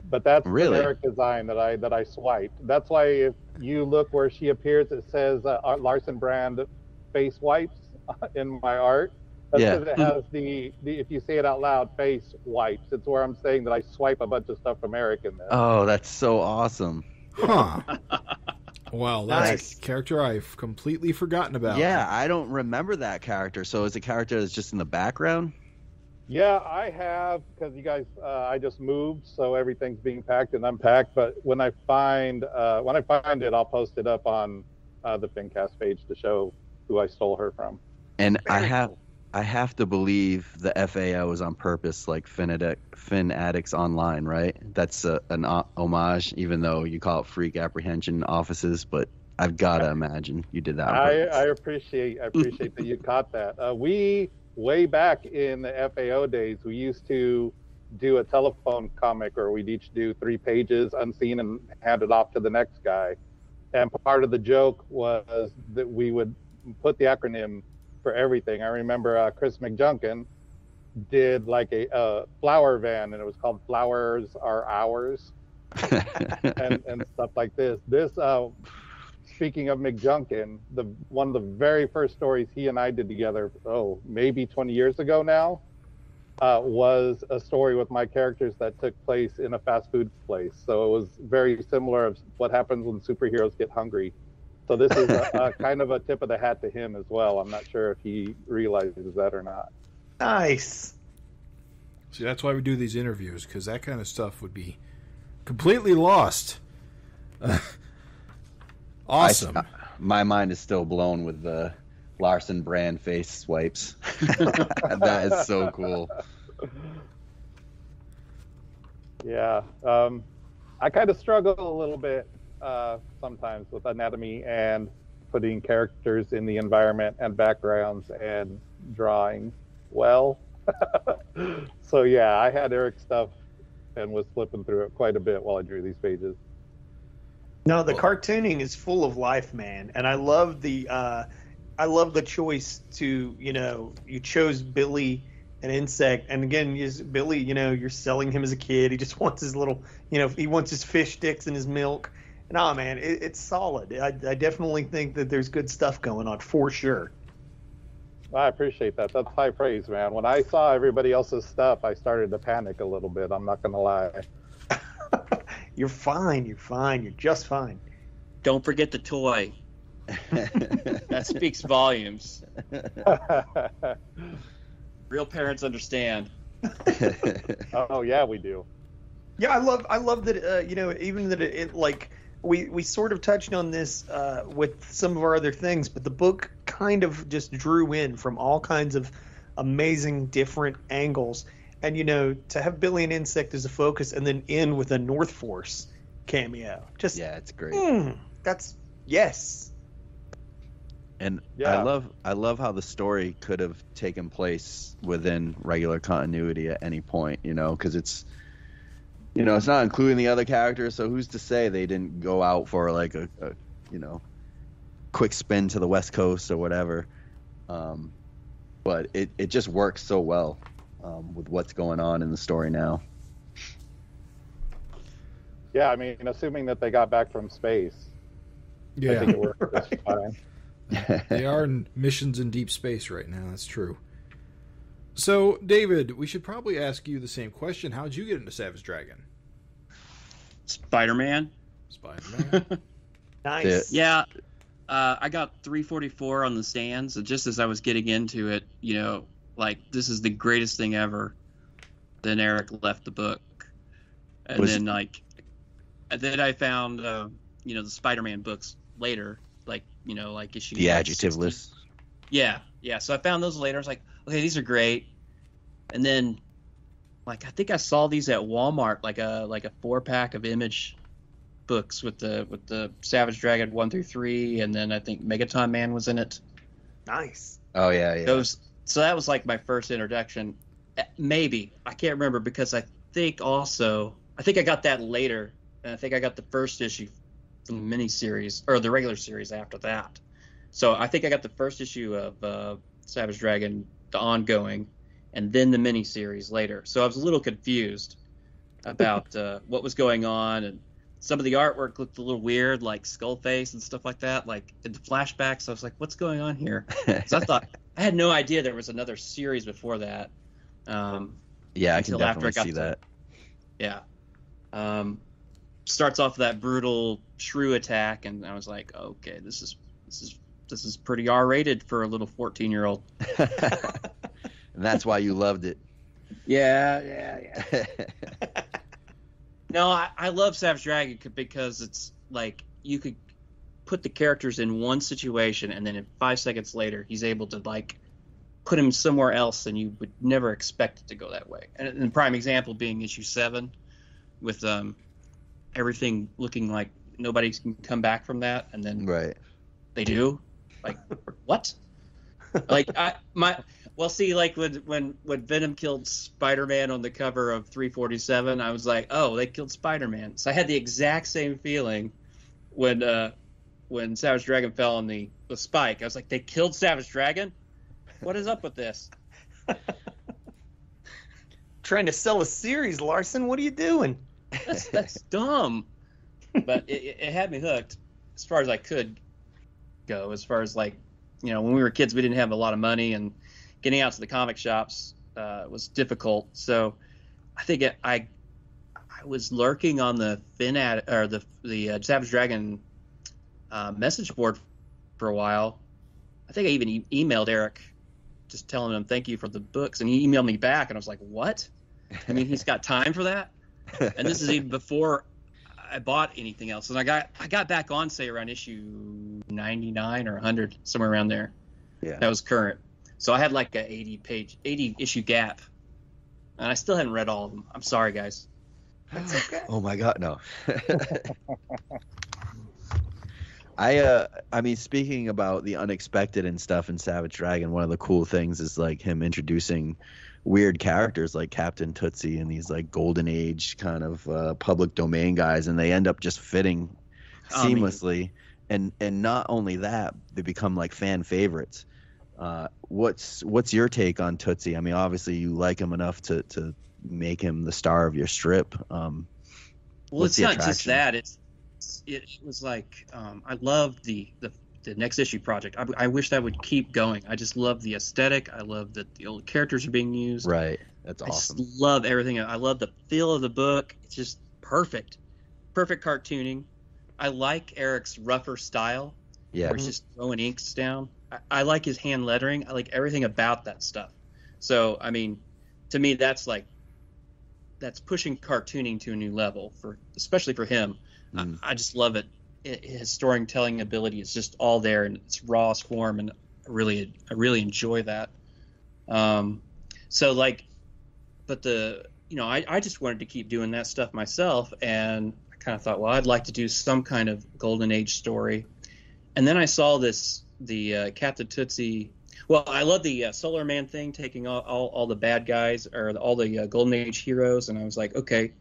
But that's really the generic design that I swiped. That's why if you look where she appears, it says Larson brand face wipes in my art. That's because it has the if you say it out loud, face wipes. It's where I'm saying that I swipe a bunch of stuff from Eric in there. Oh, that's so awesome. Huh. Well, that's a character I've completely forgotten about. Yeah, I don't remember that character. So is a character that's just in the background? Yeah, I have, because you guys, I just moved, so everything's being packed and unpacked. But when I find it, I'll post it up on the FINcast page to show who I stole her from. And I have to believe the FAO is on purpose, like Fin Addicts Online, right? That's an homage, even though you call it Freak Apprehension Offices, but I've got to imagine you did that on purpose. I appreciate that you caught that. We, way back in the FAO days, we used to do a telephone comic where we'd each do 3 pages unseen and hand it off to the next guy. And part of the joke was that we would put the acronym for everything. I remember Chris McJunkin did like a flower van, and it was called Flowers Are Ours, and stuff like this. This, speaking of McJunkin, one of the very first stories he and I did together, maybe 20 years ago now, was a story with my characters that took place in a fast food place. So it was very similar of what happens when superheroes get hungry. So this is a kind of a tip of the hat to him as well. I'm not sure if he realizes that or not. Nice. See, that's why we do these interviews, because that kind of stuff would be completely lost. Awesome. My mind is still blown with the Larson brand face swipes. That is so cool. Yeah. I kind of struggle a little bit sometimes with anatomy and putting characters in the environment and backgrounds and drawing well. So yeah, I had Eric's stuff and was flipping through it quite a bit while I drew these pages. No, the cartooning is full of life, man, and I love the choice to, you chose Billy, an insect, and again, Billy, you're selling him as a kid. He just wants his little, he wants his fish sticks and his milk, Nah, man, it's solid. I definitely think that there's good stuff going on for sure. I appreciate that. That's high praise, man. When I saw everybody else's stuff, I started to panic a little bit. I'm not going to lie. You're fine. You're fine. You're just fine. Don't forget the toy. That speaks volumes. Real parents understand. Oh yeah, we do. Yeah, I love that. Even that it like we sort of touched on this with some of our other things, but the book kind of just drew in from all kinds of amazing different angles, and to have Billy and Insect as a focus, and then end with a North Force cameo. Just it's great. That's yes. And Yeah. I love how the story could have taken place within regular continuity at any point, because it's it's not including the other characters, so who's to say they didn't go out for like a quick spin to the West Coast or whatever. But it just works so well with what's going on in the story now. Yeah, I mean, assuming that they got back from space, I think it worked just fine. They are in missions in deep space right now. That's true. So, David, we should probably ask you the same question. How'd you get into Savage Dragon? Spider-Man. Nice. Yeah. I got 344 on the stands, and just as I was getting into it, like, this is the greatest thing ever. Then Eric left the book. And then I found, the Spider-Man books later. Like issue. The adjective list. Yeah. So I found those later. I was like, okay, these are great. And then, I think I saw these at Walmart, like a 4-pack of Image books with the Savage Dragon 1 through 3, and then I think Megaton Man was in it. Nice. Oh yeah. So that was like my first introduction. Maybe I can't remember, because I think I got that later, and I think I got the first issue from the miniseries or the regular series after that. So I think I got the first issue of Savage Dragon, the ongoing, and then the miniseries later. So I was a little confused about what was going on, and some of the artwork looked a little weird, like Skullface and stuff like that. Like in the flashbacks, I was like, "What's going on here?" So I had no idea there was another series before that. Yeah, I can definitely see that. Yeah. Starts off with that brutal shrew attack, and I was like, okay, this is pretty R-rated for a little 14-year-old. And that's why you loved it. Yeah. No, I love Savage Dragon because it's like you could put the characters in one situation, and then in 5 seconds later, he's able to like put him somewhere else, and you would never expect it to go that way. And the prime example being issue 7 with everything looking like nobody can come back from that, and then they do. Like, what? Like when Venom killed Spider-Man on the cover of 347, I was like, oh, they killed Spider-Man. So I had the exact same feeling when Savage Dragon fell on the spike. I was like, they killed Savage Dragon? What is up with this? Trying to sell a series, Larson. What are you doing? That's dumb. But it had me hooked as far as I could go. As far as when we were kids, we didn't have a lot of money, and getting out to the comic shops was difficult. So I think I was lurking on the the Savage Dragon message board for a while. I think I even emailed Eric, just telling him thank you for the books, and he emailed me back, and I was like, what? I mean, he's got time for that? And this is even before I bought anything else. And I got back on, say, around issue 99 or 100, somewhere around there. Yeah. That was current. So I had like a 80 issue gap. And I still hadn't read all of them. I'm sorry, guys. That's okay. Oh my God, no. I mean, speaking about the unexpected and stuff in Savage Dragon, one of the cool things is like him introducing weird characters like Captain Tootsie and these like golden age kind of public domain guys, and they end up just fitting seamlessly. And not only that, they become like fan favorites. What's your take on Tootsie? I mean, obviously you like him enough to make him the star of your strip. Well, it's not just that. it was like I loved the next issue project. I wish that would keep going. I just love the aesthetic. I love that the old characters are being used. Right. That's awesome. I just love everything. I love the feel of the book. It's just perfect cartooning. I like Eric's rougher style. Yeah. Where he's just throwing inks down. I like his hand lettering. I like everything about that stuff. So, I mean, to me, that's pushing cartooning to a new level, especially for him. I just love it. His storytelling ability is just all there in its rawest form, and I really enjoy that. So, like, but I just wanted to keep doing that stuff myself, and I kind of thought, well, I'd like to do some kind of Golden Age story. And then I saw the Captain Tootsie. Well, I love the Solar Man thing, taking all the bad guys or all the Golden Age heroes, and I was like, okay,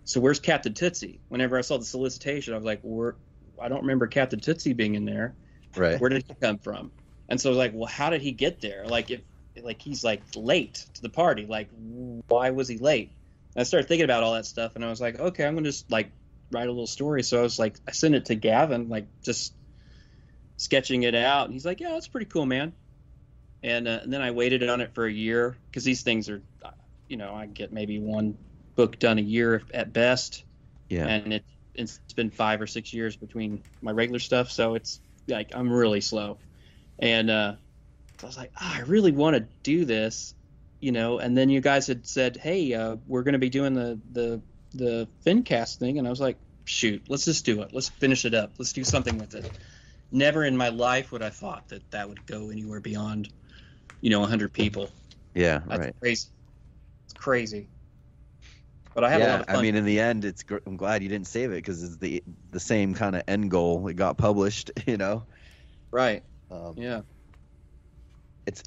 so where's Captain Tootsie? Whenever I saw the solicitation, I was like, I don't remember Captain Tootsie being in there. Right. Where did he come from? And so I was like, well, how did he get there? Like, if he's like late to the party, like, why was he late? And I started thinking about all that stuff, and I was like, okay, I'm gonna just like write a little story. So I was like, I sent it to Gavin, like just sketching it out, and he's like, yeah, that's pretty cool, man. And then I waited on it for a year, because these things are, I get maybe one book done a year at best. Yeah. And it's been 5 or 6 years between my regular stuff, so it's like I'm really slow. And I was like, I really want to do this, And then you guys had said, hey, we're going to be doing the FINcast thing, and I was like, shoot, let's just do it. Let's finish it up. Let's do something with it. Never in my life would I thought that would go anywhere beyond, 100 people. Yeah, That's right. crazy. It's crazy. But I have a lot of fun. I mean, in the end, I'm glad you didn't save it, because it's the same kind of end goal. It got published, Right. Yeah.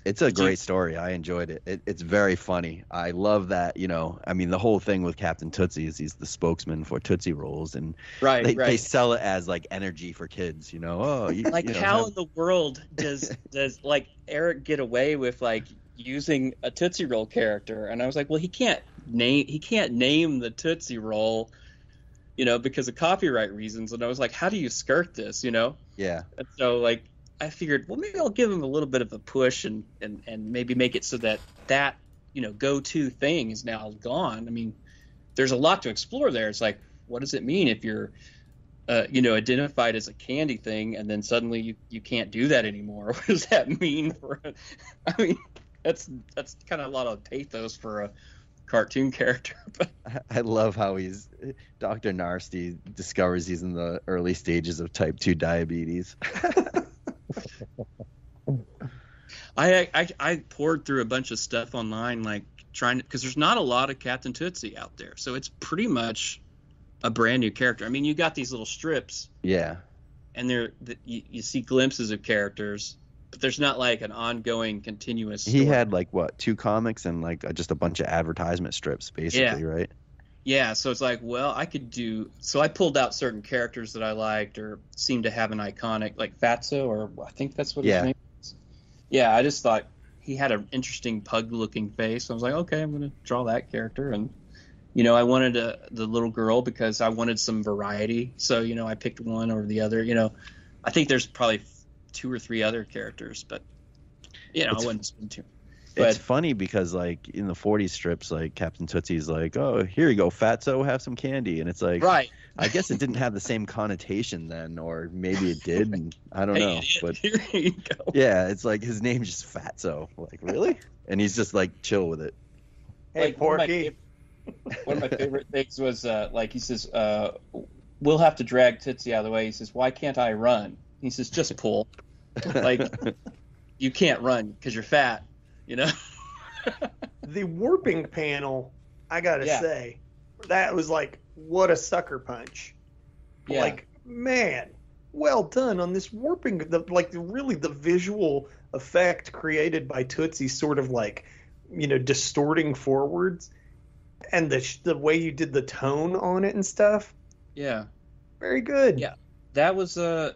It's a great story. I enjoyed it. It's very funny. I love that, I mean, the whole thing with Captain Tootsie is he's the spokesman for Tootsie Rolls, and they sell it as like energy for kids, how in the world does like Eric get away with like using a Tootsie Roll character? And I was like, well, he can't name the Tootsie Roll, because of copyright reasons. And I was like, how do you skirt this, Yeah. And so like I figured, well, maybe I'll give him a little bit of a push and maybe make it so that go-to thing is now gone. I mean, there's a lot to explore there. It's like, what does it mean if you're, identified as a candy thing, and then suddenly you can't do that anymore? What does that mean I mean, that's kind of a lot of pathos for a cartoon character. But I love how Dr. Nasty discovers he's in the early stages of type 2 diabetes. I poured through a bunch of stuff online, like because there's not a lot of Captain Tootsie out there, so it's pretty much a brand new character. I mean, you got these little strips, yeah, and you see glimpses of characters, but there's not like an ongoing, continuous story. He had like 2 comics and like just a bunch of advertisement strips, basically, right? Yeah, so it's like, well, I could do. So I pulled out certain characters that I liked or seemed to have an iconic, like Fatso, or I think that's what his name is. Yeah, I just thought he had an interesting pug-looking face. I was like, okay, I'm going to draw that character. And, I wanted the little girl because I wanted some variety. So, I picked one over the other. I think there's probably 2 or 3 other characters, but, I wouldn't spend too. It's funny because, like, in the 40s strips, like, Captain Tootsie's like, oh, here you go, Fatso, have some candy. And it's like, right. I guess it didn't have the same connotation then, or maybe it did. And I don't know. But here you go. Yeah, it's like his name's just Fatso. Like, really? And he's just, like, chill with it. Hey, like, Porky. One of my favorite things was, like, he says, we'll have to drag Tootsie out of the way. He says, why can't I run? He says, just pull. Like, you can't run because you're fat. The warping panel, I gotta say, that was like, what a sucker punch. Yeah. Like, man, well done on this warping. The visual effect created by Tootsie, sort of like, distorting forwards, and the way you did the tone on it and stuff. Yeah. Very good. Yeah. That was, I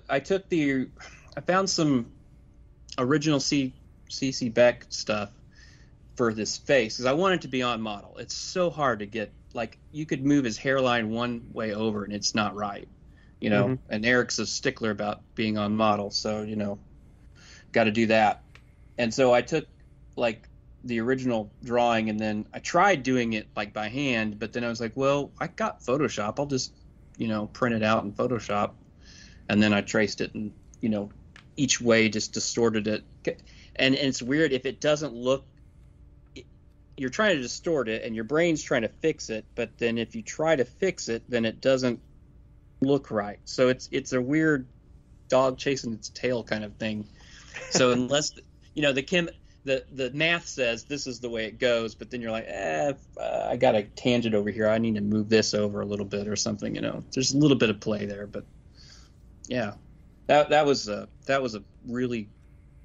found some original C.C. Beck stuff for this face, because I wanted to be on model. It's so hard to get, like, you could move his hairline one way over and it's not right. you know, and Eric's a stickler about being on model, so, you know, got to do that. And so I took like the original drawing, and then I tried doing it like by hand, but then I was like, well, I got Photoshop, I'll just, you know, print it out in Photoshop. And then I traced it, and, you know, each way just distorted it. And it's weird if it doesn't look, you're trying to distort it and your brain's trying to fix it, but then if you try to fix it, then it doesn't look right. So it's a weird dog chasing its tail kind of thing. So unless, you know, the math says this is the way it goes, but then you're like, I got a tangent over here, I need to move this over a little bit or something, you know. There's a little bit of play there, but yeah, that was a really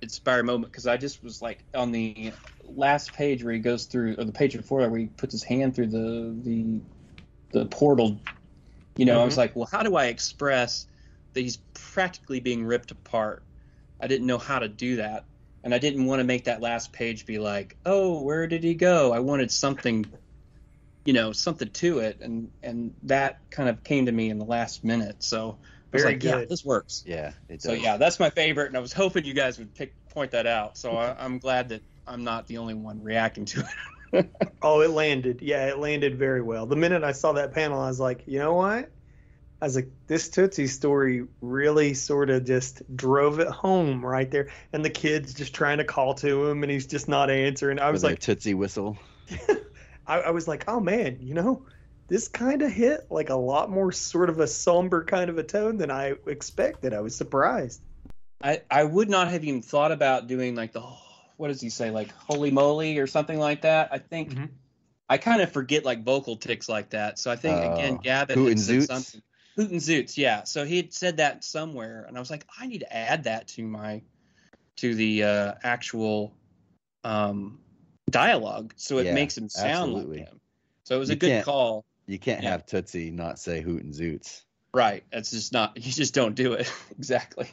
inspired moment, because I just was like, on the last page where he goes through, or the page before that where he puts his hand through the portal, you know, I was like, well, how do I express that he's practically being ripped apart? I didn't know how to do that, and I didn't want to make that last page be like, oh, where did he go? I wanted something, you know, something to it, and that kind of came to me in the last minute, so I was like, yeah, this works. Yeah, it does. So yeah, that's my favorite, and I was hoping you guys would point that out. So I'm glad that I'm not the only one reacting to it. Oh, it landed. Yeah, it landed very well. The minute I saw that panel, I was like, you know what? I was like, this Tootsie story really sort of just drove it home right there. And the kid's just trying to call to him, and he's just not answering. I was like, Tootsie whistle. I was like, oh man, you know, this kind of hit like a lot more sort of a somber kind of a tone than I expected. I was surprised. I would not have even thought about doing like what does he say, like holy moly or something like that. I think I kind of forget like vocal tics like that. So I think again, Gavin had said something. Hoot and Zoots, yeah. So he had said that somewhere, and I was like, I need to add that to the actual dialogue, so it makes him sound like him. So it was a good call. You can't have Tootsie not say Hoot and Zoots. Right. It's just not. You just don't do it. Exactly.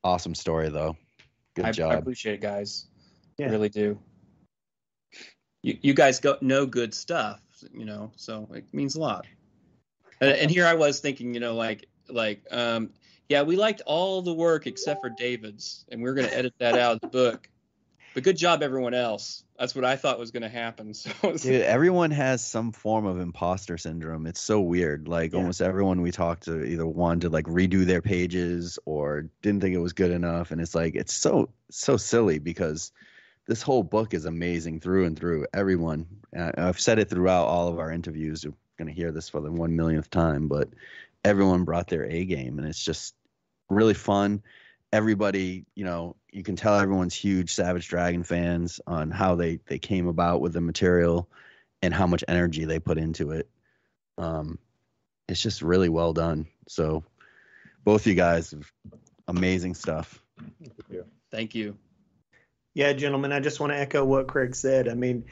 Awesome story, though. Good job. I appreciate it, guys. Yeah. I really do. You guys know good stuff, you know, so it means a lot. And here I was thinking, you know, yeah, we liked all the work except for David's, and we're going to edit that out of the book. But good job, everyone else. That's what I thought was going to happen. So dude, everyone has some form of imposter syndrome. It's so weird. Like almost everyone we talked to either wanted to like redo their pages or didn't think it was good enough. And it's like, it's so silly, because this whole book is amazing through and through. Everyone, I've said it throughout all of our interviews. You're going to hear this for the 1 millionth time, but everyone brought their A game, and it's just really fun. Everybody, you know, you can tell everyone's huge Savage Dragon fans on how they came about with the material and how much energy they put into it. It's just really well done. So both you guys, amazing stuff. Thank you. Yeah, gentlemen, I just want to echo what Craig said. I mean,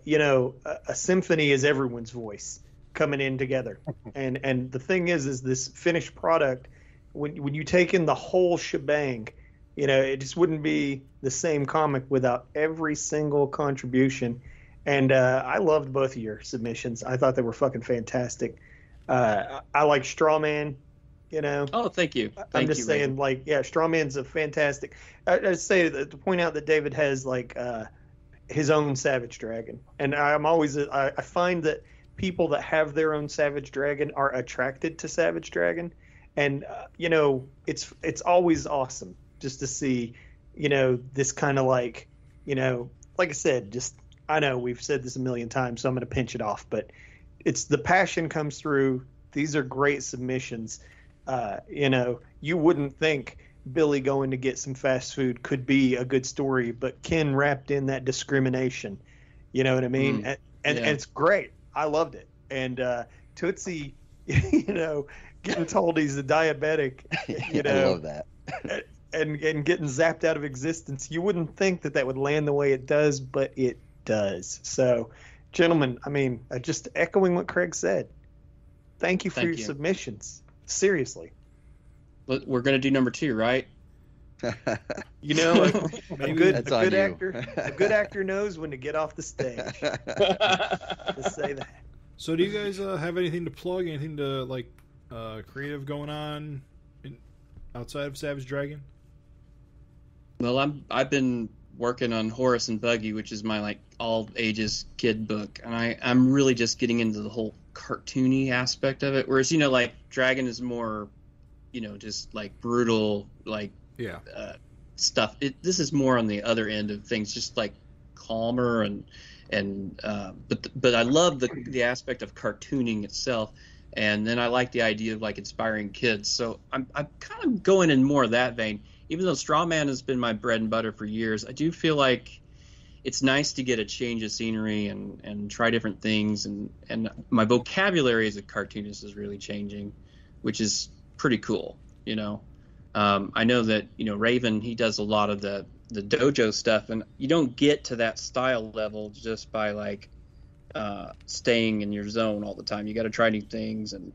you know, a symphony is everyone's voice coming in together. And the thing is this finished product, when you take in the whole shebang, you know, it just wouldn't be the same comic without every single contribution. And I loved both of your submissions. I thought they were fucking fantastic. I like Strawman, you know. Oh, thank you. I'm just saying, like, yeah, Strawman's a fantastic. I say that to point out that David has like his own Savage Dragon, and I'm always I find that people that have their own Savage Dragon are attracted to Savage Dragon. And, you know, it's always awesome just to see, you know, this kind of like, you know, like I said, just, I know we've said this a million times, so I'm going to pinch it off, but it's the passion comes through. These are great submissions. You know, you wouldn't think Billy going to get some fast food could be a good story, but Ken wrapped in that discrimination. You know what I mean? And it's great. I loved it. And Tootsie, you know, getting told he's a diabetic, you know, I love that. and getting zapped out of existence. You wouldn't think that would land the way it does, but it does. So, gentlemen, I mean, just echoing what Craig said, thank you for your submissions. Seriously. We're going to do number 2, right? You know, a good actor knows when to get off the stage. Let's say that. So do you guys have anything to plug? Anything to like creative going on outside of Savage Dragon? Well, I've been working on Horace and Buggy, which is my like all ages kid book, and I'm really just getting into the whole cartoony aspect of it. Whereas like Dragon is more, just like brutal, like stuff. This is more on the other end of things, just like calmer but I love the aspect of cartooning itself, and then I like the idea of like inspiring kids. So I'm kind of going in more of that vein. Even though Straw Man has been my bread and butter for years, I do feel like it's nice to get a change of scenery and try different things. And my vocabulary as a cartoonist is really changing, which is pretty cool. I know that, Raven, he does a lot of the dojo stuff, and you don't get to that style level just by like staying in your zone all the time. You got to try new things and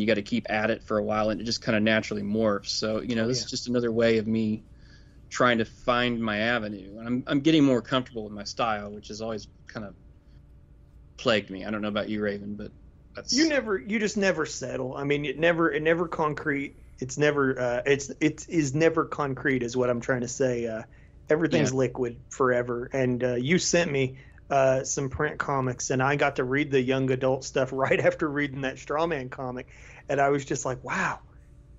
you got to keep at it for a while, and it just kind of naturally morphs. So, this is just another way of me trying to find my avenue. And I'm getting more comfortable with my style, which has always kind of plagued me. I don't know about you, Raven, but that's... You just never settle. I mean, it never concrete. It's never, it is never concrete is what I'm trying to say. Everything's liquid forever. And you sent me some print comics, and I got to read the young adult stuff right after reading that Strawman comic, and I was just like, wow,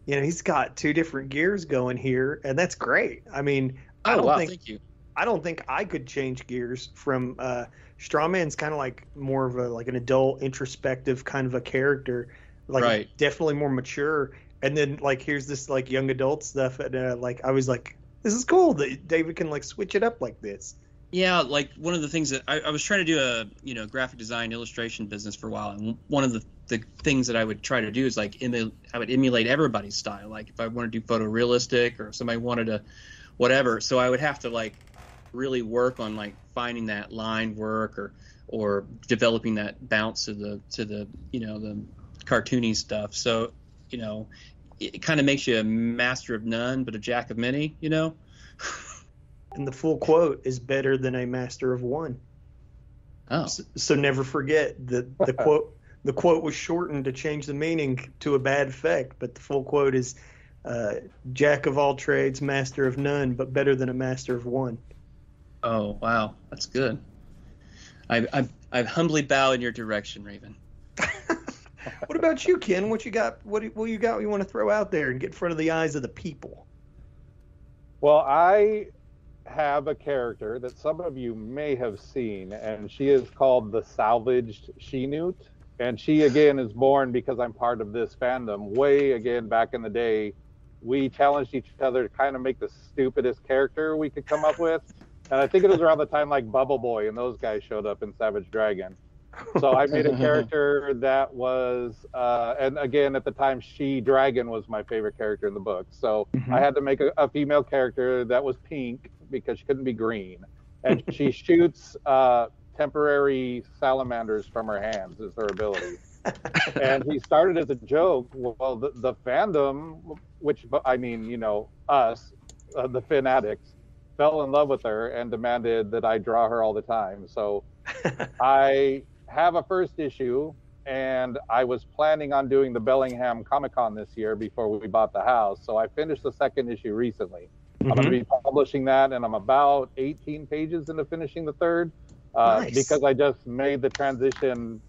he's got two different gears going here, and that's great. I mean, I don't think I could change gears from Strawman's kind of like more of an adult introspective kind of a character, like definitely more mature, and then like here's this like young adult stuff, and like I was like, this is cool that David can like switch it up like this. Yeah, like one of the things that I was trying to do a graphic design illustration business for a while, and one of the things that I would try to do is like I would emulate everybody's style. Like if I wanted to do photorealistic, or somebody wanted to whatever, so I would have to like really work on like finding that line work or developing that bounce to the the cartoony stuff. So it kind of makes you a master of none but a jack of many. And the full quote is better than a master of one. Oh. So never forget that the quote. The quote was shortened to change the meaning to a bad effect, but the full quote is jack of all trades, master of none, but better than a master of one. Oh, wow. That's good. I humbly bow in your direction, Raven. What about you, Ken? What you got? What you got you want to throw out there and get in front of the eyes of the people? Well, I have a character that some of you may have seen, and she is called the Salvaged She-Newt. And she, again, is born because I'm part of this fandom. Way, again, back in the day, we challenged each other to kind of make the stupidest character we could come up with. And I think it was around the time like Bubble Boy and those guys showed up in Savage Dragon. So I made a character that was, and again, at the time, She-Dragon was my favorite character in the book. So I had to make a female character that was pink because she couldn't be green. And she shoots temporary salamanders from her hands is her ability. And he started as a joke. Well, the fandom, which, I mean, us, the Fin addicts, fell in love with her and demanded that I draw her all the time. So I have a first issue, and I was planning on doing the Bellingham Comic-Con this year before we bought the house. So I finished the second issue recently. I'm going to be publishing that, and I'm about 18 pages into finishing the third. Nice. Because I just made the transition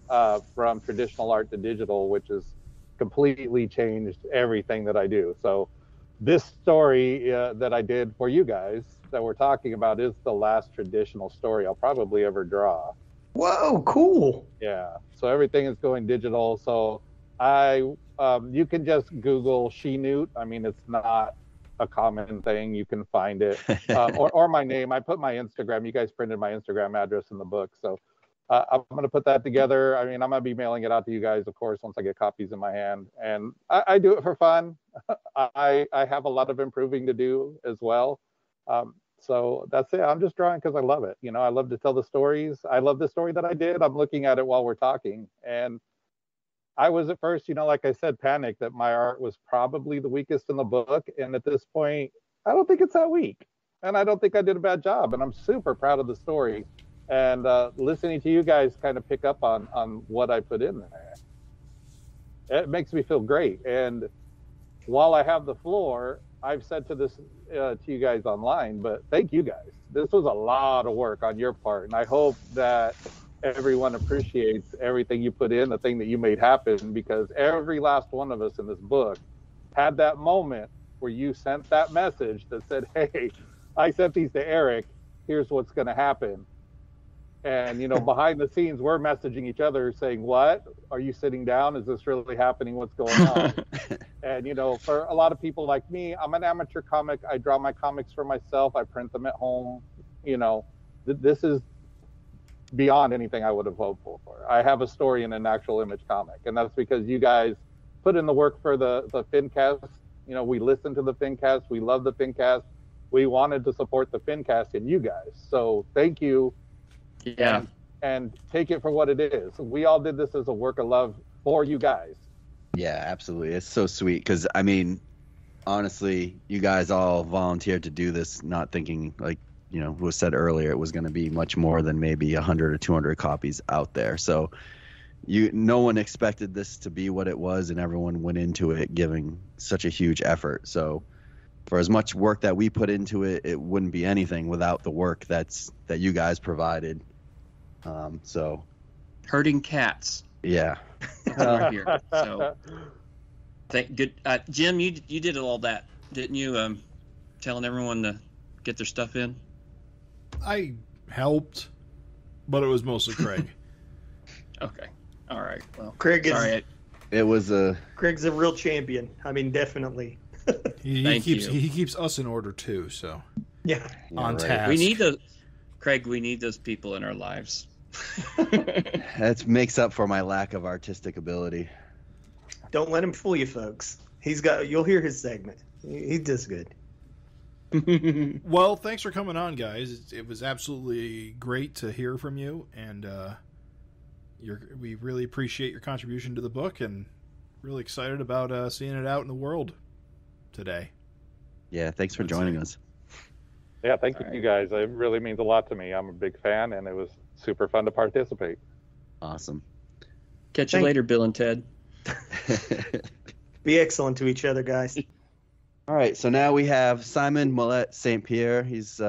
from traditional art to digital, which has completely changed everything that I do. So this story that I did for you guys that we're talking about is the last traditional story I'll probably ever draw. Whoa, cool. Yeah. So everything is going digital. So you can just Google She-Newt. I mean, it's not a common thing. You can find it, or my name. I put my Instagram. You guys printed my Instagram address in the book, so I'm going to put that together. I mean, I'm going to be mailing it out to you guys, of course, once I get copies in my hand, and I do it for fun. I have a lot of improving to do as well. So that's it. I'm just drawing because I love it. I love to tell the stories. I love the story that I did. I'm looking at it while we're talking, and I was at first, like I said, panicked that my art was probably the weakest in the book. And at this point, I don't think it's that weak. And I don't think I did a bad job. And I'm super proud of the story. And listening to you guys kind of pick up on what I put in there, it makes me feel great. And while I have the floor, I've said to you guys online, but thank you guys. This was a lot of work on your part, and I hope that everyone appreciates everything you put in, the thing that you made happen, because every last one of us in this book had that moment where you sent that message that said, hey, I sent these to Eric, here's what's going to happen. And, behind the scenes, we're messaging each other saying, what? Are you sitting down? Is this really happening? What's going on? And, for a lot of people like me, I'm an amateur comic. I draw my comics for myself. I print them at home. This is beyond anything I would have hoped for. I have a story in an actual Image comic. And that's because you guys put in the work for the FINcast. We listened to the FINcast. We love the FINcast. We wanted to support the FINcast and you guys. So thank you. Yeah. And take it for what it is. We all did this as a work of love for you guys. Yeah, absolutely. It's so sweet because, honestly, you guys all volunteered to do this not thinking, like, was said earlier, it was going to be much more than maybe 100 or 200 copies out there. So no one expected this to be what it was, and everyone went into it giving such a huge effort. So for as much work that we put into it, it wouldn't be anything without the work that you guys provided. So herding cats. Yeah. That's right here. So good. Jim, you did all that, didn't you? Telling everyone to get their stuff in. I helped, but it was mostly Craig. Okay. All right. Well, Craig is. Craig's a real champion. Definitely. He keeps us in order too. So yeah, on task. We need those, Craig. We need those people in our lives. That makes up for my lack of artistic ability. Don't let him fool you, folks. You'll hear his segment. He does good. Well, thanks for coming on, guys. It was absolutely great to hear from you, and we really appreciate your contribution to the book, and really excited about seeing it out in the world today. Yeah, thanks for joining us. Yeah, thank you guys. It really means a lot to me. I'm a big fan, and it was super fun to participate. Awesome. Catch you later, Bill and Ted. Be excellent to each other, guys. All right, so now we have Simon Mallette St-Pierre. He's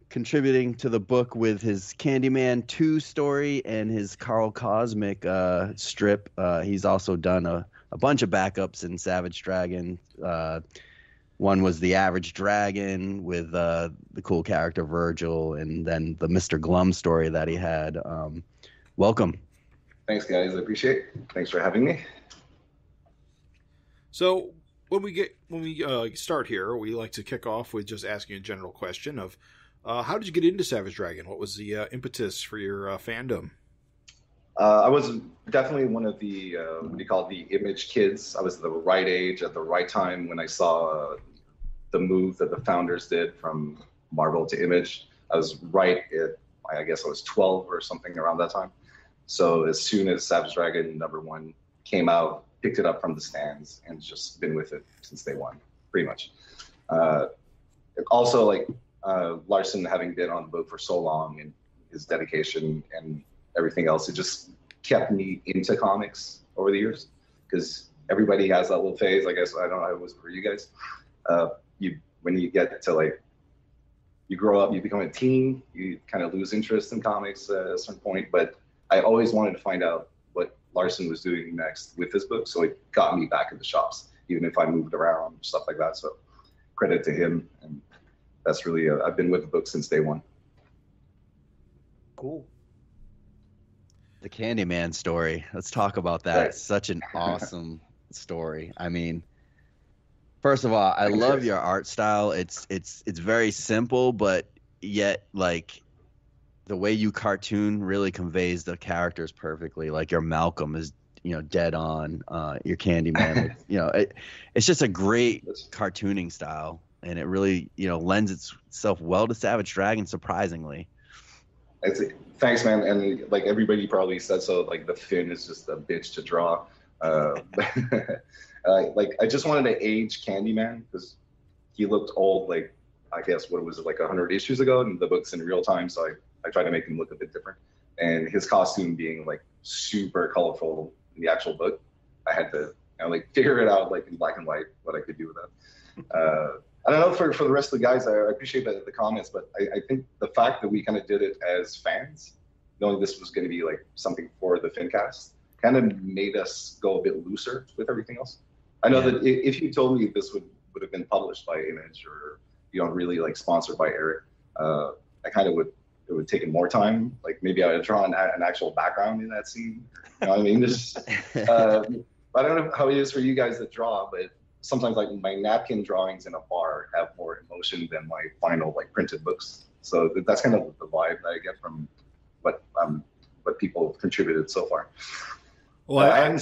contributing to the book with his Candyman 2 story and his Carl Cosmic strip. He's also done a bunch of backups in Savage Dragon. One was the Average Dragon with the cool character Virgil, and then the Mr. Glum story that he had. Welcome. Thanks, guys. I appreciate it. Thanks for having me. So when we start here, we like to kick off with just asking a general question of how did you get into Savage Dragon? What was the impetus for your fandom? I was definitely one of the the Image kids. I was the right age at the right time when I saw the move that the founders did from Marvel to Image. I was right at, I guess I was 12 or something around that time. So as soon as Savage Dragon #1 came out, picked it up from the stands and just been with it since day one, pretty much. Also, Larson having been on the book for so long and his dedication and everything else, it just kept me into comics over the years, because everybody has that little phase. I guess I don't know how it was for you guys. When you get to you grow up, you become a teen, you kind of lose interest in comics at a certain point. But I always wanted to find out what Larson was doing next with his book, so it got me back in the shops, even if I moved around, stuff like that. So credit to him, and that's really I've been with the book since day one. Cool. The Candyman story. Let's talk about that. Right. It's such an awesome story. I mean, first of all, I love your art style. It's very simple, but yet the way you cartoon really conveys the characters perfectly. Like your Malcolm is, dead on. Your Candyman, it's just a great cartooning style, and it really, lends itself well to Savage Dragon, surprisingly. Thanks, man. And everybody probably said so. The Finn is just a bitch to draw. I just wanted to age Candyman because he looked old. I guess what was it, 100 issues ago, and the book's in real time. So I tried to make him look a bit different. And his costume being like super colorful in the actual book, I had to like figure it out like in black and white what I could do with that. I don't know for the rest of the guys. I appreciate the comments, but I think the fact that we kind of did it as fans, knowing this was going to be like something for the FINcast, kind of made us go a bit looser with everything else. I know that if you told me this would have been published by Image or really like sponsored by Eric, I kind of would. It would take more time. Like maybe I would draw an actual background in that scene. You know what I mean? I don't know how it is for you guys that draw, but sometimes like my napkin drawings in a bar have more emotion than my final like printed books. So that's kind of the vibe that I get from what people have contributed so far. Well,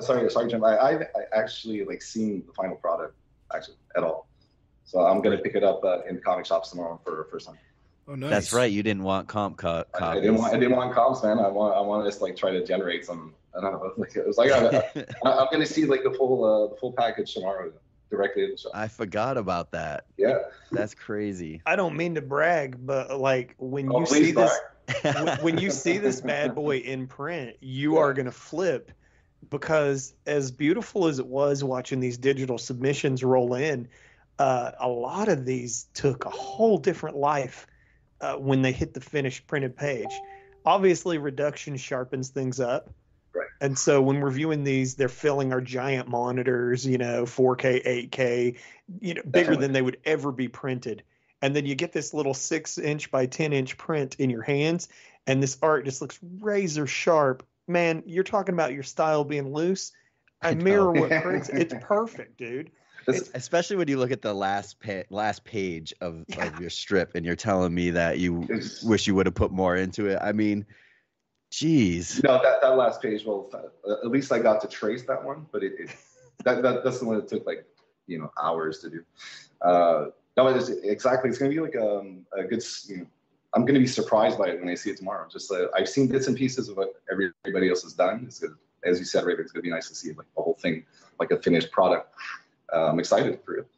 sorry, Jim. I've actually like seen the final product actually at all. So I'm gonna pick it up in comic shops tomorrow for the first time. Oh, nice. That's right. You didn't want comp copies. I didn't want comps, man. I want to just like try to generate some. I don't know. Like it was like I'm gonna see like the full package tomorrow directly at the shop. I forgot about that. Yeah, that's crazy. I don't mean to brag, but like when you see this, when you see this bad boy in print, you are gonna flip, because as beautiful as it was watching these digital submissions roll in, a lot of these took a whole different life. When they hit the finished printed page. Obviously, reduction sharpens things up. Right. And so when we're viewing these, they're filling our giant monitors, 4K, 8K, bigger than they would ever be printed. And then you get this little 6-inch by 10-inch print in your hands, and this art just looks razor sharp. Man, you're talking about your style being loose. I mirror what prints. It's perfect, dude. Especially when you look at the last page of your strip, and you're telling me that you wish you would have put more into it. I mean, geez. No, that last page. Well, at least I got to trace that one, but that's the one that took like hours to do. No, exactly. It's gonna be like a good. I'm gonna be surprised by it when I see it tomorrow. Just I've seen bits and pieces of what everybody else has done. It's good. As you said, Raven, it's gonna be nice to see like the whole thing, like a finished product. I'm excited for it.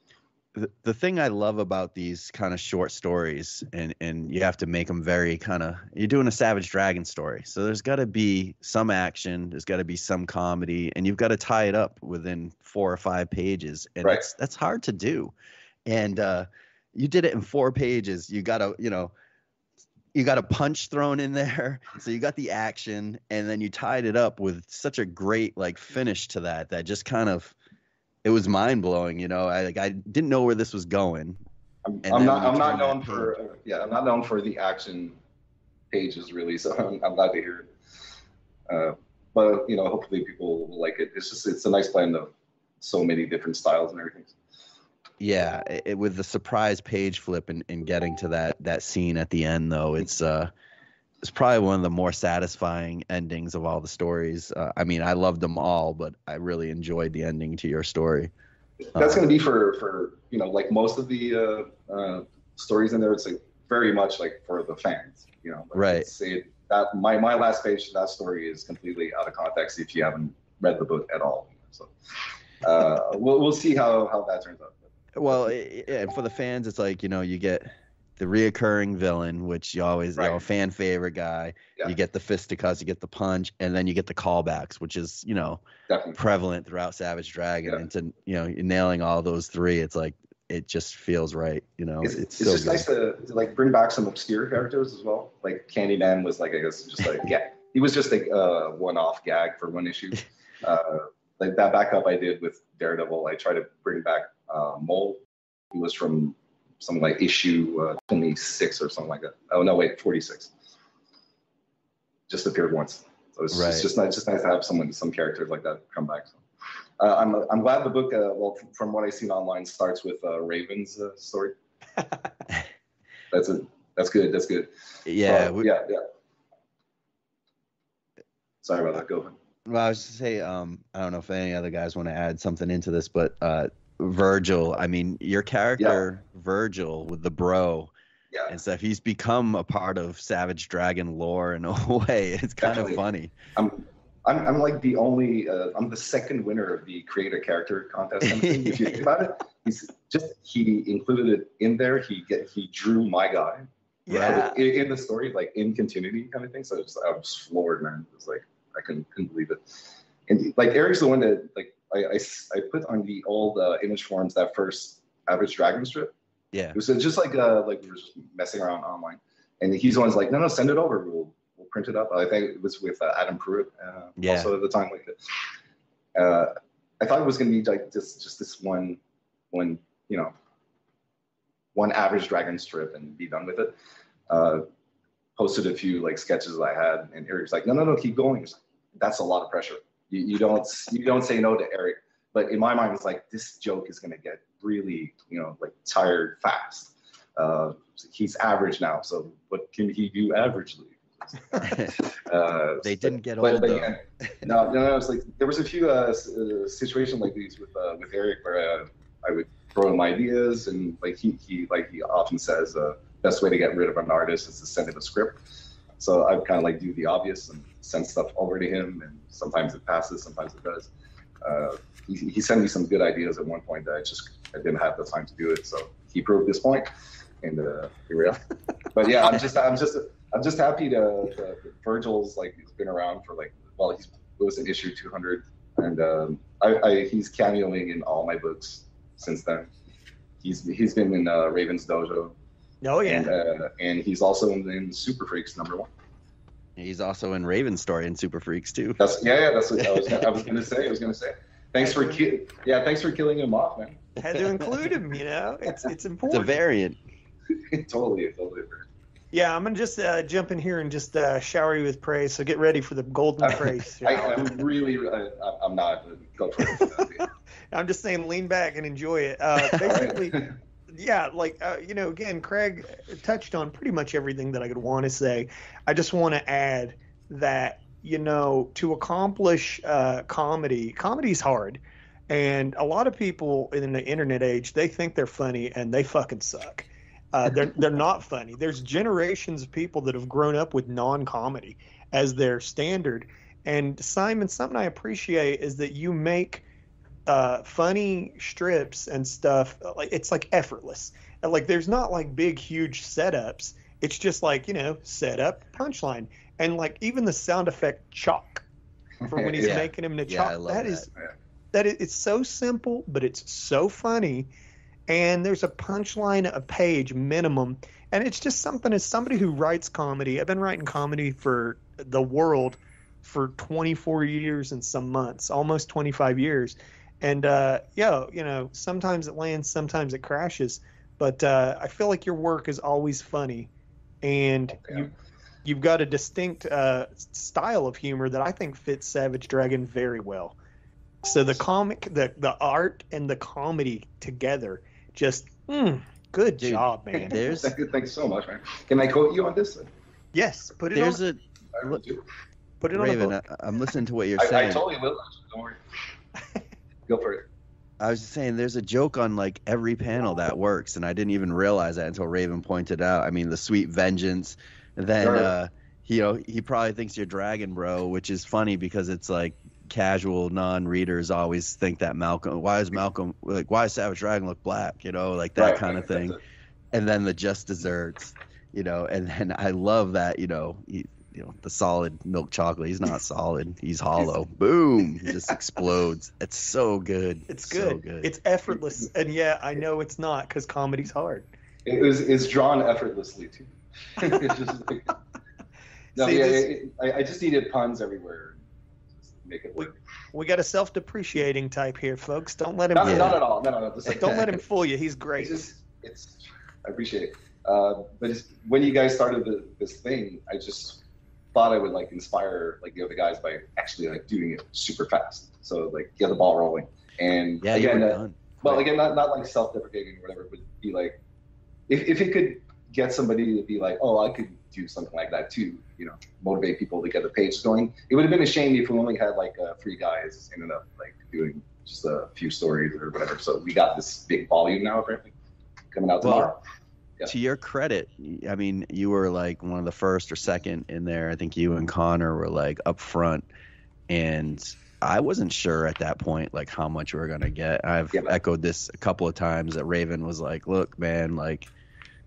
The thing I love about these kind of short stories, and you have to make them very you're doing a Savage Dragon story. So there's got to be some action, there's got to be some comedy, and you've got to tie it up within 4 or 5 pages. And that's hard to do. And you did it in 4 pages. You got a punch thrown in there. So you got the action, and then you tied it up with such a great finish to that just kind of, it was mind blowing, I didn't know where this was going. I'm not known for the action pages really, so I'm glad to hear it. But hopefully people will like it. It's a nice blend of so many different styles and everything. Yeah, with the surprise page flip and getting to that scene at the end though, it's probably one of the more satisfying endings of all the stories. I mean, I loved them all, but I really enjoyed the ending to your story. That's going to be for like most of the stories in there. It's like very much like for the fans, right. That my last page, that story is completely out of context if you haven't read the book at all. So we'll see how that turns out. Well, and for the fans, it's like, you get the reoccurring villain, which you always, fan favorite guy. Yeah. You get the fisticuffs, you get the punch, and then you get the callbacks, which is, definitely prevalent throughout Savage Dragon. Yeah. And to, you're nailing all those 3, it's like, it just feels right. It's so just good. Nice to like bring back some obscure characters as well. Like Candyman was like, I guess, just like, he was just like a one-off gag for one issue. Like that backup I did with Daredevil, I tried to bring back Mole. He was from something like issue 26 or something like that. Oh no, wait, 46. Just appeared once. So it's just nice to have some characters like that come back. So, I'm glad the book, from what I've seen online, starts with Raven's story. That's good. That's good. Yeah. Yeah. Sorry about that. Go ahead. Well, I was just say, I don't know if any other guys want to add something into this, but Virgil, I mean, your character, Virgil, with the bro and stuff, he's become a part of Savage Dragon lore in a way. It's kind of funny. I'm like the only, I'm the second winner of the Create a Character contest. If you think about it, he included it in there. He drew my guy. Yeah. In the story, like in continuity kind of thing. So I was floored, man. It was like I couldn't believe it. And like Eric's the one that like I put on the old image forums that first Average Dragon strip. Yeah. It was just like we were just messing around online, and he's the one who's like, no, send it over. We'll print it up. I think it was with Adam Pruitt also at the time. Like, I thought it was gonna be like just this one Average Dragon strip and be done with it. Posted a few like sketches that I had, and Eric's like, no, keep going. That's a lot of pressure. You don't say no to Eric. But in my mind, it's like this joke is gonna get really like tired fast. He's average now, so what can he do averagely? They didn't get old though. Yeah, no. It's like there was a few situations like these with Eric where I would throw him ideas, and like he often says best way to get rid of an artist is to send him a script. So I kind of like do the obvious and send stuff over to him, and sometimes it passes, sometimes it does. He sent me some good ideas at one point that I didn't have the time to do it, so he proved this point, and here we are. But yeah, I'm just happy to Virgil's like he's been around for like it was in issue 200, and he's cameoing in all my books since then. He's been in Raven's Dojo. Oh yeah, and he's also in Super Freaks #1. He's also in Raven's Story and Super Freaks too. That's what I was gonna say. Thanks for killing him off, man. Had to include him. It's important. It's a variant. Totally. Yeah, I'm gonna just jump in here and just shower you with praise. So get ready for the golden praise. I'm not. Go for it. I'm just saying, lean back and enjoy it. Basically, yeah, like again, Craig touched on pretty much everything that I could want to say. I just want to add that to accomplish comedy's hard, and a lot of people in the internet age, they think they're funny and they fucking suck. They're not funny. There's generations of people that have grown up with non-comedy as their standard. And Simon, something I appreciate is that you make funny strips and stuff like it's like effortless. And like there's not like big huge setups. It's just like setup, punchline, and like even the sound effect chalk for when he's making him to chalk. I love that is it's so simple, but it's so funny. And there's a punchline a page minimum. And it's just something, as somebody who writes comedy, I've been writing comedy for the world for 24 years and some months, almost 25 years. And, sometimes it lands, sometimes it crashes. But I feel like your work is always funny. And you've got a distinct style of humor that I think fits Savage Dragon very well. So the comic, the art and the comedy together, just good job, man. Thanks so much, man. Can I quote you on this? Yes, put it on. Put it Raven, on a book. I'm listening to what you're saying. I totally will. Don't worry. Go for it. I was just saying, there's a joke on like every panel that works, and I didn't even realize that until Raven pointed out. I mean, the sweet vengeance. And then he probably thinks you're Dragon Bro, which is funny because it's like casual non-readers always think that why does Savage Dragon look black, like that kind of thing. And then the just desserts, and then I love that, the solid milk chocolate, he's not solid, he's hollow. Boom, he just explodes. It's so good. It's good. So good. It's effortless. And yeah, I know it's not because comedy's hard. It's drawn effortlessly too. It's just I just needed puns everywhere. Make it work. We got a self-depreciating type here, folks. Don't let him. Not at all. No. Don't let him fool you. He's great. I appreciate it. But when you guys started this thing, I just thought I would like inspire like the other guys by actually like doing it super fast. So like get the ball rolling. And again, not like self-deprecating or whatever, but be like, if it could get somebody to be like, oh, I could do something like that too, motivate people to get the page going. It would have been a shame if we only had like 3 guys ended up like doing just a few stories or whatever. So we got this big volume now apparently coming out tomorrow. To your credit, I mean, you were like one of the first or second in there. I think you and Connor were like up front, and I wasn't sure at that point like how much we were gonna get. I've echoed this a couple of times that Raven was like, "Look, man, like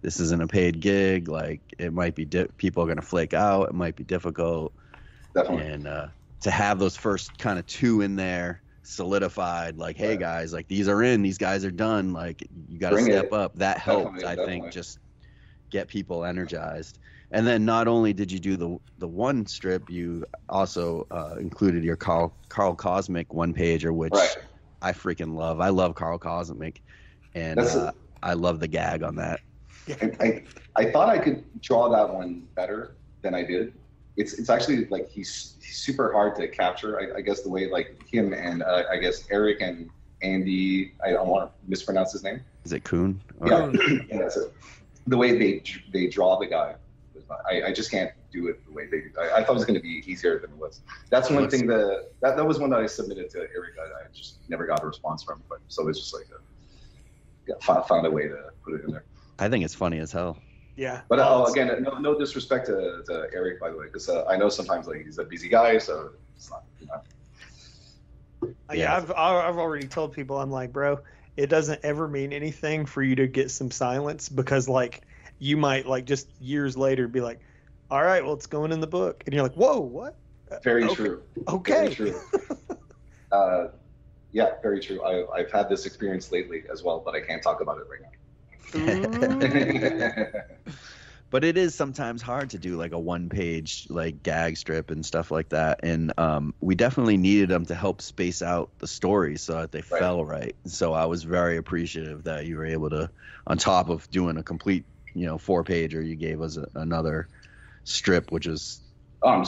this isn't a paid gig. Like, it might be people are going to flake out. It might be difficult. Definitely. And to have those first kind of 2 in there solidified, like, hey guys, like, these are in, these guys are done. Like, you got to step up. That helped, I think, just get people energized. And then not only did you do the one strip, you also included your Carl Cosmic one pager, which I freaking love. I love Carl Cosmic, and I love the gag on that. I thought I could draw that one better than I did. It's actually like he's super hard to capture. I guess the way like him and I guess Eric and Andy. I don't want to mispronounce his name. Is it Kuhn? Yeah, that's it. The way they draw the guy. I just can't do it the way they do. I thought it was going to be easier than it was. That's one thing that was one that I submitted to Eric. I just never got a response from. But so it's just like found a way to put it in there. I think it's funny as hell. Yeah. But again, no disrespect to Eric, by the way, because I know sometimes like he's a busy guy, so it's not. Yeah, I've already told people, I'm like, bro, it doesn't ever mean anything for you to get some silence, because like you might like just years later be like, all right, well, it's going in the book, and you're like, whoa, what? Very true. Okay. Very true. Yeah, very true. I've had this experience lately as well, but I can't talk about it right now. But it is sometimes hard to do like a 1-page like gag strip and stuff like that, and we definitely needed them to help space out the stories so that they fell right. So I was very appreciative that you were able to, on top of doing a complete 4-pager, you gave us another strip, which is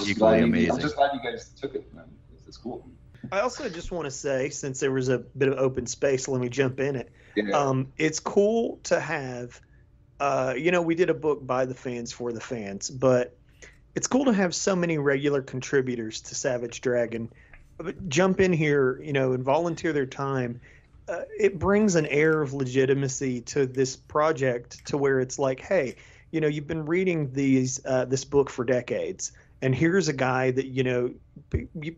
equally amazing. I'm just glad you guys took it, man. It's cool. I also just want to say, since there was a bit of open space, let me jump in it. Yeah. It's cool to have, we did a book by the fans for the fans, but it's cool to have so many regular contributors to Savage Dragon jump in here, and volunteer their time. It brings an air of legitimacy to this project, to where it's like, hey, you've been reading this book for decades, and here's a guy that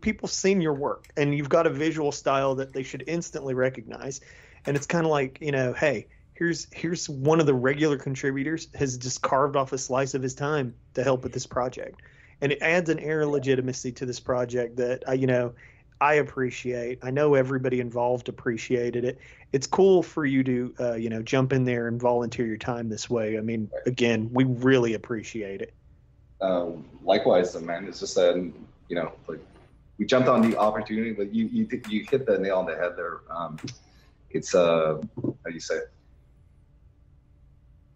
people seen your work, and you've got a visual style that they should instantly recognize, and it's kind of like, hey, here's one of the regular contributors has just carved off a slice of his time to help with this project, and it adds an air of legitimacy to this project that I appreciate. I know everybody involved appreciated it. It's cool for you to jump in there and volunteer your time this way. I mean, again, we really appreciate it. Likewise, man. It's just that like we jumped on the opportunity, but you hit the nail on the head there. It's how do you say it?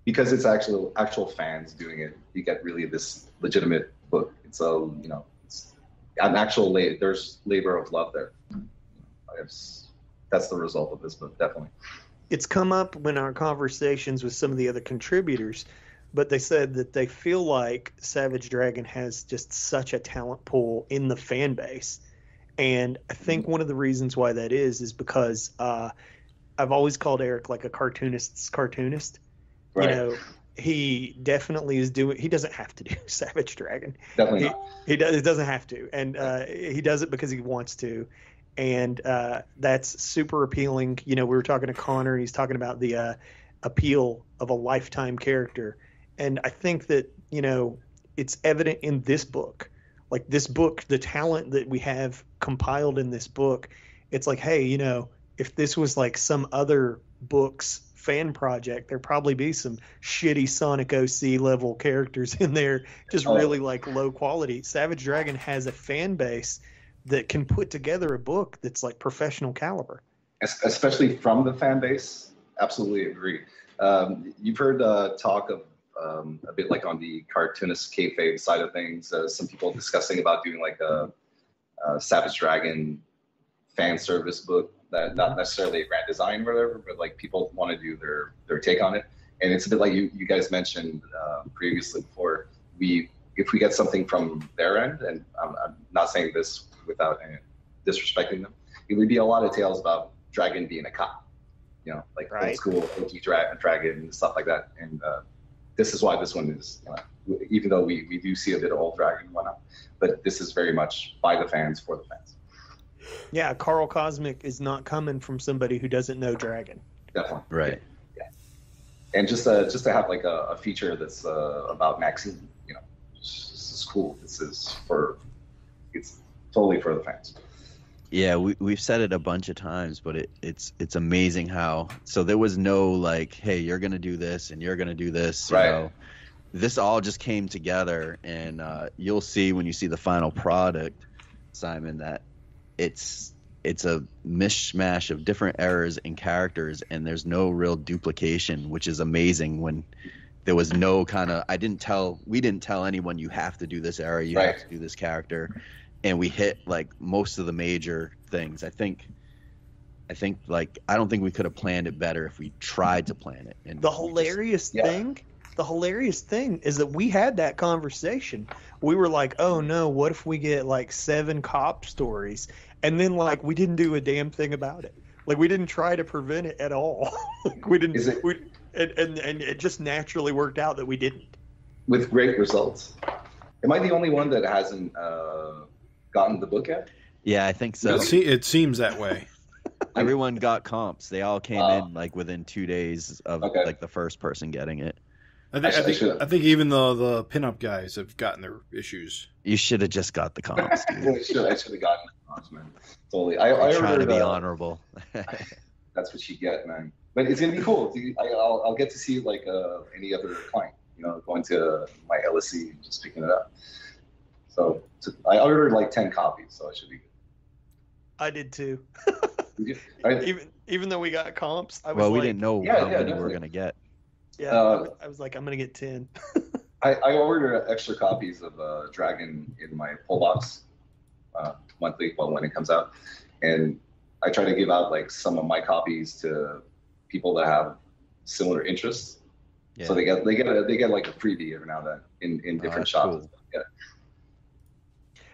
Because it's actual fans doing it, you get really this legitimate book. It's it's an actual there's labor of love there. That's the result of this book, definitely. It's come up in our conversations with some of the other contributors, but they said that they feel like Savage Dragon has just such a talent pool in the fan base. And I think one of the reasons why that is because I've always called Eric like a cartoonist's cartoonist. Right. He definitely is doing. He doesn't have to do Savage Dragon. Definitely not. He doesn't have to, and he does it because he wants to, and that's super appealing. We were talking to Connor, and he's talking about the appeal of a lifetime character, and I think that it's evident in this book. Like this book, the talent that we have compiled in this book, it's like, hey, if this was like some other book's fan project, there'd probably be some shitty Sonic OC level characters in there, just really like low quality. Savage Dragon has a fan base that can put together a book that's like professional caliber. Especially from the fan base. Absolutely agree. You've heard talk of a bit like on the cartoonist kayfabe side of things, some people discussing about doing like a Savage Dragon fan service book. That not necessarily a grand design or whatever, but like people want to do their take on it. And it's a bit like you guys mentioned previously before. If we get something from their end, and I'm not saying this without disrespecting them, it would be a lot of tales about Dragon being a cop, like old school OG Dragon and stuff like that. And this is why this one is, even though we do see a bit of old Dragon and whatnot, but this is very much by the fans for the fans. Yeah, Carl Cosmic is not coming from somebody who doesn't know Dragon. Definitely. Right. Yeah. And just to have like a feature that's about Maxine, you know, this is cool. It's totally for the fans. Yeah, we've said it a bunch of times, but it's amazing how. So there was no like, hey, you're gonna do this and you're gonna do this. You know? This all just came together, and you'll see when you see the final product, Simon, that it's a mishmash of different errors and characters, and there's no real duplication, which is amazing. When there was no kind of, we didn't tell anyone you have to do this error, you have to do this character, and we hit like most of the major things. I don't think we could have planned it better if we tried to plan it. And the hilarious thing is that we had that conversation. We were like, oh no, what if we get like 7 cop stories? And then like we didn't do a damn thing about it. Like we didn't try to prevent it at all. Like we didn't. And it just naturally worked out that we didn't. With great results. Am I the only one that hasn't gotten the book yet? Yeah, I think so. It seems that way. Everyone got comps. They all came in like within 2 days of like the first person getting it. I think even the pinup guys have gotten their issues. You should have just got the comps, dude. I should have gotten the comps, man. Totally. I trying to be honorable. That's what you get, man. But it's gonna be cool. I'll get to see like any other client, you know, going to my LSC and just picking it up. So I ordered like 10 copies, so it should be good. I did too. Right. Even though we got comps, I was well, we like, didn't know how many we were gonna get. Yeah, I was like, I'm gonna get 10. I ordered extra copies of Dragon in my pull box monthly, when it comes out, and I try to give out like some of my copies to people that have similar interests. Yeah. So they get like a freebie every now and then in different shops. Cool. Yeah.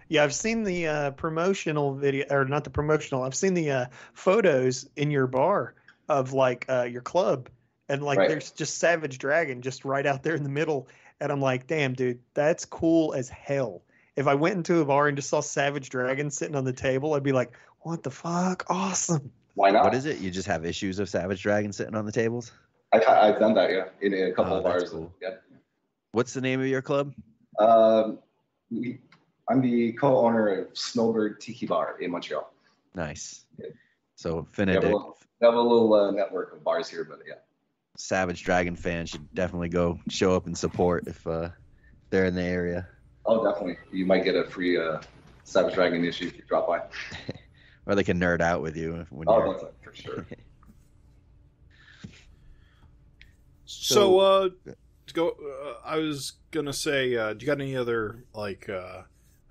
Yeah, I've seen the promotional video, or not the promotional. I've seen the photos in your bar of like your club, and like there's just Savage Dragon just right out there in the middle, and I'm like, damn, dude, that's cool as hell. If I went into a bar and just saw Savage Dragon sitting on the table, I'd be like, what the fuck, awesome. Why not? What is it? You just have issues of Savage Dragon sitting on the tables? I've done that, yeah, in a couple of bars. Cool. Yeah. What's the name of your club? I'm the co-owner of Snowbird Tiki Bar in Montreal. Nice. Yeah. So, We have a little network of bars here, but yeah. Savage Dragon fans should definitely go show up and support if they're in the area. Oh, definitely. You might get a free Savage Dragon issue if you drop by. Or they can nerd out with you when that's for sure. So, I was gonna say, do you got any other like? I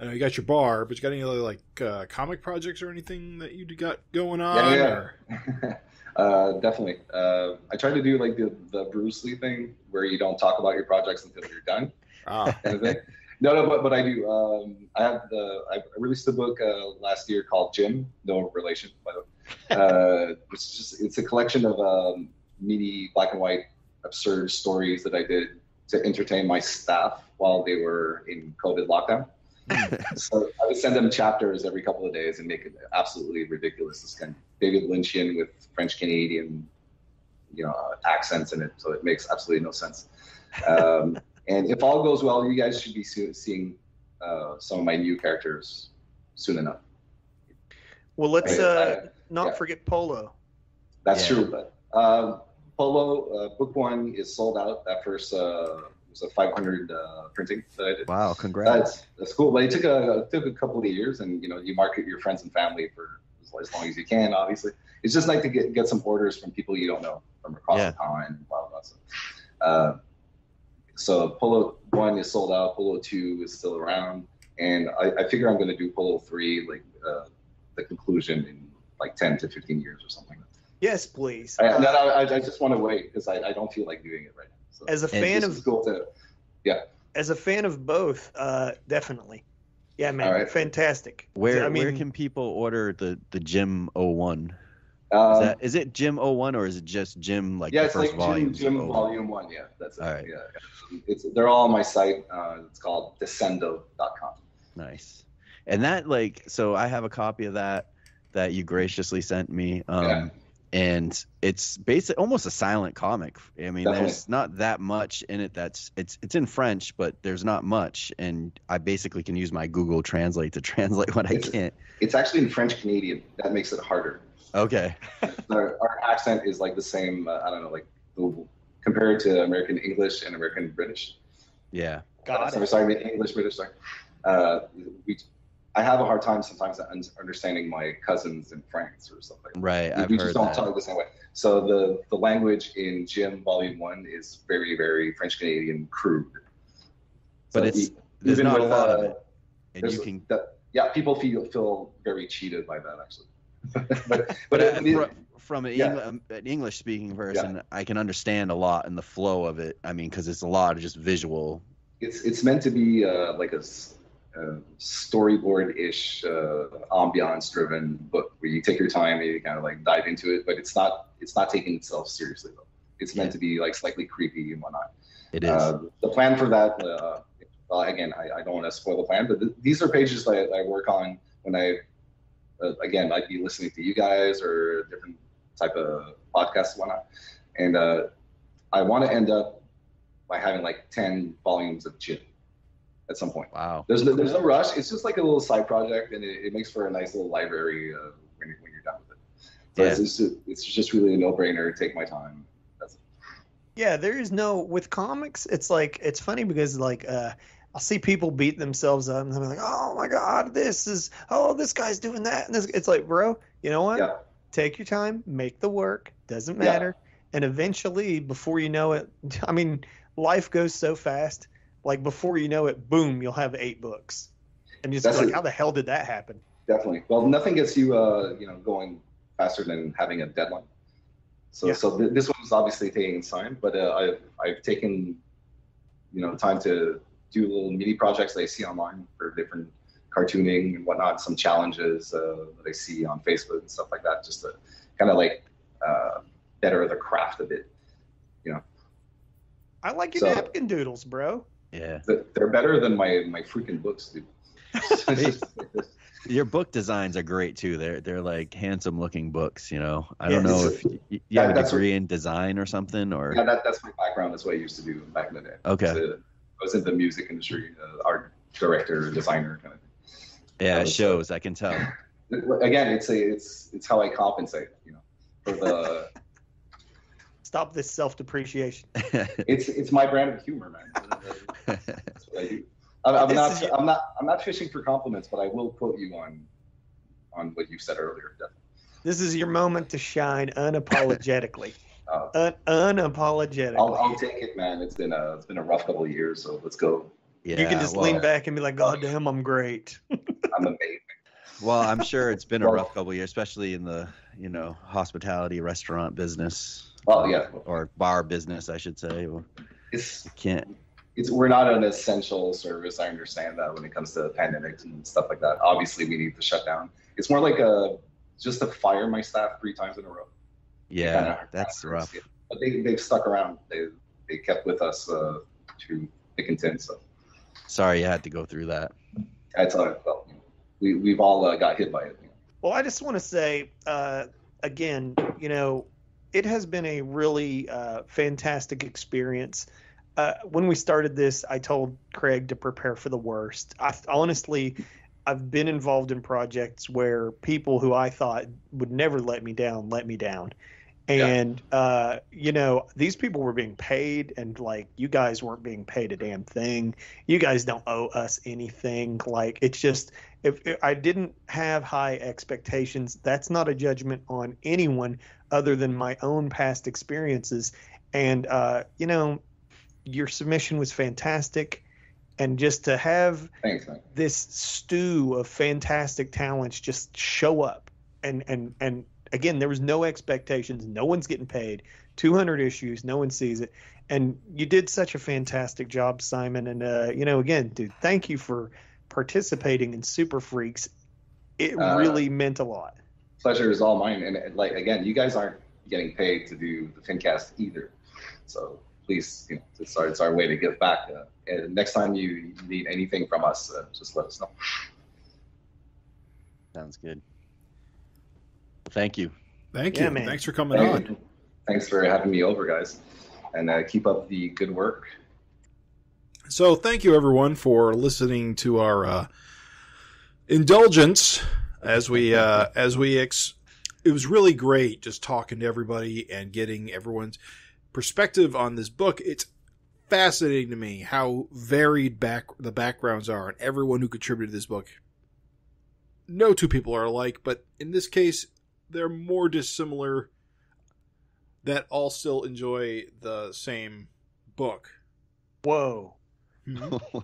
know you got your bar, but you got any other like comic projects or anything that you got going on? Yeah. Definitely. I try to do like the Bruce Lee thing where you don't talk about your projects until you're done. Kind of thing. No, but I do. I released a book last year called Jim, no relation, by the way. It's a collection of meaty black and white absurd stories that I did to entertain my staff while they were in COVID lockdown. So I would send them chapters every couple of days and make it absolutely ridiculous. This kind of David Lynchian with French Canadian, accents in it, so it makes absolutely no sense. And if all goes well, you guys should be seeing some of my new characters soon enough. Well, let's not forget Polo. That's true, but Polo book 1 is sold out. That first was a 500 printing that I did. Wow, congrats! That's cool. But it took a couple of years, and you market your friends and family for as long as you can. Obviously, it's just like to get some orders from people you don't know from across the pond. Blah blah blah. So Polo 1 is sold out. Polo 2 is still around, and I figure I'm going to do Polo 3 like the conclusion in like 10 to 15 years or something. Yes, please. I just want to wait because I don't feel like doing it right now. So, as a fan of as a fan of both, definitely. Yeah, man, fantastic. Where can people order the Jim 01? Is it Jim 01 or is it just Jim the first like volume? Jim Volume 1, yeah. That's it. All right. Yeah. They're all on my site. It's called descendo.com. Nice. And that so I have a copy of that you graciously sent me. and it's basically almost a silent comic. I mean, Definitely. there's not that much in it. It's in French, but there's not much, and I basically can use my Google Translate to translate what I can't. It's actually in French Canadian. That makes it harder. Okay. Our accent is like the same. I don't know, like compared to American English and American British. Yeah. Sorry, English British. Sorry. I have a hard time sometimes understanding my cousins in France or something. Right, I've we heard just don't that. talk the same way. So the language in Jim Volume 1 is very, very French Canadian crude. But So there's even not a with, lot of it, and you can. People feel very cheated by that actually. From an English speaking person, I can understand a lot in the flow of it. I mean, because it's a lot of just visual. It's meant to be like a storyboard-ish, ambiance-driven book where you take your time and you kind of like dive into it, but it's not taking itself seriously though. It's meant to be like slightly creepy and whatnot. It is. The plan for that, well, again, I don't want to spoil the plan, but these are pages that I work on when again, I'd be listening to you guys or a different type of podcast and whatnot, and I want to end up by having like 10 volumes of Jim at some point. Wow. There's no rush. It's just like a little side project, and it makes for a nice little library when you're done with it. So it's just really a no-brainer. Take my time. That's it. Yeah, there is no with comics. It's like it's funny because like I'll see people beat themselves up and they're like, "Oh my God, this guy's doing that." And it's like, bro, you know what? Yeah. Take your time, make the work. Doesn't matter. And eventually, before you know it, I mean, life goes so fast. Like before you know it, boom, you'll have 8 books, and you're just like, how the hell did that happen? Definitely. Well, nothing gets you, going faster than having a deadline. So, this one's obviously taking time, but I've taken, time to do little mini projects that I see online for different cartooning and whatnot, some challenges that I see on Facebook and stuff like that, just to kind of like better the craft a bit, I like your napkin doodles, bro. Yeah. They're better than my freaking books, dude. Your book designs are great too. They're like handsome looking books. I don't know if you have a degree in design or something, or that's my background. That's what I used to do back in the day. Okay. I was in the music industry, art director, designer kind of thing. Yeah, it shows. I can tell. Again, it's how I compensate. For the. Stop this self-depreciation. It's my brand of humor, man. That's what I do. I'm not fishing for compliments, but I will quote you on what you said earlier. Definitely. This is your moment to shine unapologetically. Unapologetically. I'll take it, man. It's been a rough couple of years, so let's go. Yeah, you can just lean back and be like, "God damn, I'm great." I'm amazing. Well, I'm sure it's been a rough couple of years, especially in the hospitality restaurant business. Well, yeah, or bar business, I should say. We're not an essential service. I understand that when it comes to pandemics and stuff like that. Obviously, we need to shut down. It's more like just to fire my staff 3 times in a row. Yeah, that's rough. But they've stuck around. They kept with us through thick and thin. So sorry you had to go through that. That's all right. Well, we've all got hit by it. Well, I just want to say again, it has been a really fantastic experience. When we started this, I told Craig to prepare for the worst. I've been involved in projects where people who I thought would never let me down. And, these people were being paid, and like, you guys weren't being paid a damn thing. You guys don't owe us anything. Like, it's just, if I didn't have high expectations, that's not a judgment on anyone other than my own past experiences. And, your submission was fantastic. And just to have this stew of fantastic talents just show up and again, there was no expectations. No one's getting paid. 200 issues. No one sees it. And you did such a fantastic job, Simon. And, again, dude, thank you for participating in Super Freaks. It really meant a lot. Pleasure is all mine. And again, you guys aren't getting paid to do the FINcast either. So please, it's our way to give back. And next time you need anything from us, just let us know. Sounds good. Thank you. Thank Yeah, you. man. Thanks for coming on. Thanks for having me over, guys. And keep up the good work. So thank you, everyone, for listening to our indulgence as we it was really great just talking to everybody and getting everyone's perspective on this book. It's fascinating to me how varied the backgrounds are and everyone who contributed to this book. No two people are alike, but in this case, they're more dissimilar that all still enjoy the same book. Whoa. Mm-hmm.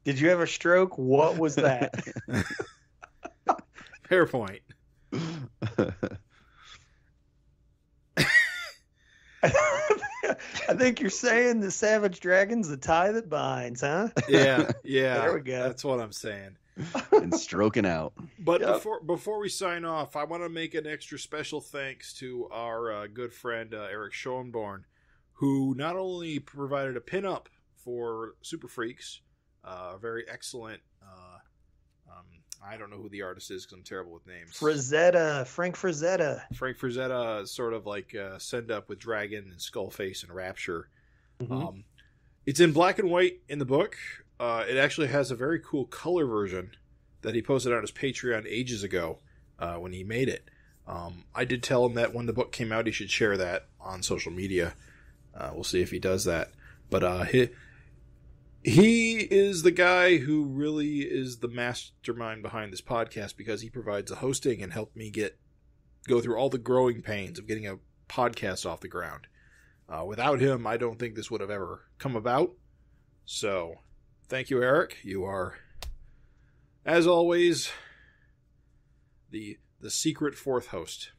Did you have a stroke? What was that? Fair point. I think you're saying the Savage Dragon's the tie that binds, huh? Yeah. There we go. That's what I'm saying. And stroking out. But before we sign off, I want to make an extra special thanks to our good friend Eric Schoenborn, who not only provided a pinup for Super Freaks, very excellent. I don't know who the artist is because I'm terrible with names. Frank Frazetta. Frank Frazetta, sort of like Send Up with Dragon and Skullface and Rapture. Mm-hmm. It's in black and white in the book. It actually has a very cool color version that he posted on his Patreon ages ago when he made it. I did tell him that when the book came out, he should share that on social media. We'll see if he does that. But he is the guy who really is the mastermind behind this podcast because he provides the hosting and helped me go through all the growing pains of getting a podcast off the ground. Without him, I don't think this would have ever come about. So, thank you, Eric. You are, as always, the secret fourth host.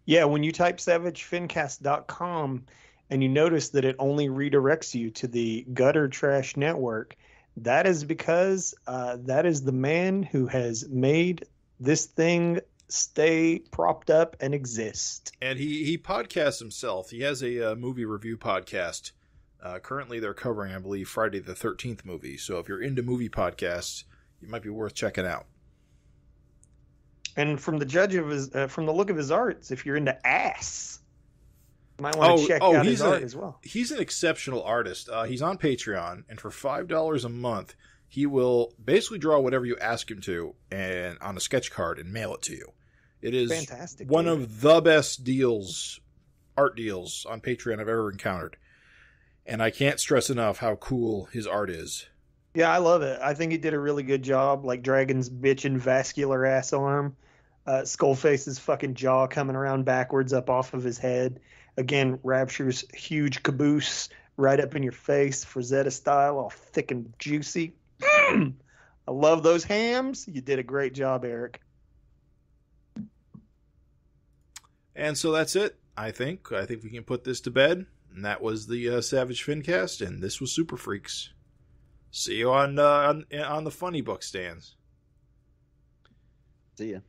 Yeah, when you type savagefincast.com and you notice that it only redirects you to the Gutter Trash Network, that is because that is the man who has made this thing stay propped up and exist. And he podcasts himself. He has a movie review podcast. Currently, they're covering, I believe, Friday the 13th movie. So if you're into movie podcasts, it might be worth checking out. And from the look of his arts, if you're into ass, you might want to check out his art as well. He's an exceptional artist. He's on Patreon, and for $5 a month, he will basically draw whatever you ask him to, and on a sketch card, and mail it to you. It is fantastic. One of the best art deals on Patreon I've ever encountered. And I can't stress enough how cool his art is. Yeah, I love it. I think he did a really good job, like Dragon's bitchin' vascular ass arm, Skullface's fucking jaw coming around backwards up off of his head. Again, Rapture's huge caboose right up in your face, Frazetta style, all thick and juicy. I love those hams. You did a great job, Eric. And so that's it, I think. I think we can put this to bed. And that was the Savage FINcast, and this was Super Freaks. See you on the funny book stands. See ya.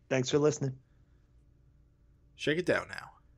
Thanks for listening. Shake it down now.